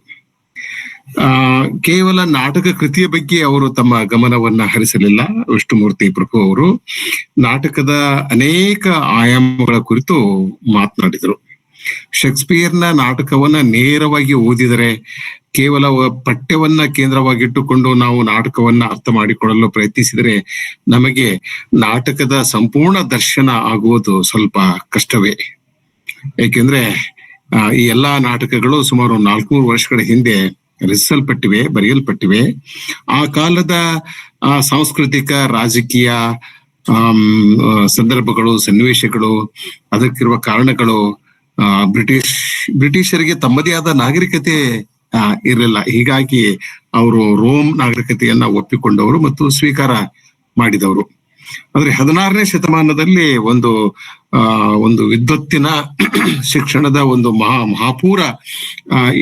ಕೇವಲ ನಾಟಕ ಕೃತಿಯ ಬಗ್ಗೆ ಅವರು ತಮ್ಮ ಗಮನವನ್ನ ಹರಿಸಲಿಲ್ಲ. ವಿಷ್ಣುಮೂರ್ತಿ ಪ್ರಭು ಅವರು ನಾಟಕದ ಅನೇಕ ಆಯಾಮಗಳ ಕುರಿತು ಮಾತನಾಡಿದರು. ಶೇಕ್ಸ್ಪಿಯರ್ನ ನಾಟಕವನ್ನ ನೇರವಾಗಿ ಓದಿದರೆ, ಕೇವಲ ಪಠ್ಯವನ್ನ ಕೇಂದ್ರವಾಗಿಟ್ಟುಕೊಂಡು ನಾವು ನಾಟಕವನ್ನ ಅರ್ಥ ಮಾಡಿಕೊಳ್ಳಲು ಪ್ರಯತ್ನಿಸಿದರೆ ನಮಗೆ ನಾಟಕದ ಸಂಪೂರ್ಣ ದರ್ಶನ ಆಗುವುದು ಸ್ವಲ್ಪ ಕಷ್ಟವೇ. ಏಕೆಂದ್ರೆ ಈ ಎಲ್ಲಾ ನಾಟಕಗಳು ಸುಮಾರು 400 ವರ್ಷಗಳ ಹಿಂದೆ ರಚಿಸಲ್ಪಟ್ಟಿವೆ, ಬರೆಯಲ್ಪಟ್ಟಿವೆ. ಆ ಕಾಲದ ಸಾಂಸ್ಕೃತಿಕ, ರಾಜಕೀಯ ಸಂದರ್ಭಗಳು, ಸನ್ನಿವೇಶಗಳು, ಅದಕ್ಕಿರುವ ಕಾರಣಗಳು, ಬ್ರಿಟಿಷರಿಗೆ ತಮ್ಮದೇ ಆದ ನಾಗರಿಕತೆ ಇರಲಿಲ್ಲ. ಹೀಗಾಗಿ ಅವರು ರೋಮ್ ನಾಗರಿಕತೆಯನ್ನ ಒಪ್ಪಿಕೊಂಡವರು ಮತ್ತು ಸ್ವೀಕಾರ ಮಾಡಿದವರು. ಆದ್ರೆ 16ನೇ ಶತಮಾನದಲ್ಲಿ ಒಂದು ವಿದ್ವತ್ತಿನ ಶಿಕ್ಷಣದ ಒಂದು ಮಹಾಪೂರ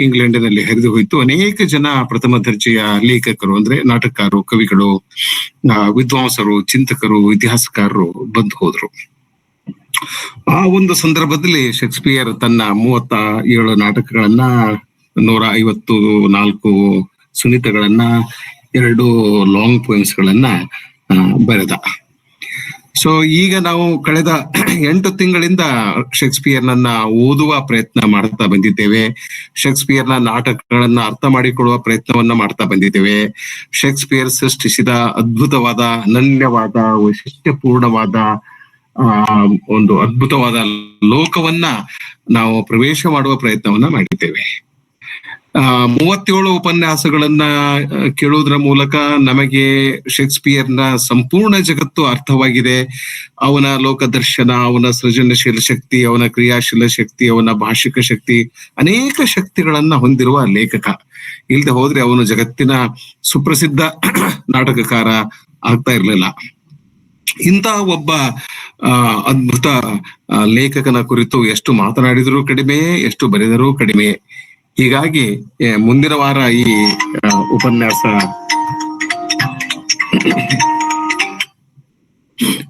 ಇಂಗ್ಲೆಂಡಿನಲ್ಲಿ ಹರಿದು ಹೋಯಿತು. ಅನೇಕ ಜನ ಪ್ರಥಮ ದರ್ಜೆಯ ಲೇಖಕರು ಅಂದ್ರೆ ನಾಟಕಕಾರರು, ಕವಿಗಳು, ವಿದ್ವಾಂಸರು, ಚಿಂತಕರು, ಇತಿಹಾಸಕಾರರು ಬಂದು ಹೋದ್ರು. ಆ ಒಂದು ಸಂದರ್ಭದಲ್ಲಿ ಶೇಕ್ಸ್ಪಿಯರ್ ತನ್ನ 37 ನಾಟಕಗಳನ್ನ, 154 ಸುನಿತಗಳನ್ನ, 2 ಲಾಂಗ್ ಪೋಯಮ್ಸ್ ಗಳನ್ನ ಬರೆದ. ಸೊ ಈಗ ನಾವು ಕಳೆದ 8 ತಿಂಗಳಿಂದ ಶೇಕ್ಸ್ಪಿಯರ್ನನ್ನ ಓದುವ ಪ್ರಯತ್ನ ಮಾಡ್ತಾ ಬಂದಿದ್ದೇವೆ. ಶೇಕ್ಸ್ಪಿಯರ್ನ ನಾಟಕಗಳನ್ನ ಅರ್ಥ ಮಾಡಿಕೊಳ್ಳುವ ಪ್ರಯತ್ನವನ್ನ ಮಾಡ್ತಾ ಬಂದಿದ್ದೇವೆ. ಶೇಕ್ಸ್ಪಿಯರ್ ಸೃಷ್ಟಿಸಿದ ಅದ್ಭುತವಾದ, ಅನನ್ಯವಾದ, ವೈಶಿಷ್ಟ್ಯಪೂರ್ಣವಾದ ಆ ಒಂದು ಅದ್ಭುತವಾದ ಲೋಕವನ್ನ ನಾವು ಪ್ರವೇಶ ಮಾಡುವ ಪ್ರಯತ್ನವನ್ನ ಮಾಡಿದ್ದೇವೆ. 37 ಉಪನ್ಯಾಸಗಳನ್ನ ಕೇಳುವುದರ ಮೂಲಕ ನಮಗೆ ಶೇಕ್ಸ್ಪಿಯರ್ನ ಸಂಪೂರ್ಣ ಜಗತ್ತು ಅರ್ಥವಾಗಿದೆ. ಅವನ ಲೋಕದರ್ಶನ, ಅವನ ಸೃಜನಶೀಲ ಶಕ್ತಿ, ಅವನ ಕ್ರಿಯಾಶೀಲ ಶಕ್ತಿ, ಅವನ ಭಾಷಿಕ ಶಕ್ತಿ, ಅನೇಕ ಶಕ್ತಿಗಳನ್ನ ಹೊಂದಿರುವ ಲೇಖಕ. ಇಲ್ಲದೆ ಹೋದ್ರೆ ಅವನು ಜಗತ್ತಿನ ಸುಪ್ರಸಿದ್ಧ ನಾಟಕಕಾರ ಆಗ್ತಾ ಇರ್ಲಿಲ್ಲ. ಇಂಥ ಒಬ್ಬ ಅದ್ಭುತ ಲೇಖಕನ ಕುರಿತು ಎಷ್ಟು ಮಾತನಾಡಿದರೂ ಕಡಿಮೆ, ಎಷ್ಟು ಬರೆದರೂ ಕಡಿಮೆ. ಹೀಗಾಗಿ ಮುಂದಿನ ವಾರ ಈ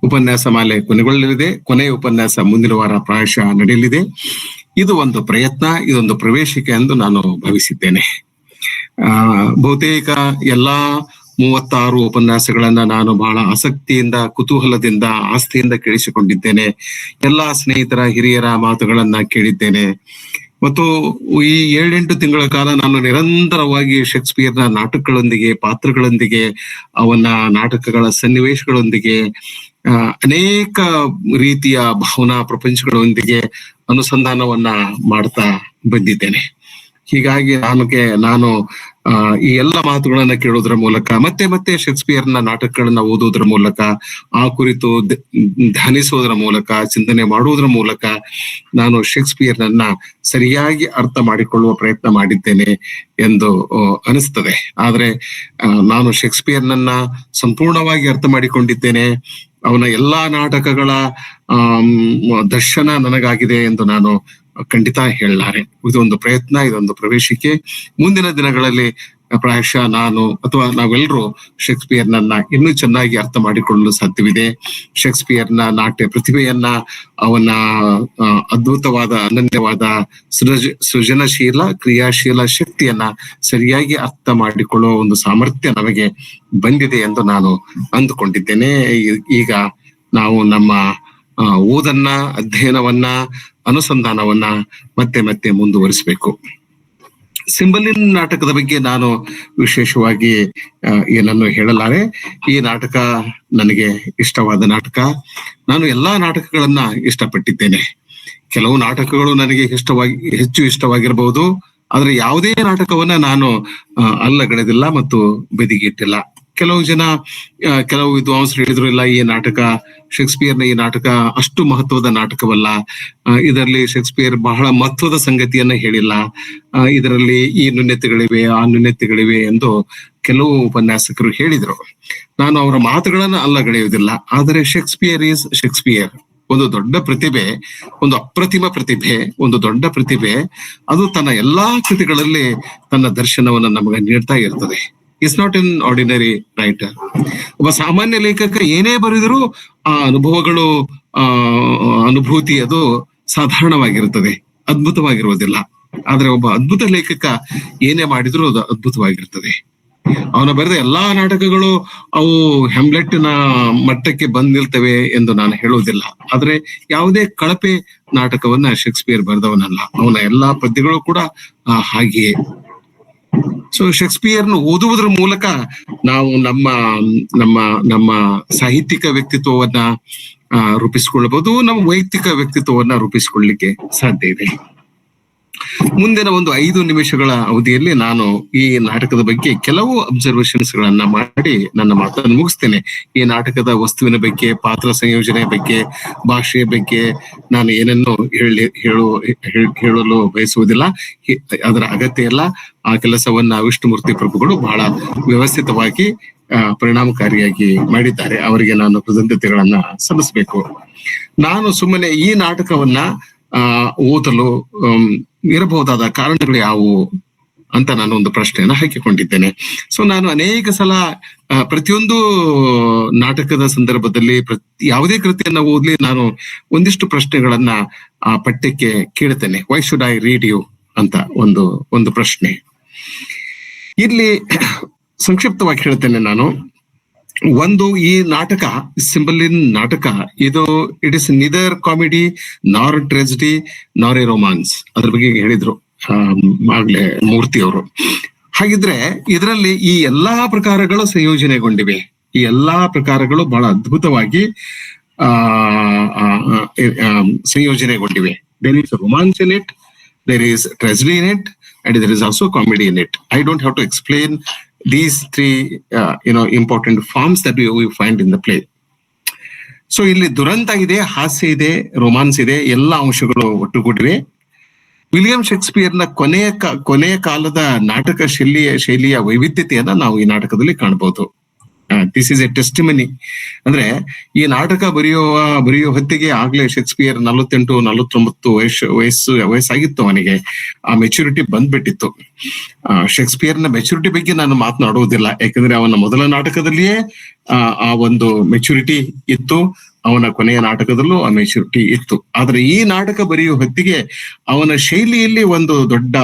ಉಪನ್ಯಾಸ ಮಾಲೆ ಕೊನೆಗೊಳ್ಳಲಿದೆ. ಕೊನೆಯ ಉಪನ್ಯಾಸ ಮುಂದಿನ ವಾರ ಪ್ರಾಯಶಃ ನಡೆಯಲಿದೆ. ಇದು ಒಂದು ಪ್ರಯತ್ನ, ಇದೊಂದು ಪ್ರವೇಶಿಕೆ ಎಂದು ನಾನು ಭಾವಿಸಿದ್ದೇನೆ. ಬಹುತೇಕ ಎಲ್ಲಾ 36 ಉಪನ್ಯಾಸಗಳನ್ನ ನಾನು ಬಹಳ ಆಸಕ್ತಿಯಿಂದ, ಕುತೂಹಲದಿಂದ, ಆಸ್ಥೆಯಿಂದ ಕೇಳಿಸಿಕೊಂಡಿದ್ದೇನೆ. ಎಲ್ಲಾ ಸ್ನೇಹಿತರ, ಹಿರಿಯರ ಮಾತುಗಳನ್ನ ಕೇಳಿದ್ದೇನೆ. ಮತ್ತು ಈ 7-8 ತಿಂಗಳ ಕಾಲ ನಾನು ನಿರಂತರವಾಗಿ ಶೇಕ್ಸ್ಪಿಯರ್ನ ನಾಟಕಗಳೊಂದಿಗೆ, ಪಾತ್ರಗಳೊಂದಿಗೆ, ಅವನ ನಾಟಕಗಳ ಸನ್ನಿವೇಶಗಳೊಂದಿಗೆ, ಅನೇಕ ರೀತಿಯ ಭಾವನಾ ಪ್ರಪಂಚಗಳೊಂದಿಗೆ ಅನುಸಂಧಾನವನ್ನ ಮಾಡ್ತಾ ಬಂದಿದ್ದೇನೆ. ಹೀಗಾಗಿ ನಾನು ಈ ಎಲ್ಲ ಮಾತುಗಳನ್ನ ಕೇಳೋದ್ರ ಮೂಲಕ, ಮತ್ತೆ ಶೇಕ್ಸ್ಪಿಯರ್ನ ನಾಟಕಗಳನ್ನ ಓದೋದ್ರ ಮೂಲಕ, ಆ ಕುರಿತು ಧ್ಯಾನಿಸೋದ್ರ ಮೂಲಕ, ಚಿಂತನೆ ಮಾಡುವುದರ ಮೂಲಕ ನಾನು ಶೇಕ್ಸ್ಪಿಯರ್ನನ್ನ ಸರಿಯಾಗಿ ಅರ್ಥ ಮಾಡಿಕೊಳ್ಳುವ ಪ್ರಯತ್ನ ಮಾಡಿದ್ದೇನೆ ಎಂದು ಅನಿಸ್ತದೆ. ಆದ್ರೆ ನಾನು ಶೇಕ್ಸ್ಪಿಯರ್ನನ್ನ ಸಂಪೂರ್ಣವಾಗಿ ಅರ್ಥ ಮಾಡಿಕೊಂಡಿದ್ದೇನೆ. ಅವನ ಎಲ್ಲಾ ನಾಟಕಗಳ ದರ್ಶನ ನನಗಾಗಿದೆ ಎಂದು ನಾನು ಖಂಡಿತ ಹೇಳಲಾರೆ. ಇದೊಂದು ಪ್ರಯತ್ನ, ಇದೊಂದು ಪ್ರವೇಶಿಕೆ. ಮುಂದಿನ ದಿನಗಳಲ್ಲಿ ಪ್ರಾಯಶಃ ನಾನು ಅಥವಾ ನಾವೆಲ್ಲರೂ ಶೇಕ್ಸ್ಪಿಯರ್ನನ್ನ ಇನ್ನೂ ಚೆನ್ನಾಗಿ ಅರ್ಥ ಮಾಡಿಕೊಳ್ಳಲು ಸಾಧ್ಯವಿದೆ. ಶೇಕ್ಸ್ಪಿಯರ್ನ ನಾಟ್ಯ ಪ್ರತಿಭೆಯನ್ನ, ಅವನ ಅದ್ಭುತವಾದ, ಅನನ್ಯವಾದ ಸೃಜನಶೀಲ, ಕ್ರಿಯಾಶೀಲ ಶಕ್ತಿಯನ್ನ ಸರಿಯಾಗಿ ಅರ್ಥ ಮಾಡಿಕೊಳ್ಳುವ ಒಂದು ಸಾಮರ್ಥ್ಯ ನಮಗೆ ಬಂದಿದೆ ಎಂದು ನಾನು ಅಂದುಕೊಂಡಿದ್ದೇನೆ. ಈಗ ನಾವು ನಮ್ಮ ಓದನ್ನ, ಅಧ್ಯಯನವನ್ನ, ಅನುಸಂಧಾನವನ್ನ ಮತ್ತೆ ಮುಂದುವರಿಸಬೇಕು. ಸಿಂಬಲಿನ್ ನಾಟಕದ ಬಗ್ಗೆ ನಾನು ವಿಶೇಷವಾಗಿ ಏನನ್ನು ಹೇಳಲಾರೆ. ಈ ನಾಟಕ ನನಗೆ ಇಷ್ಟವಾದ ನಾಟಕ. ನಾನು ಎಲ್ಲಾ ನಾಟಕಗಳನ್ನ ಇಷ್ಟಪಟ್ಟಿದ್ದೇನೆ. ಕೆಲವು ನಾಟಕಗಳು ನನಗೆ ಹೆಚ್ಚು ಇಷ್ಟವಾಗಿರಬಹುದು, ಆದ್ರೆ ಯಾವುದೇ ನಾಟಕವನ್ನ ನಾನು ಅಲ್ಲಗಳೆದಿಲ್ಲ ಮತ್ತು ಬದಿಗಿಟ್ಟಿಲ್ಲ. ಕೆಲವು ವಿದ್ವಾಂಸರು ಹೇಳಿದ್ರು, ಇಲ್ಲ, ಈ ನಾಟಕ, ಶೇಕ್ಸ್ಪಿಯರ್ನ ಈ ನಾಟಕ ಅಷ್ಟು ಮಹತ್ವದ ನಾಟಕವಲ್ಲ, ಇದರಲ್ಲಿ ಶೇಕ್ಸ್ಪಿಯರ್ ಬಹಳ ಮಹತ್ವದ ಸಂಗತಿಯನ್ನ ಹೇಳಿಲ್ಲ, ಇದರಲ್ಲಿ ಈ ನ್ಯೂನ್ಯತೆಗಳಿವೆ, ಆ ನ್ಯೂನ್ಯತೆಗಳಿವೆ ಎಂದು ಕೆಲವು ಉಪನ್ಯಾಸಕರು ಹೇಳಿದ್ರು. ನಾನು ಅವರ ಮಾತುಗಳನ್ನ ಅಲ್ಲಗಳೆಯುವುದಿಲ್ಲ. ಆದರೆ ಶೇಕ್ಸ್ಪಿಯರ್ ಈಸ್ ಶೇಕ್ಸ್ಪಿಯರ್. ಒಂದು ದೊಡ್ಡ ಪ್ರತಿಭೆ, ಒಂದು ಅಪ್ರತಿಮ ಪ್ರತಿಭೆ, ಒಂದು ದೊಡ್ಡ ಪ್ರತಿಭೆ. ಅದು ತನ್ನ ಎಲ್ಲಾ ಕೃತಿಗಳಲ್ಲಿ ತನ್ನ ದರ್ಶನವನ್ನ ನಮಗೆ ನೀಡ್ತಾ ಇರ್ತದೆ. Is not an ordinary writer. ಒಬ್ಬ ಸಾಮಾನ್ಯ ಲೇಖಕ ಏನೇ ಬರೆದರೂ ಆ ಅನುಭವಗಳು, ಅನುಭೂತಿ ಅದು ಸಾಧಾರಣವಾಗಿರುತ್ತದೆ, ಅದ್ಭುತವಾಗಿರುವುದಿಲ್ಲ. ಆದ್ರೆ ಒಬ್ಬ ಅದ್ಭುತ ಲೇಖಕ ಏನೇ ಮಾಡಿದ್ರು ಅದು ಅದ್ಭುತವಾಗಿರ್ತದೆ. ಅವನ ಬರೆದ ಎಲ್ಲಾ ನಾಟಕಗಳು ಅವು ಹ್ಯಾಮ್ಲೆಟ್ನ ಮಟ್ಟಕ್ಕೆ ಬಂದ್ ನಿಲ್ತವೆ ಎಂದು ನಾನು ಹೇಳುವುದಿಲ್ಲ. ಆದ್ರೆ ಯಾವುದೇ ಕಳಪೆ ನಾಟಕವನ್ನ ಶೇಕ್ಸ್ಪಿಯರ್ ಬರೆದವನಲ್ಲ. ಅವನ ಎಲ್ಲಾ ಪದ್ಯಗಳು ಕೂಡ ಹಾಗೆಯೇ. ಸೊ ಶೇಕ್ಸ್ಪಿಯರ್ನ ಓದುವುದರ ಮೂಲಕ ನಾವು ನಮ್ಮ ನಮ್ಮ ನಮ್ಮ ಸಾಹಿತ್ಯಿಕ ವ್ಯಕ್ತಿತ್ವವನ್ನ ರೂಪಿಸಿಕೊಳ್ಳಬಹುದು, ನಮ್ಮ ವೈಯಕ್ತಿಕ ವ್ಯಕ್ತಿತ್ವವನ್ನ ರೂಪಿಸಿಕೊಳ್ಳಲಿಕ್ಕೆ ಸಾಧ್ಯ ಇದೆ. ಮುಂದಿನ ಒಂದು 5 ನಿಮಿಷಗಳ ಅವಧಿಯಲ್ಲಿ ನಾನು ಈ ನಾಟಕದ ಬಗ್ಗೆ ಕೆಲವು ಅಬ್ಸರ್ವೇಷನ್ಸ್ ಗಳನ್ನ ಮಾಡಿ ನನ್ನ ಮಾತನ್ನು ಮುಗಿಸ್ತೇನೆ. ಈ ನಾಟಕದ ವಸ್ತುವಿನ ಬಗ್ಗೆ, ಪಾತ್ರ ಸಂಯೋಜನೆ ಬಗ್ಗೆ, ಭಾಷೆಯ ಬಗ್ಗೆ ನಾನು ಏನನ್ನು ಹೇಳಲು ಬಯಸುವುದಿಲ್ಲ. ಅದರ ಅಗತ್ಯ ಇಲ್ಲ. ಆ ಕೆಲಸವನ್ನ ವಿಷ್ಣುಮೂರ್ತಿ ಪ್ರಭುಗಳು ಬಹಳ ವ್ಯವಸ್ಥಿತವಾಗಿ, ಪರಿಣಾಮಕಾರಿಯಾಗಿ ಮಾಡಿದ್ದಾರೆ. ಅವರಿಗೆ ನಾನು ಕೃತಜ್ಞತೆಗಳನ್ನ ಸಲ್ಲಿಸಬೇಕು. ನಾನು ಸುಮ್ಮನೆ ಈ ನಾಟಕವನ್ನ ಓದಲು ಇರಬಹುದಾದ ಕಾರಣಗಳು ಯಾವುವು ಅಂತ ನಾನು ಒಂದು ಪ್ರಶ್ನೆಯನ್ನ ಹಾಕಿಕೊಂಡಿದ್ದೇನೆ. ಸೊ ನಾನು ಅನೇಕ ಸಲ ಪ್ರತಿಯೊಂದು ನಾಟಕದ ಸಂದರ್ಭದಲ್ಲಿ, ಯಾವುದೇ ಕೃತಿಯನ್ನ ಓದ್ಲಿ, ನಾನು ಒಂದಿಷ್ಟು ಪ್ರಶ್ನೆಗಳನ್ನ ಆ ಪಠ್ಯಕ್ಕೆ ಕೇಳ್ತೇನೆ. Why should I read you ಅಂತ ಒಂದು ಪ್ರಶ್ನೆ. ಇಲ್ಲಿ ಸಂಕ್ಷಿಪ್ತವಾಗಿ ಹೇಳ್ತೇನೆ ನಾನು. ಒಂದು, ಈ ನಾಟಕ, ಸಿಂಬಲಿನ್ ನಾಟಕ, ಇದು ಇಟ್ ಇಸ್ ನಿದರ್ ಕಾಮಿಡಿ ನಾರ್ ಟ್ರೆಜಿಡಿ ನಾರ್ ಎ ರೊಮಾನ್ಸ್. ಅದ್ರ ಬಗ್ಗೆ ಹೇಳಿದ್ರು ಆಗ್ಲೇ ಮೂರ್ತಿ ಅವರು. ಹಾಗಿದ್ರೆ ಇದರಲ್ಲಿ ಈ ಎಲ್ಲಾ ಪ್ರಕಾರಗಳು ಸಂಯೋಜನೆಗೊಂಡಿವೆ. ಈ ಎಲ್ಲಾ ಪ್ರಕಾರಗಳು ಬಹಳ ಅದ್ಭುತವಾಗಿ ಸಂಯೋಜನೆಗೊಂಡಿವೆ. There is romance in it, there is tragedy in it, and there is also comedy in it. I don't have to explain these three important forms that we find in the play. So ಇಲ್ಲಿ ದುರಂತ ಇದೆ, ಹಾಸ್ಯ ಇದೆ, romance ಇದೆ, ಎಲ್ಲ ಅಂಶಗಳು ಒಟ್ಟುಗೂಡಿವೆ. William ಶೇಕ್ಸ್ಪಿಯರ್ನ ಕೊನೆಯ ಕಾಲದ ನಾಟಕ ಶೈಲಿಯ ವೈವಿಧ್ಯತೆಯನ್ನ ನಾವು ಈ ನಾಟಕದಲ್ಲಿ ಕಾಣಬಹುದು. This is A testimony. ಅಂದ್ರೆ ಈ ನಾಟಕ ಬರೆಯುವ ಹೊತ್ತಿಗೆ ಆಗ್ಲೇ ಶೇಕ್ಸ್ಪಿಯರ್ 48-49 ವಯಸ್ಸಾಗಿತ್ತು ಅವನಿಗೆ. ಆ ಮೆಚುರಿಟಿ ಬಂದ್ಬಿಟ್ಟಿತ್ತು. ಶೇಕ್ಸ್ಪಿಯರ್ನ ಮೆಚುರಿಟಿ ಬಗ್ಗೆ ನಾನು ಮಾತನಾಡುವುದಿಲ್ಲ, ಯಾಕಂದ್ರೆ ಅವನ ಮೊದಲ ನಾಟಕದಲ್ಲಿಯೇ ಆ ಒಂದು ಮೆಚುರಿಟಿ ಇತ್ತು, ಅವನ ಕೊನೆಯ ನಾಟಕದಲ್ಲೂ ಆ ಮೆಚುರಿಟಿ ಇತ್ತು. ಆದ್ರೆ ಈ ನಾಟಕ ಬರೆಯುವ ಹೊತ್ತಿಗೆ ಅವನ ಶೈಲಿಯಲ್ಲಿ ಒಂದು ದೊಡ್ಡ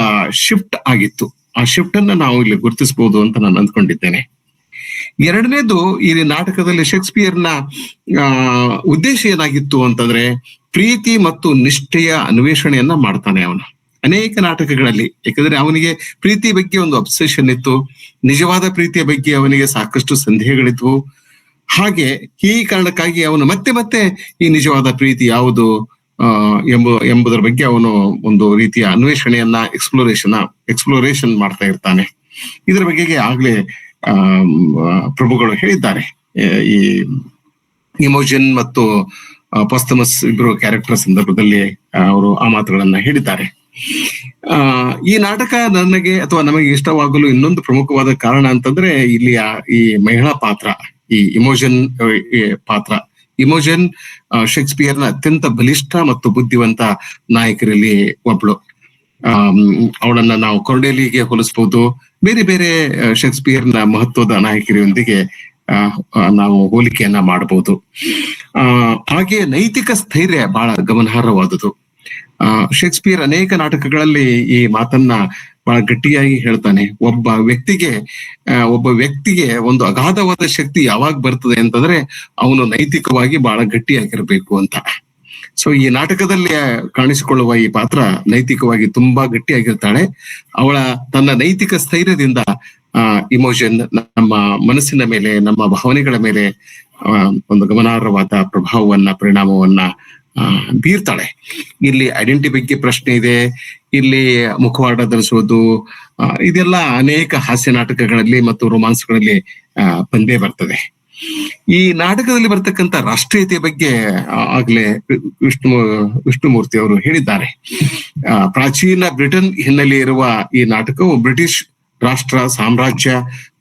ಶಿಫ್ಟ್ ಆಗಿತ್ತು. ಆ ಶಿಫ್ಟ್ ಅನ್ನ ನಾವು ಇಲ್ಲಿ ಗುರುತಿಸಬಹುದು ಅಂತ ನಾನು ಅಂದ್ಕೊಂಡಿದ್ದೇನೆ. ಎರಡನೇದು, ಈ ನಾಟಕದಲ್ಲಿ ಶೇಕ್ಸ್ಪಿಯರ್ನ ಉದ್ದೇಶ ಏನಾಗಿತ್ತು ಅಂತಂದ್ರೆ ಪ್ರೀತಿ ಮತ್ತು ನಿಷ್ಠೆಯ ಅನ್ವೇಷಣೆಯನ್ನ ಮಾಡ್ತಾನೆ ಅವನು ಅನೇಕ ನಾಟಕಗಳಲ್ಲಿ. ಯಾಕಂದ್ರೆ ಅವನಿಗೆ ಪ್ರೀತಿ ಬಗ್ಗೆ ಒಂದು ಅಬ್ಸೆಷನ್ ಇತ್ತು, ನಿಜವಾದ ಪ್ರೀತಿಯ ಬಗ್ಗೆ ಅವನಿಗೆ ಸಾಕಷ್ಟು ಸಂದೇಹಗಳಿದ್ವು. ಹಾಗೆ ಈ ಕಾರಣಕ್ಕಾಗಿ ಅವನು ಮತ್ತೆ ಈ ನಿಜವಾದ ಪ್ರೀತಿ ಯಾವುದು ಎಂಬುದರ ಬಗ್ಗೆ ಅವನು ಒಂದು ರೀತಿಯ ಅನ್ವೇಷಣೆಯನ್ನ ಎಕ್ಸ್ಪ್ಲೋರೇಷನ್ ಮಾಡ್ತಾ ಇರ್ತಾನೆ. ಇದರ ಬಗೆಗೆ ಆಗ್ಲೇ ಪ್ರಭುಗಳು ಹೇಳಿದ್ದಾರೆ. ಈ ಇಮೋಜನ್ ಮತ್ತು ಪೊಸ್ತಮಸ್ ಇಬ್ಬರು ಕ್ಯಾರೆಕ್ಟರ್ ಸಂದರ್ಭದಲ್ಲಿ ಅವರು ಆ ಮಾತುಗಳನ್ನ ಹೇಳಿದ್ದಾರೆ. ಈ ನಾಟಕ ನನಗೆ ಅಥವಾ ನಮಗೆ ಇಷ್ಟವಾಗಲು ಇನ್ನೊಂದು ಪ್ರಮುಖವಾದ ಕಾರಣ ಅಂತಂದ್ರೆ ಇಲ್ಲಿ ಈ ಮಹಿಳಾ ಪಾತ್ರ, ಈ ಇಮೋಜನ್ ಪಾತ್ರ. ಇಮೋಜನ್ ಶೇಕ್ಸ್ಪಿಯರ್ನ ಅತ್ಯಂತ ಬಲಿಷ್ಠ ಮತ್ತು ಬುದ್ಧಿವಂತ ನಾಯಕರಲ್ಲಿ ಒಬ್ಳು. ಅವಳನ್ನ ನಾವು ಕೊರ್ಡೆಲಿಗೆ ಹೋಲಿಸಬಹುದು, ಬೇರೆ ಬೇರೆ ಶೇಕ್ಸ್ಪಿಯರ್ನ ಮಹತ್ವದ ನಾಯಕಿಯರೊಂದಿಗೆ ನಾವು ಹೋಲಿಕೆಯನ್ನ ಮಾಡಬಹುದು. ಹಾಗೆ ನೈತಿಕ ಸ್ಥೈರ್ಯ ಬಹಳ ಗಮನಾರ್ಹವಾದುದು. ಶೇಕ್ಸ್ಪಿಯರ್ ಅನೇಕ ನಾಟಕಗಳಲ್ಲಿ ಈ ಮಾತನ್ನ ಬಹಳ ಗಟ್ಟಿಯಾಗಿ ಹೇಳ್ತಾನೆ. ಒಬ್ಬ ವ್ಯಕ್ತಿಗೆ ಒಂದು ಅಗಾಧವಾದ ಶಕ್ತಿ ಯಾವಾಗ ಬರ್ತದೆ ಅಂತಂದ್ರೆ ಅವನು ನೈತಿಕವಾಗಿ ಬಹಳ ಗಟ್ಟಿಯಾಗಿರ್ಬೇಕು ಅಂತ. ಸೊ ಈ ನಾಟಕದಲ್ಲಿ ಕಾಣಿಸಿಕೊಳ್ಳುವ ಈ ಪಾತ್ರ ನೈತಿಕವಾಗಿ ತುಂಬಾ ಗಟ್ಟಿಯಾಗಿರ್ತಾಳೆ. ಅವಳ ತನ್ನ ನೈತಿಕ ಸ್ಥೈರ್ಯದಿಂದ ಇಮೋಷನ್ ನಮ್ಮ ಮನಸ್ಸಿನ ಮೇಲೆ, ನಮ್ಮ ಭಾವನೆಗಳ ಮೇಲೆ ಒಂದು ಗಮನಾರ್ಹವಾದ ಪರಿಣಾಮವನ್ನ ಬೀರ್ತಾಳೆ. ಇಲ್ಲಿ ಐಡೆಂಟಿ ಬಗ್ಗೆ ಪ್ರಶ್ನೆ ಇದೆ, ಇಲ್ಲಿ ಮುಖವಾಡ ಧರಿಸೋದು, ಇದೆಲ್ಲ ಅನೇಕ ಹಾಸ್ಯ ನಾಟಕಗಳಲ್ಲಿ ಮತ್ತು ರೊಮಾನ್ಸ್ಗಳಲ್ಲಿ ಬಂದೇ ಬರ್ತದೆ. ಈ ನಾಟಕದಲ್ಲಿ ಬರ್ತಕ್ಕಂಥ ರಾಷ್ಟ್ರೀಯತೆಯ ಬಗ್ಗೆ ಆಗ್ಲೇ ವಿಷ್ಣುಮೂರ್ತಿ ಅವರು ಹೇಳಿದ್ದಾರೆ. ಪ್ರಾಚೀನ ಬ್ರಿಟನ್ ಹಿನ್ನೆಲೆ ಇರುವ ಈ ನಾಟಕವು ಬ್ರಿಟಿಷ್ ರಾಷ್ಟ್ರ, ಸಾಮ್ರಾಜ್ಯ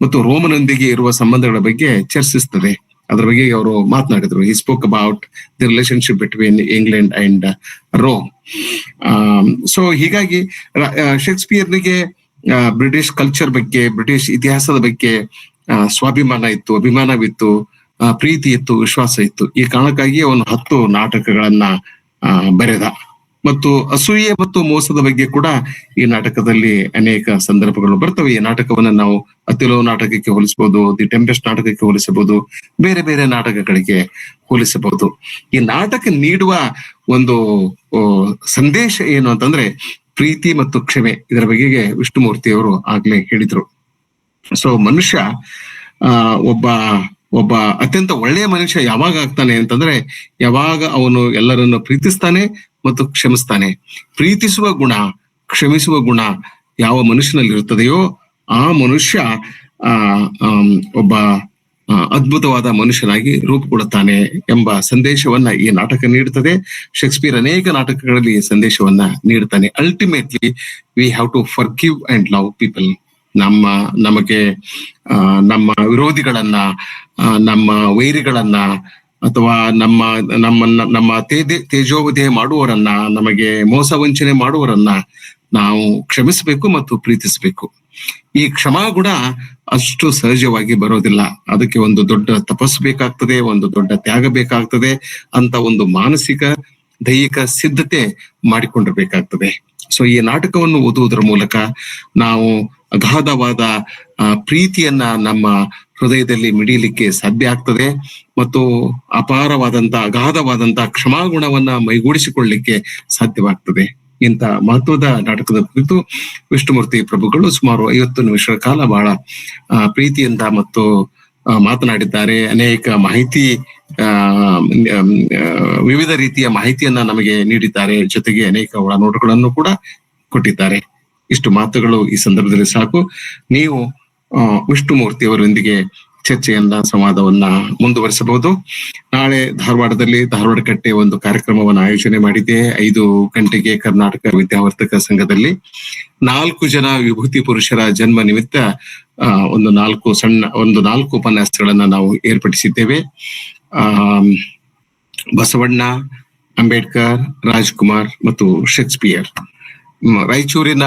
ಮತ್ತು ರೋಮನೊಂದಿಗೆ ಇರುವ ಸಂಬಂಧಗಳ ಬಗ್ಗೆ ಚರ್ಚಿಸ್ತದೆ. ಅದರ ಬಗ್ಗೆ ಅವರು ಮಾತನಾಡಿದ್ರು. He spoke about the relationship between England and Rome. So ಹೀಗಾಗಿ ಶೇಕ್ಸ್ಪಿಯರ್ನಿಗೆ ಬ್ರಿಟಿಷ್ ಕಲ್ಚರ್ ಬಗ್ಗೆ, ಬ್ರಿಟಿಷ್ ಇತಿಹಾಸದ ಬಗ್ಗೆ ಸ್ವಾಭಿಮಾನ ಇತ್ತು, ಅಭಿಮಾನವಿತ್ತು, ಪ್ರೀತಿ ಇತ್ತು, ವಿಶ್ವಾಸ ಇತ್ತು. ಈ ಕಾರಣಕ್ಕಾಗಿ ಅವನು 10 ನಾಟಕಗಳನ್ನ ಬರೆದ. ಮತ್ತು ಅಸೂಯೆ ಮತ್ತು ಮೋಸದ ಬಗ್ಗೆ ಕೂಡ ಈ ನಾಟಕದಲ್ಲಿ ಅನೇಕ ಸಂದರ್ಭಗಳು ಬರ್ತವೆ. ಈ ನಾಟಕವನ್ನ ನಾವು ಅಥೆಲೋ ನಾಟಕಕ್ಕೆ ಹೋಲಿಸಬಹುದು, ದಿ ಟೆಂಪೆಸ್ಟ್ ನಾಟಕಕ್ಕೆ ಹೋಲಿಸಬಹುದು, ಬೇರೆ ಬೇರೆ ನಾಟಕಗಳಿಗೆ ಹೋಲಿಸಬಹುದು. ಈ ನಾಟಕ ನೀಡುವ ಒಂದು ಸಂದೇಶ ಏನು ಅಂತಂದ್ರೆ ಪ್ರೀತಿ ಮತ್ತು ಕ್ಷಮೆ. ಇದರ ಬಗೆಗೆ ವಿಷ್ಣುಮೂರ್ತಿ ಅವರು ಆಗ್ಲೇ ಹೇಳಿದ್ರು. ಸೊ ಮನುಷ್ಯ ಒಬ್ಬ ಅತ್ಯಂತ ಒಳ್ಳೆಯ ಮನುಷ್ಯ ಯಾವಾಗ ಆಗ್ತಾನೆ ಅಂತಂದ್ರೆ ಯಾವಾಗ ಅವನು ಎಲ್ಲರನ್ನು ಪ್ರೀತಿಸ್ತಾನೆ ಮತ್ತು ಕ್ಷಮಿಸ್ತಾನೆ. ಪ್ರೀತಿಸುವ ಗುಣ, ಕ್ಷಮಿಸುವ ಗುಣ ಯಾವ ಮನುಷ್ಯನಲ್ಲಿ ಇರುತ್ತದೆಯೋ ಆ ಮನುಷ್ಯ ಒಬ್ಬ ಅದ್ಭುತವಾದ ಮನುಷ್ಯನಾಗಿ ರೂಪುಗೊಳ್ಳುತ್ತಾನೆ ಎಂಬ ಸಂದೇಶವನ್ನ ಈ ನಾಟಕ ನೀಡುತ್ತದೆ. ಶೇಕ್ಸ್ಪಿಯರ್ ಅನೇಕ ನಾಟಕಗಳಲ್ಲಿ ಈ ಸಂದೇಶವನ್ನ ನೀಡುತ್ತಾನೆ. Ultimately we have to forgive and love people. ನಮಗೆ ನಮ್ಮ ವಿರೋಧಿಗಳನ್ನ, ನಮ್ಮ ವೈರಿಗಳನ್ನ ಅಥವಾ ನಮ್ಮ ತೇಜೋವಧೆ ಮಾಡುವವರನ್ನ, ನಮಗೆ ಮೋಸ ವಂಚನೆ ಮಾಡುವವರನ್ನ ನಾವು ಕ್ಷಮಿಸಬೇಕು ಮತ್ತು ಪ್ರೀತಿಸಬೇಕು. ಈ ಕ್ಷಮಾಗುಣ ಅಷ್ಟು ಸಹಜವಾಗಿ ಬರೋದಿಲ್ಲ. ಅದಕ್ಕೆ ಒಂದು ದೊಡ್ಡ ತಪಸ್ಸು ಬೇಕಾಗ್ತದೆ, ಒಂದು ದೊಡ್ಡ ತ್ಯಾಗ ಬೇಕಾಗ್ತದೆ ಅಂತ ಒಂದು ಮಾನಸಿಕ ದೈಹಿಕ ಸಿದ್ಧತೆ ಮಾಡಿಕೊಂಡಿರ್ಬೇಕಾಗ್ತದೆ. ಸೊ ಈ ನಾಟಕವನ್ನು ಓದುವುದರ ಮೂಲಕ ನಾವು ಅಗಾಧವಾದ ಪ್ರೀತಿಯನ್ನ ನಮ್ಮ ಹೃದಯದಲ್ಲಿ ಮಿಡಿಯಲಿಕ್ಕೆ ಸಾಧ್ಯ ಆಗ್ತದೆ ಮತ್ತು ಅಗಾಧವಾದಂತ ಕ್ಷಮಾಗುಣವನ್ನ ಮೈಗೂಡಿಸಿಕೊಳ್ಳಲಿಕ್ಕೆ ಸಾಧ್ಯವಾಗ್ತದೆ. ಇಂಥ ಮಹತ್ವದ ನಾಟಕದ ಕುರಿತು ವಿಷ್ಣುಮೂರ್ತಿ ಪ್ರಭುಗಳು ಸುಮಾರು 50 ನಿಮಿಷಗಳ ಕಾಲ ಬಹಳ ಪ್ರೀತಿಯಿಂದ ಮತ್ತು ಮಾತನಾಡಿದ್ದಾರೆ. ಅನೇಕ ಮಾಹಿತಿ ವಿವಿಧ ರೀತಿಯ ಮಾಹಿತಿಯನ್ನ ನಮಗೆ ನೀಡಿದ್ದಾರೆ. ಜೊತೆಗೆ ಅನೇಕ ಒಳನೋಟಗಳನ್ನು ಕೂಡ ಕೊಟ್ಟಿದ್ದಾರೆ. ಇಷ್ಟು ಮಾತುಗಳು ಈ ಸಂದರ್ಭದಲ್ಲಿ ಸಾಕು. ನೀವು ವಿಷ್ಣುಮೂರ್ತಿ ಅವರೊಂದಿಗೆ ಚರ್ಚೆಯನ್ನ, ಸಂವಾದವನ್ನ ಮುಂದುವರಿಸಬಹುದು. ನಾಳೆ ಧಾರವಾಡದಲ್ಲಿ ಧಾರವಾಡ ಕಟ್ಟೆ ಒಂದು ಕಾರ್ಯಕ್ರಮವನ್ನು ಆಯೋಜನೆ ಮಾಡಿದೆ. 5 ಗಂಟೆಗೆ ಕರ್ನಾಟಕ ವಿದ್ಯಾವರ್ತಕ ಸಂಘದಲ್ಲಿ 4 ಜನ ವಿಭೂತಿ ಪುರುಷರ ಜನ್ಮ ನಿಮಿತ್ತ ಒಂದು 4 ಉಪನ್ಯಾಸಗಳನ್ನ ನಾವು ಏರ್ಪಡಿಸಿದ್ದೇವೆ. ಬಸವಣ್ಣ, ಅಂಬೇಡ್ಕರ್, ರಾಜ್ಕುಮಾರ್ ಮತ್ತು ಶೇಕ್ಸ್ಪಿಯರ್. ರಾಯಚೂರಿನ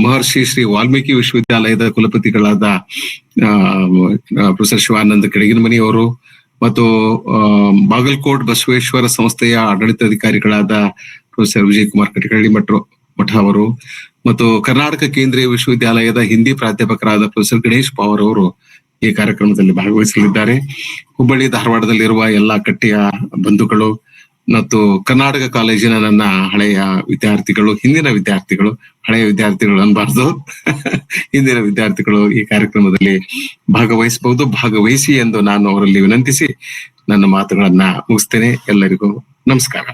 ಮಹರ್ಷಿ ಶ್ರೀ ವಾಲ್ಮೀಕಿ ವಿಶ್ವವಿದ್ಯಾಲಯದ ಕುಲಪತಿಗಳಾದ ಪ್ರೊಫೆಸರ್ ಶಿವಾನಂದ ಕೆಳಗಿನಮನಿ ಅವರು ಮತ್ತು ಬಾಗಲಕೋಟ್ ಬಸವೇಶ್ವರ ಸಂಸ್ಥೆಯ ಆಡಳಿತಾಧಿಕಾರಿಗಳಾದ ಪ್ರೊಫೆಸರ್ ವಿಜಯಕುಮಾರ್ ಕಟಕಳ್ಳಿ ಮಠ ಅವರು ಮತ್ತು ಕರ್ನಾಟಕ ಕೇಂದ್ರೀಯ ವಿಶ್ವವಿದ್ಯಾಲಯದ ಹಿಂದಿ ಪ್ರಾಧ್ಯಾಪಕರಾದ ಪ್ರೊಫೆಸರ್ ಗಣೇಶ್ ಪವಾರ್ ಅವರು ಈ ಕಾರ್ಯಕ್ರಮದಲ್ಲಿ ಭಾಗವಹಿಸಲಿದ್ದಾರೆ. ಹುಬ್ಬಳ್ಳಿ ಧಾರವಾಡದಲ್ಲಿರುವ ಎಲ್ಲಾ ಕಟ್ಟೆಯ ಬಂಧುಗಳು ಮತ್ತು ಕರ್ನಾಟಕ ಕಾಲೇಜಿನ ನನ್ನ ಹಳೆಯ ವಿದ್ಯಾರ್ಥಿಗಳು, ಹಿಂದಿನ ವಿದ್ಯಾರ್ಥಿಗಳು, ಹಳೆಯ ವಿದ್ಯಾರ್ಥಿಗಳು ಅನ್ಬಾರ್ದು, ಹಿಂದಿನ ವಿದ್ಯಾರ್ಥಿಗಳು ಈ ಕಾರ್ಯಕ್ರಮದಲ್ಲಿ ಭಾಗವಹಿಸಿ ಎಂದು ನಾನು ಅವರಲ್ಲಿ ವಿನಂತಿಸಿ ನನ್ನ ಮಾತುಗಳನ್ನ ಮುಗಿಸ್ತೇನೆ. ಎಲ್ಲರಿಗೂ ನಮಸ್ಕಾರ.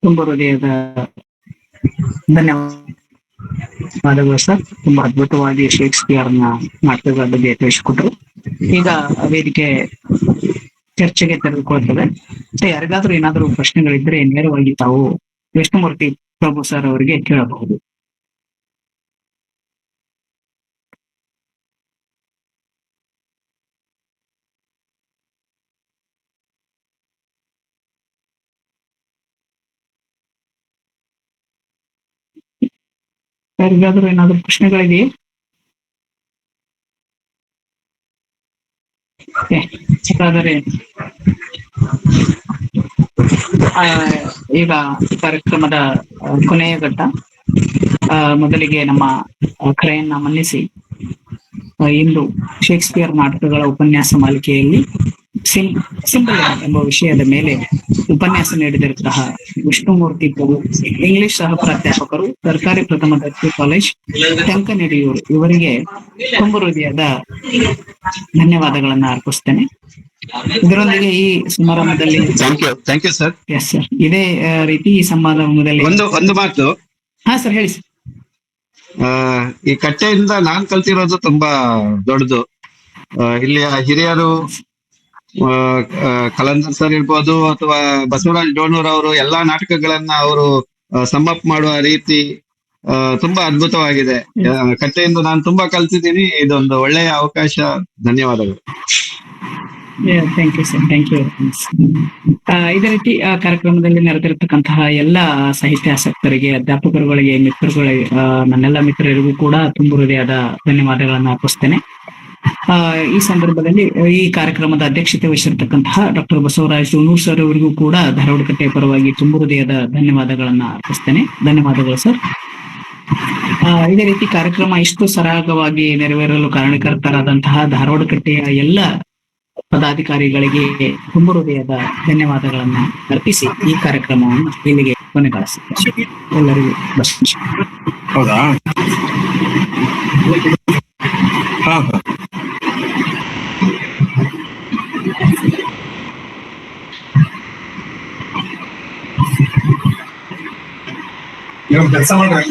ತುಂಬ ಹೃದಯದ ಧನ್ಯವಾದಗಳು ಸರ್. ತುಂಬಾ ಅದ್ಭುತವಾಗಿ ಶೇಕ್ಸ್ಪಿಯರ್ನ ನಾಟಕಗಳ ಬಗ್ಗೆ ತಿಳಿಸಿಕೊಟ್ರು. ಈಗ ವೇದಿಕೆ ಚರ್ಚೆಗೆ ತೆರೆದುಕೊಳ್ತದೆ. ಯಾರಿಗಾದ್ರೂ ಏನಾದರೂ ಪ್ರಶ್ನೆಗಳಿದ್ರೆ ನೇರವಾಗಿ ತಾವು ವಿಷ್ಣುಮೂರ್ತಿ ಪ್ರಭು ಸರ್ ಅವರಿಗೆ ಕೇಳಬಹುದು. ಯಾರಿಗಾದ್ರೂ ಏನಾದ್ರು ಪ್ರಶ್ನೆಗಳಿದೆಯೇ? ಹಾಗಾದರೆ ಈಗ ಕಾರ್ಯಕ್ರಮದ ಕೊನೆಯ ಘಟ್ಟ. ಮೊದಲಿಗೆ ನಮ್ಮ ಕರೆಯನ್ನ ಮನ್ನಿಸಿ ಇಂದು ಶೇಕ್ಸ್ಪಿಯರ್ ನಾಟಕಗಳ ಉಪನ್ಯಾಸ ಮಾಲಿಕೆಯಲ್ಲಿ ಸಿಂಬಲ್ ಎಂಬ ವಿಷಯದ ಮೇಲೆ ಉಪನ್ಯಾಸ ನೀಡಿದಂತಹ ವಿಷ್ಣುಮೂರ್ತಿ ಪ್ರಭು, ಇಂಗ್ಲಿಷ್ ಸಹ ಪ್ರಾಧ್ಯಾಪಕರು, ಸರ್ಕಾರಿ ಪ್ರಥಮ ದರ್ಜೆ ಕಾಲೇಜ್ ಟಂಕನಡಿಯೂರು, ಇವರಿಗೆ ತುಂಬ ಹೃದಯದ ಧನ್ಯವಾದಗಳನ್ನ ಅರ್ಪಿಸ್ತೇನೆ. ಇದರೊಂದಿಗೆ ಈ ಸಮಾರಂಭದಲ್ಲಿ thank you sir. Yes sir, ಇದೇ ರೀತಿ ಈ ಸಮಾರಂಭದಲ್ಲಿ ಒಂದು ಮಾತು. ಹಾ ಸರ್, ಹೇಳಿ ಸರ್. ಈ ಕಟ್ಟೆಯಿಂದ ನಾನ್ ಕಲ್ತಿರೋದು ತುಂಬಾ ದೊಡ್ಡದು. ಇಲ್ಲಿಯ ಹಿರಿಯರು ಕಲಂದರ್ ಸರ್ ಇರ್ಬೋದು ಅಥವಾ ಬಸವರಾಜ್ ಡೋಣೂರ್ ಅವರು ಎಲ್ಲಾ ನಾಟಕಗಳನ್ನ ಅವರು ಸಮ್ಮಪ್ ಮಾಡುವ ರೀತಿ ತುಂಬಾ ಅದ್ಭುತವಾಗಿದೆ. ಕಟ್ಟೆಯಿಂದ ನಾನು ತುಂಬಾ ಕಲ್ತಿದ್ದೀನಿ. ಇದೊಂದು ಒಳ್ಳೆಯ ಅವಕಾಶ. ಧನ್ಯವಾದಗಳು. Thank you sir, thank you. ಇದೇ ರೀತಿ ಕಾರ್ಯಕ್ರಮದಲ್ಲಿ ನೆರೆದಿರತಕ್ಕಂತಹ ಎಲ್ಲ ಸಾಹಿತ್ಯಾಸಕ್ತರಿಗೆ, ಅಧ್ಯಾಪಕರುಗಳಿಗೆ, ಮಿತ್ರಗಳಿಗೆ, ನನ್ನೆಲ್ಲ ಮಿತ್ರರಿಗೂ ಕೂಡ ತುಂಬ ಹೃದಯದ ಧನ್ಯವಾದಗಳನ್ನ ಅರ್ಪಿಸ್ತೇನೆ. ಈ ಸಂದರ್ಭದಲ್ಲಿ ಈ ಕಾರ್ಯಕ್ರಮದ ಅಧ್ಯಕ್ಷತೆ ವಹಿಸಿರ್ತಕ್ಕಂತಹ ಡಾಕ್ಟರ್ ಬಸವರಾಜ್ ಡೋಣೂರ್ ಸರ್ ಅವರಿಗೂ ಕೂಡ ಧಾರವಾಡ ಕಟ್ಟೆಯ ಪರವಾಗಿ ತುಂಬ ಹೃದಯದ ಧನ್ಯವಾದಗಳನ್ನ ಅರ್ಪಿಸ್ತೇನೆ. ಧನ್ಯವಾದಗಳು ಸರ್. ಇದೇ ರೀತಿ ಕಾರ್ಯಕ್ರಮ ಇಷ್ಟು ಸರಾಗವಾಗಿ ನೆರವೇರಲು ಕಾರಣಕರ್ತರಾದಂತಹ ಧಾರವಾಡ ಕಟ್ಟೆಯ ಎಲ್ಲ ಪದಾಧಿಕಾರಿಗಳಿಗೆ ತುಂಬ ಹೃದಯದ ಧನ್ಯವಾದಗಳನ್ನ ಅರ್ಪಿಸಿ ಈ ಕಾರ್ಯಕ್ರಮವನ್ನು ಇಲ್ಲಿಗೆ ಕೊನೆಗಾಣಿಸುತ್ತೇನೆ. ಎಲ್ಲರಿಗೂ ಹೌದಾ? ಕೆಲಸ ಮಾಡ್ರೆ